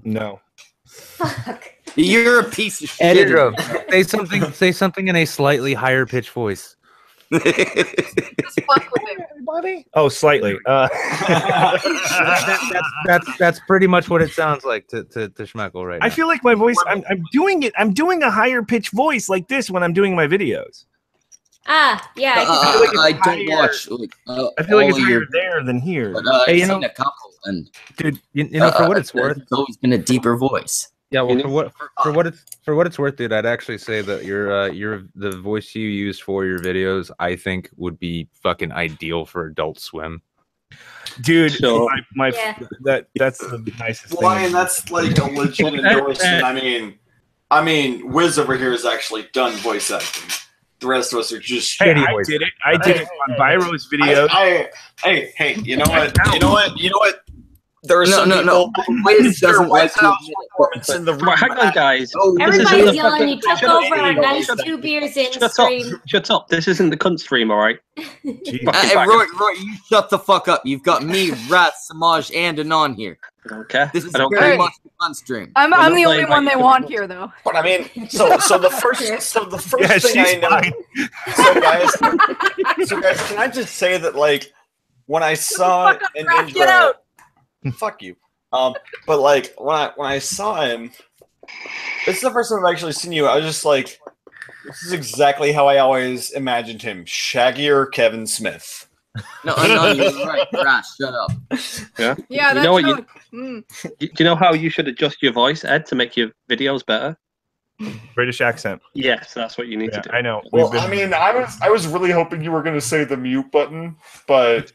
No. Fuck. You're a piece of shit. Edindro, say something in a slightly higher pitched voice. Just fuck with it. Everybody? Oh, slightly. That's pretty much what it sounds like to Schmeckle right now. I feel like my voice. I'm doing it. I'm doing a higher pitched voice like this when I'm doing my videos. Ah, yeah. I don't watch. I feel like it's higher there than here. But, hey, I've seen a couple, and dude, you know, for what it's worth, it's always been a deeper voice. Yeah, well, for what it's worth, dude, I'd actually say that the voice you use for your videos, I think, would be fucking ideal for Adult Swim. Dude, so, that's the nicest thing. Well, I mean, that's like a legit endorsement. I mean, I mean, Wiz over here has actually done voice acting. The rest of us are just. Hey, I did it. I did it on Viro's video. Hey, you know what? You know what? There are some people. Wiz doesn't like to performance in the room. Hang on, guys. Everybody's yelling. You took over a nice 2 beers in stream. Shut up. This isn't the cunt stream, all right? Roy, you shut the fuck up. You've got me, Rat, Samaj, and Anon here. Okay. This is very much the fun stream. I'm the only one they want here, though. But I mean, so the first thing I know. So guys, can I just say that like when I saw an intro, fuck you. But like when I saw him, this is the first time I've actually seen you. I was just like, this is exactly how I always imagined him: shaggier Kevin Smith. No, you're right. Crash, shut up. Yeah. Yeah, you know what do you know how you should adjust your voice, Ed, to make your videos better? British accent. Yes, that's what you need to do. I know. Well, I mean, I was really hoping you were going to say the mute button, but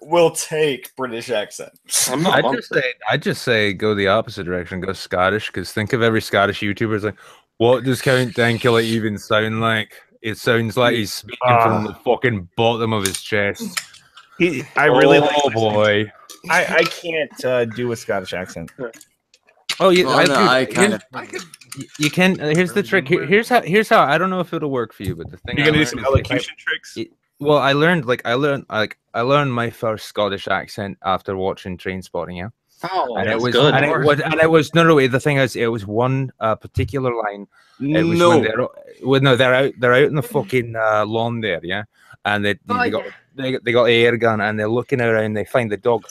we'll take British accent. I just say go the opposite direction, go Scottish, because think of every Scottish YouTuber as like, what does Count Dankula even sound like? It sounds like he's speaking from the fucking bottom of his chest. Oh boy, I can't do a Scottish accent. Oh yeah, I could. You can. Here's the trick. Here's how. I don't know if it'll work for you, but the thing you're gonna do some elocution tricks. Well, I learned my first Scottish accent after watching Trainspotting. Yeah. Oh, and that's it was good. And it was no. The thing is, it was one particular line. It was when they're out in the fucking lawn there, yeah, and they got the air gun and they're looking around. They find the dog.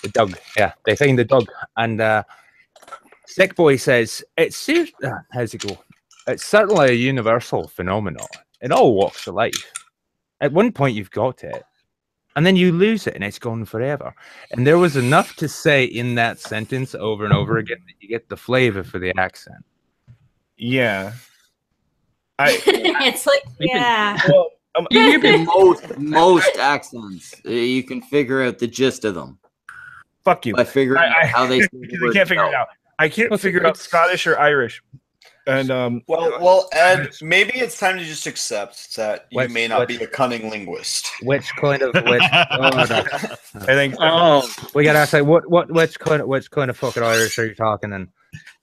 They find the dog, and Sick Boy says, how's it go? It's certainly a universal phenomenon in all walks of life. At one point, you've got it, and then you lose it, and it's gone forever. And there was enough to say in that sentence over and over again that you get the flavor for the accent. Yeah. It's like, yeah. Well, most accents, you can figure out the gist of them. Fuck you. By figuring out how they can't figure it out. I can't figure out Scottish or Irish. And well, Ed, maybe it's time to just accept that you may not be a cunning linguist. Which kind of I think we gotta ask like which kind of fucking Irish are you talking? And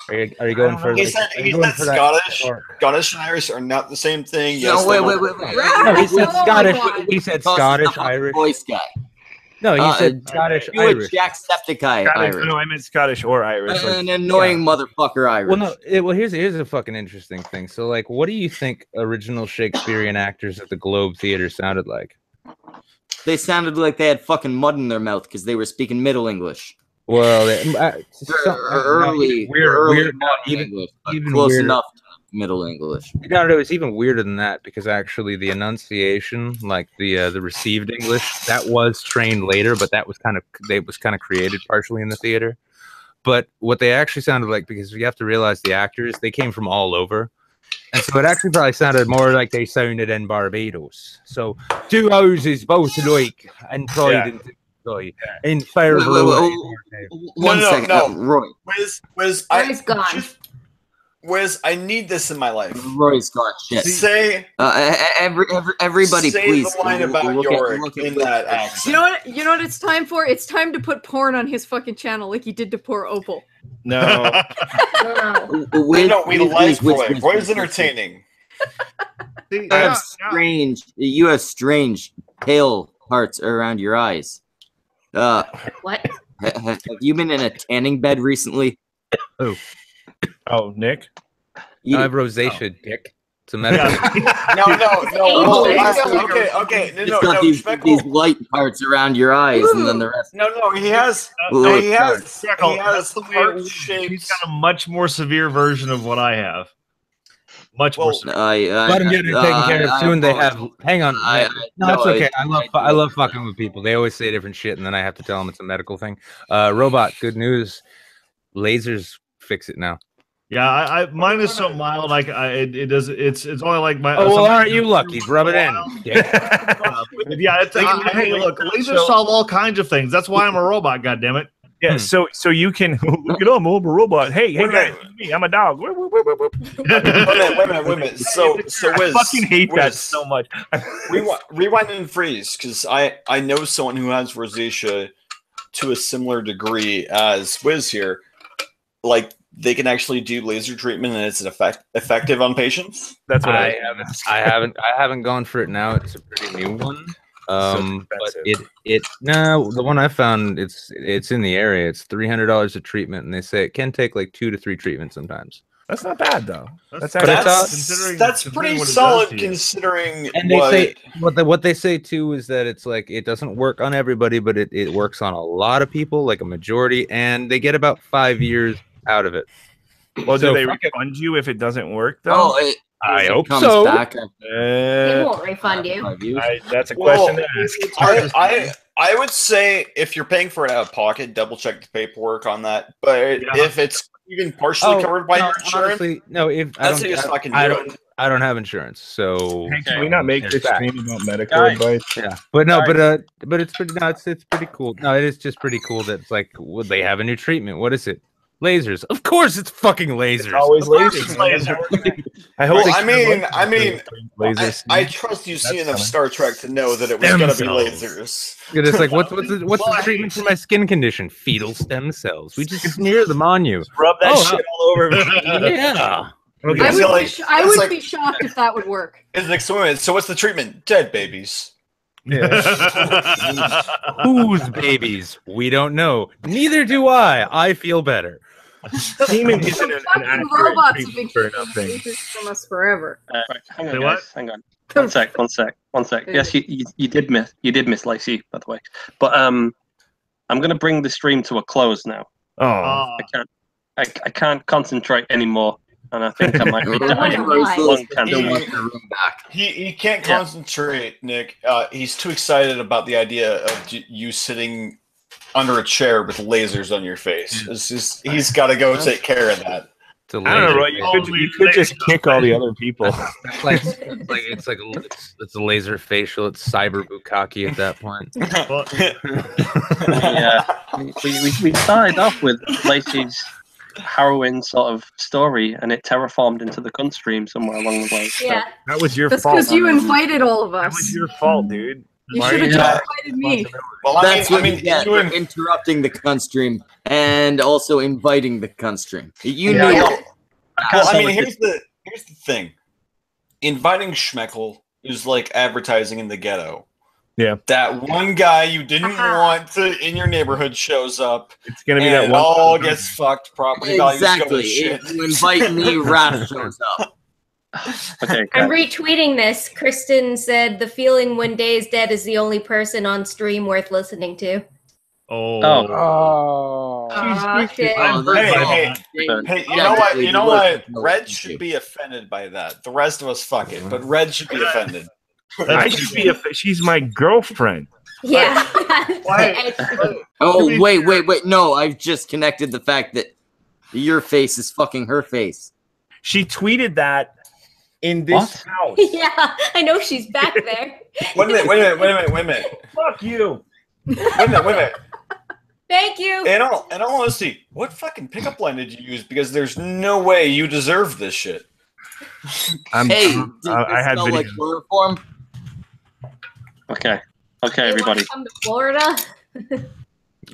are you going for? He said Scottish and Irish are not the same thing. No, wait. No, he said Scottish. He said Scottish, Irish. Voice guy. No, he said Scottish, Irish. Jacksepticeye Irish. No, I meant Scottish or Irish. An annoying motherfucker Irish. Well, no. Here's a fucking interesting thing. So, like, what do you think original Shakespearean actors at the Globe Theatre sounded like? They sounded like they had fucking mud in their mouth because they were speaking Middle English. Well, early English, even close enough to Middle English. No, it was even weirder than that because actually the enunciation, like the received English, that was trained later, but that was kind of created partially in the theater. But what they actually sounded like, because you have to realize the actors, they came from all over. And so it actually probably sounded more like they sounded in Barbados. So 2 houses both alike and pride and in fire. One second, Roy. Wiz, Wiz, I need this in my life. Roy's got shit. Say everybody, say please. Say the line about Yorick in that accent. You know what it's time for? It's time to put porn on his fucking channel like he did to poor Opal. No. We like Roy. Roy's entertaining. You have strange pale parts around your eyes. What? Have you been in a tanning bed recently? Oh, Nick? I have rosacea, Dick. It's a medical. No. Okay. No. These light parts around your eyes, and then the rest. No. He has heart shaped. He's got a much more severe version of what I have. Much more severe. Let him get it taken care of soon. They have. Hang on. No, that's okay. I love fucking with people. They always say different shit, and then I have to tell them it's a medical thing. Robot. Good news. Lasers fix it now. Yeah, mine is so mild. Like it does. It's only like my. Oh well, aren't you lucky? Rub it in. Yeah. Hey, look, lasers solve all kinds of things. That's why I'm a robot. God damn it. Yeah, so you can look it up, I'm a robot. Hey guys, it's me, I'm a dog. Wait a minute. So I Wiz, fucking hate that Wiz, so much. rewind and freeze, because I know someone who has rosacea to a similar degree as Wiz here. Like, they can actually do laser treatment and it's effective on patients. That's what I haven't gone for it now. It's a pretty new one. But the one I found, it's in the area. It's $300 a treatment, and they say it can take like 2 to 3 treatments sometimes. That's not bad though. That's pretty solid considering. And they say what they say too is that it's like it doesn't work on everybody, but it works on a lot of people, like a majority, and they get about 5 years out of it. Well, do they refund you if it doesn't work though? Oh, I hope so. They won't refund you. That's a question to ask. I would say if you're paying for it out of pocket, double check the paperwork on that. But if it's even partially covered by your insurance, honestly, no. If I don't have insurance, so hey, can we not make this stream about medical advice? Yeah, but it's pretty. No, it's pretty cool. No, it is just pretty cool that it's like, well, they have a new treatment. What is it? Lasers. Of course, it's fucking lasers. It's always lasers. I hope. Lasers. I trust you see enough Star Trek to know that it was going to be lasers. It's like, what's the treatment for my skin condition? Fetal stem cells. We just smear them on you. Rub that shit all over me. Yeah. I would be shocked if that would work. It's like, so what's the treatment? Dead babies. Yeah. Whose babies? We don't know. Neither do I. I feel better. Semen isn't an accurate robots have been for nothing. From us forever. Hang on, guys. Hang on. One sec. Yes, you did miss Lacey, by the way. But I'm gonna bring the stream to a close now. Oh. I can't concentrate anymore, and I think I might be dying of lung cancer. He can't concentrate, Nick. He's too excited about the idea of you sitting under a chair with lasers on your face. It's just, he's got to go take care of that. I don't know, right? You could just kick all the other people. It's a laser facial. It's cyber bukkake at that point. We started off with Lacey's harrowing sort of story, and it terraformed into the cunt stream somewhere along the way. Yeah, that was your fault. That's because you invited all of us. That was your fault, dude. You should have just invited me. Well, that's what you get for interrupting the cunt stream and also inviting the cunt stream. You knew. Well, I mean, here's the thing. Inviting Schmeckel is like advertising in the ghetto. Yeah. That one guy you didn't want to in your neighborhood shows up. It's gonna be that one. All gets fucked. Property values go to shit. If you invite me, Raph shows up. Okay. I'm retweeting this. Kristen said the feeling when Day is dead is the only person on stream worth listening to. Shit. Hey, you know what? Red should be offended by that. The rest of us fuck it, but Red should be offended. I should be she's my girlfriend. Yeah. Oh, wait. No, I've just connected the fact that your face is fucking her face. She tweeted that in this house. Yeah, I know she's back there. Wait a minute. Fuck you. Wait a minute. Thank you. In all honesty, what fucking pickup line did you use? Because there's no way you deserve this shit. I had video. Like chloroform? Okay, everybody. Come to Florida.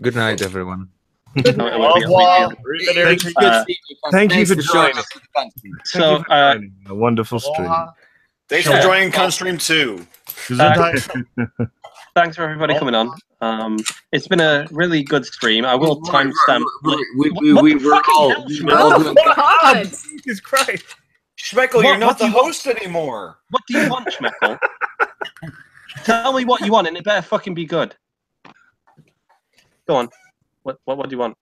Good night, everyone. Thank you for joining. So, a wonderful stream. Thanks for joining Cunt Stream 2. Thanks for everybody coming on. It's been a really good stream. I will timestamp. We were all doing God. Jesus Christ. Schmeckel, you're not the host anymore. What do you want, Schmeckel? Tell me what you want, and it better fucking be good. Go on. What do you want?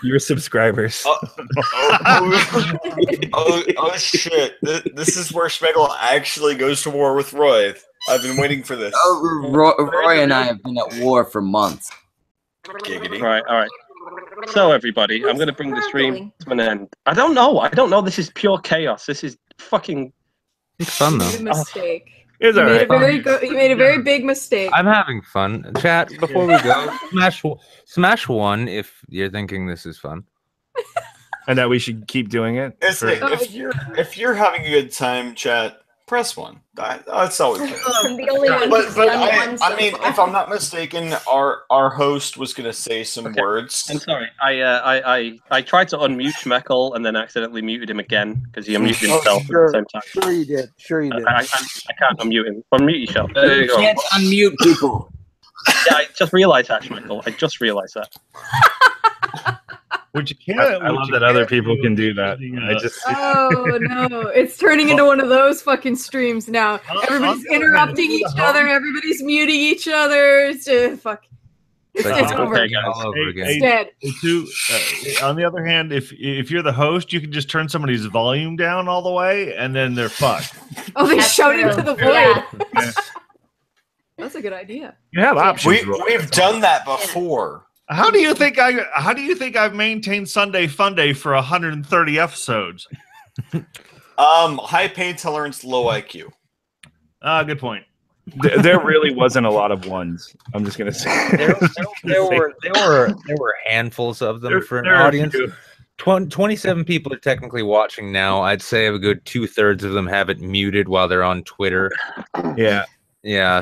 Your subscribers. Oh shit! This is where Schmeckel actually goes to war with Roy. I've been waiting for this. Roy and I have been at war for months. Giggity. All right. So everybody, I'm going to bring the stream to an end. I don't know. This is pure chaos. This is fucking. It's fun though. Mistake. It's You all made right. you made a very big mistake. I'm having fun. Chat, before we go, smash one if you're thinking this is fun. And that we should keep doing it. It's like, if you're having a good time, chat, press 1. That's always good. I'm the only one But who's done I one mean, so far. if I'm not mistaken, our host was gonna say some words. I'm sorry. I tried to unmute Schmeckle and then accidentally muted him again because he unmuted himself at the same time. Sure you did. Sure you did. I can't unmute him. Unmute yourself. There you go. can't unmute people. Yeah, I just realized that, Schmeckle. I just realized that. Which you can't. I love that other people can do that. I just. Oh no, it's turning into one of those fucking streams now. Everybody's interrupting each other. Everybody's muting each other. It's fuck. It's over. All over again. It's dead. On the other hand, if you're the host, you can just turn somebody's volume down all the way, and then they're fucked. Oh, they That's shout true. into the void. Yeah. That's a good idea. You have options. We've done that before. How do you think I've maintained Sunday Funday for 130 episodes? High pain tolerance, low IQ. Good point. There really wasn't a lot of ones. I'm just gonna say there were handfuls of them for an audience. 27 people are technically watching now. I'd say a good 2/3 of them have it muted while they're on Twitter. Yeah.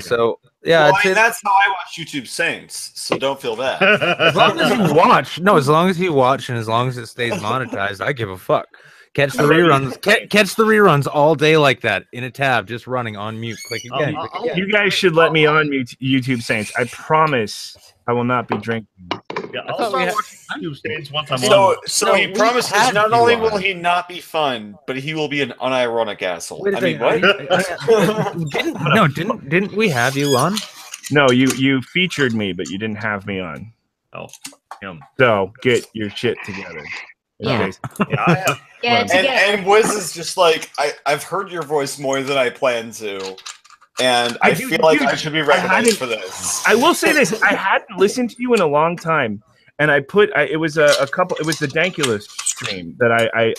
So yeah, Well, I mean, that's how I watch YouTube Saints. So don't feel bad. as long as you watch, as long as you watch, and as long as it stays monetized, I give a fuck. Catch the reruns. Catch the reruns all day like that in a tab, just running on mute. Click again. Click again. You guys should let me on YouTube Saints. I promise I will not be drinking. Yeah, I'll start watching YouTube Saints once I'm So, on. so he promises not only will he not be fun, but he will be an unironic asshole. Wait a I mean, what? Didn't we have you on? No, you featured me, but you didn't have me on. Oh, so get your shit together. Yeah. Yeah, I have. And Wiz is just like, I've heard your voice more than I planned to, and I feel like I should be recognized for this. I will say this: I hadn't listened to you in a long time, and it was it was the Dankulus stream that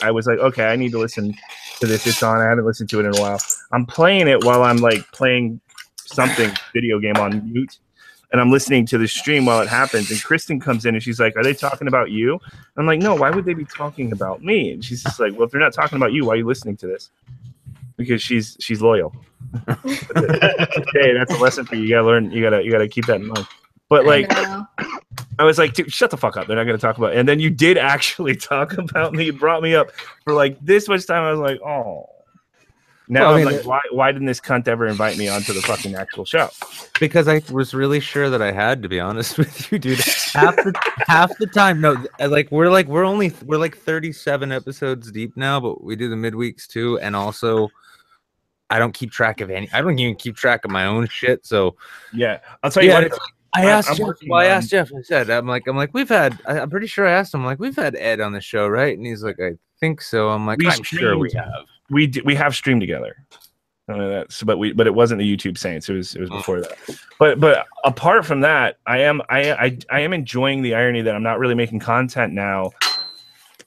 I was like, okay, I need to listen to this. It's on. I haven't listened to it in a while. I'm playing it while I'm like playing something video game on mute. And I'm listening to the stream while it happens. And Kristen comes in and she's like, are they talking about you? I'm like, no, why would they be talking about me? And she's just like, well, if they're not talking about you, why are you listening to this? Because she's loyal. Okay, that's a lesson for you. You gotta learn, you gotta keep that in mind. But like I was like, dude, shut the fuck up. They're not gonna talk about it. And then you did actually talk about me. You brought me up for like this much time. I was like, oh. Now I'm like, why didn't this cunt ever invite me onto the fucking actual show? Because I was really sure that I had, to be honest with you, dude. Half the time, no, we're like 37 episodes deep now, but we do the midweeks too, and also I don't keep track of I don't even keep track of my own shit. So yeah, I'll tell you what. I asked Jeff. I said, I'm like, we've had. I'm pretty sure I asked him, like, we've had Ed on the show, right? And he's like, I think so. I'm like, I'm sure we have. We have streamed together. But it wasn't the YouTube Saints. It was before that. But apart from that, I am enjoying the irony that I'm not really making content now.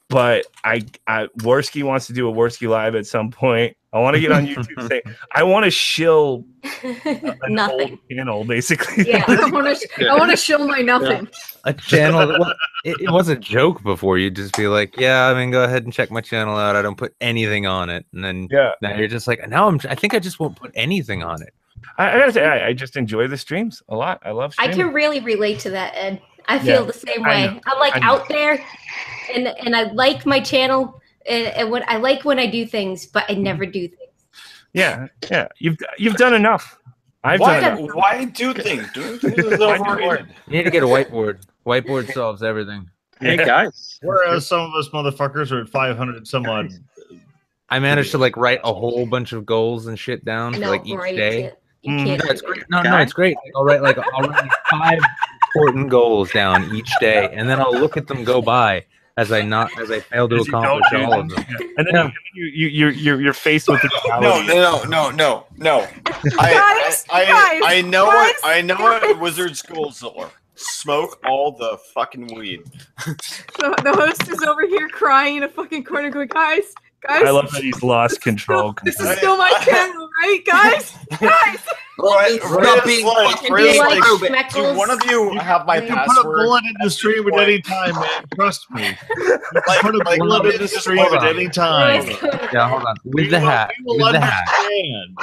But Worski wants to do a Worski live at some point. I want to get on YouTube. Say I want to shill an old channel, basically. Yeah, I want to shill my nothing. A channel. It was a joke before. You'd just be like, yeah, I mean, go ahead and check my channel out. I don't put anything on it, and then now you're just like, I think I just won't put anything on it. I gotta say, I just enjoy the streams a lot. I love streaming. I can really relate to that, Ed. I feel the same way. I'm like out there, and I like my channel, and when I like when I do things, but I never do things. Yeah. You've done enough. Why do things? Doing things is overrated. You need to get a whiteboard. Whiteboard solves everything. Hey guys. Whereas some of us motherfuckers are at 500 some odd. I managed to like write a whole bunch of goals and shit down for like each day. You can't. No, it's great. No, it's great. I'll write 5 important goals down each day, and then I'll look at them go by as I fail to accomplish all of them. And then you're faced with the No. I know what Wizard's goals are. Smoke all the fucking weed. The host is over here crying in a fucking corner going, guys. I love that he's lost control. This is still my channel, right, guys? Guys! Roy, Stop being fucking gay. do one of you have my You can put a password? bullet in the stream at any time, man. Trust me. You can put a bullet in the stream at any time. Yeah, hold on. With the hat. We will With the hat. understand.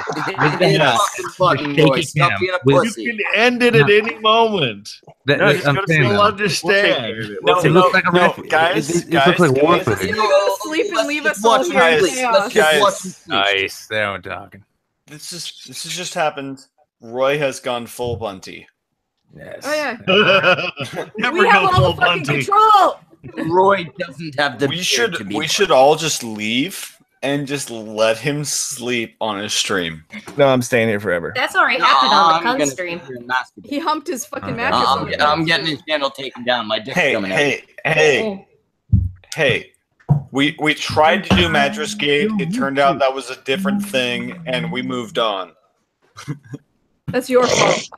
With the hat. Fucking Shake boy, it, stop Cam. being a With- pussy. You can end it at any moment. That, No, that- just I'm go to saying You'll though. understand. It looks like a no, ref- guys, it guys, looks like war guys. footage. You go to sleep and leave us all here in Guys, chaos. guys, Nice. There we're talking. this has just happened. Roy has gone full bunty. Yes. Oh, yeah. Never We have go all full the fucking bunty. control! Roy doesn't have the. We should all just leave and just let him sleep on his stream. No, I'm staying here forever. That's already happened on the cunt stream. He humped his fucking Okay. mattress over there. I'm getting his channel taken down. My dick's coming out. Hey. We tried to do Mattress Gate. It turned out that was a different thing, and we moved on. That's your fault.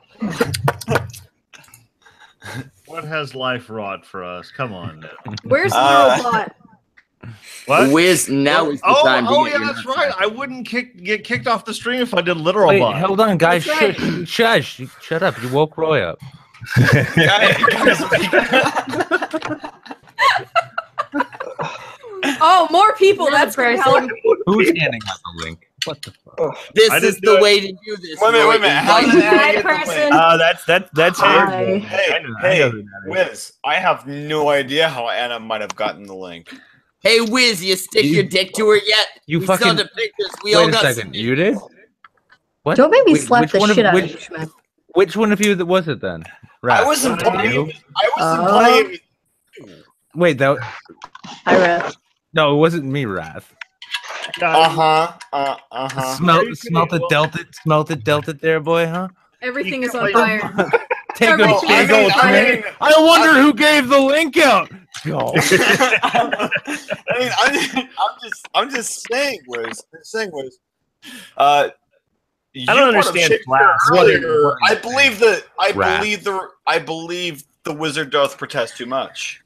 What has life wrought for us? Come on now. Where's Neurobot? What? Wiz, now is the time to Oh get yeah, your that's nuts right. out. I wouldn't get kicked off the stream if I did literal Wait, bot. hold on, guys. That's right. Shush. Shut up. You woke Roy up. Oh, more people. That's Another good person. help. Who's handing out the link? What the fuck? This I is didn't the do it. way to do this. Wait a minute, Roy. wait a minute. How Invite- did I Hi, get the link? person. That's Hi. weird. Hey, I know hey, who that is. Wiz, I have no idea how Anna might have gotten the link. Hey, Wiz, you stick You- your dick to her yet? You we saw fucking- the pictures. We all Wait a got. second. You did? What? Don't make me Wait, slap which the one of- shit out which- of you, Schmack. Which one of you that was it then? I Raph, wasn't was it playing. you? I wasn't playing. Wait, that. Hi, Raph. No, it wasn't me, Wrath. Smelt it, dealt it there, boy, huh? Everything is on fire. Take a Everything big is on old fire. drink. I wonder who gave the link out. Go. I mean, I'm just saying, Wiz. I'm saying, Wiz. I don't understand class. Earlier, I believe that. Wrath. I believe the wizard doth protest too much.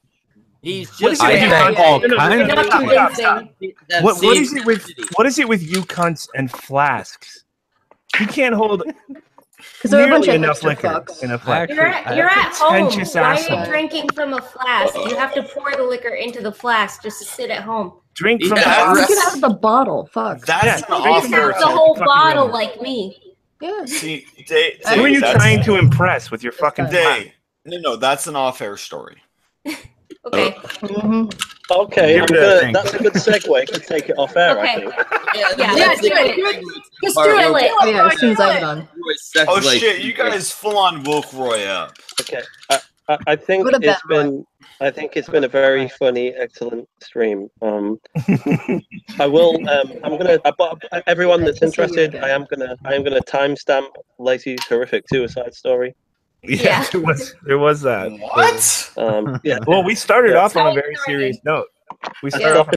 He's What just. is it I with think you- all kinds Not of convincing. What is it with you cunts and flasks? You can't hold Because they're a bunch nearly of enough hipster liquor fucks. in a flask. You're at home. Pretentious Why are asshole. you drinking from a flask? You have to pour the liquor into the flask just to sit at home. Drink from Yeah, Drink it out of the bottle. Fuck. That's Yeah, an drink off air. The whole fucking bottle room. like me. Yeah. See, Who are you trying to impress with your fucking flask? No, that's an off air story. Okay. Mm-hmm. Okay, Give it a thing. that's a good segue to take it off air, I Okay. think. Yeah, that's do it. it. Just All do right, it. Oh, yeah, as soon as I get on. Oh shit! You guys full on woke Roy up. Okay, I think Go to bed, I think it's been a very funny, excellent stream. I will. I'm gonna. Everyone that's interested, I am gonna timestamp Lacey's horrific suicide story. Yeah, there was that. What? Yeah. Well, we started Yeah. off on a very serious note. We started off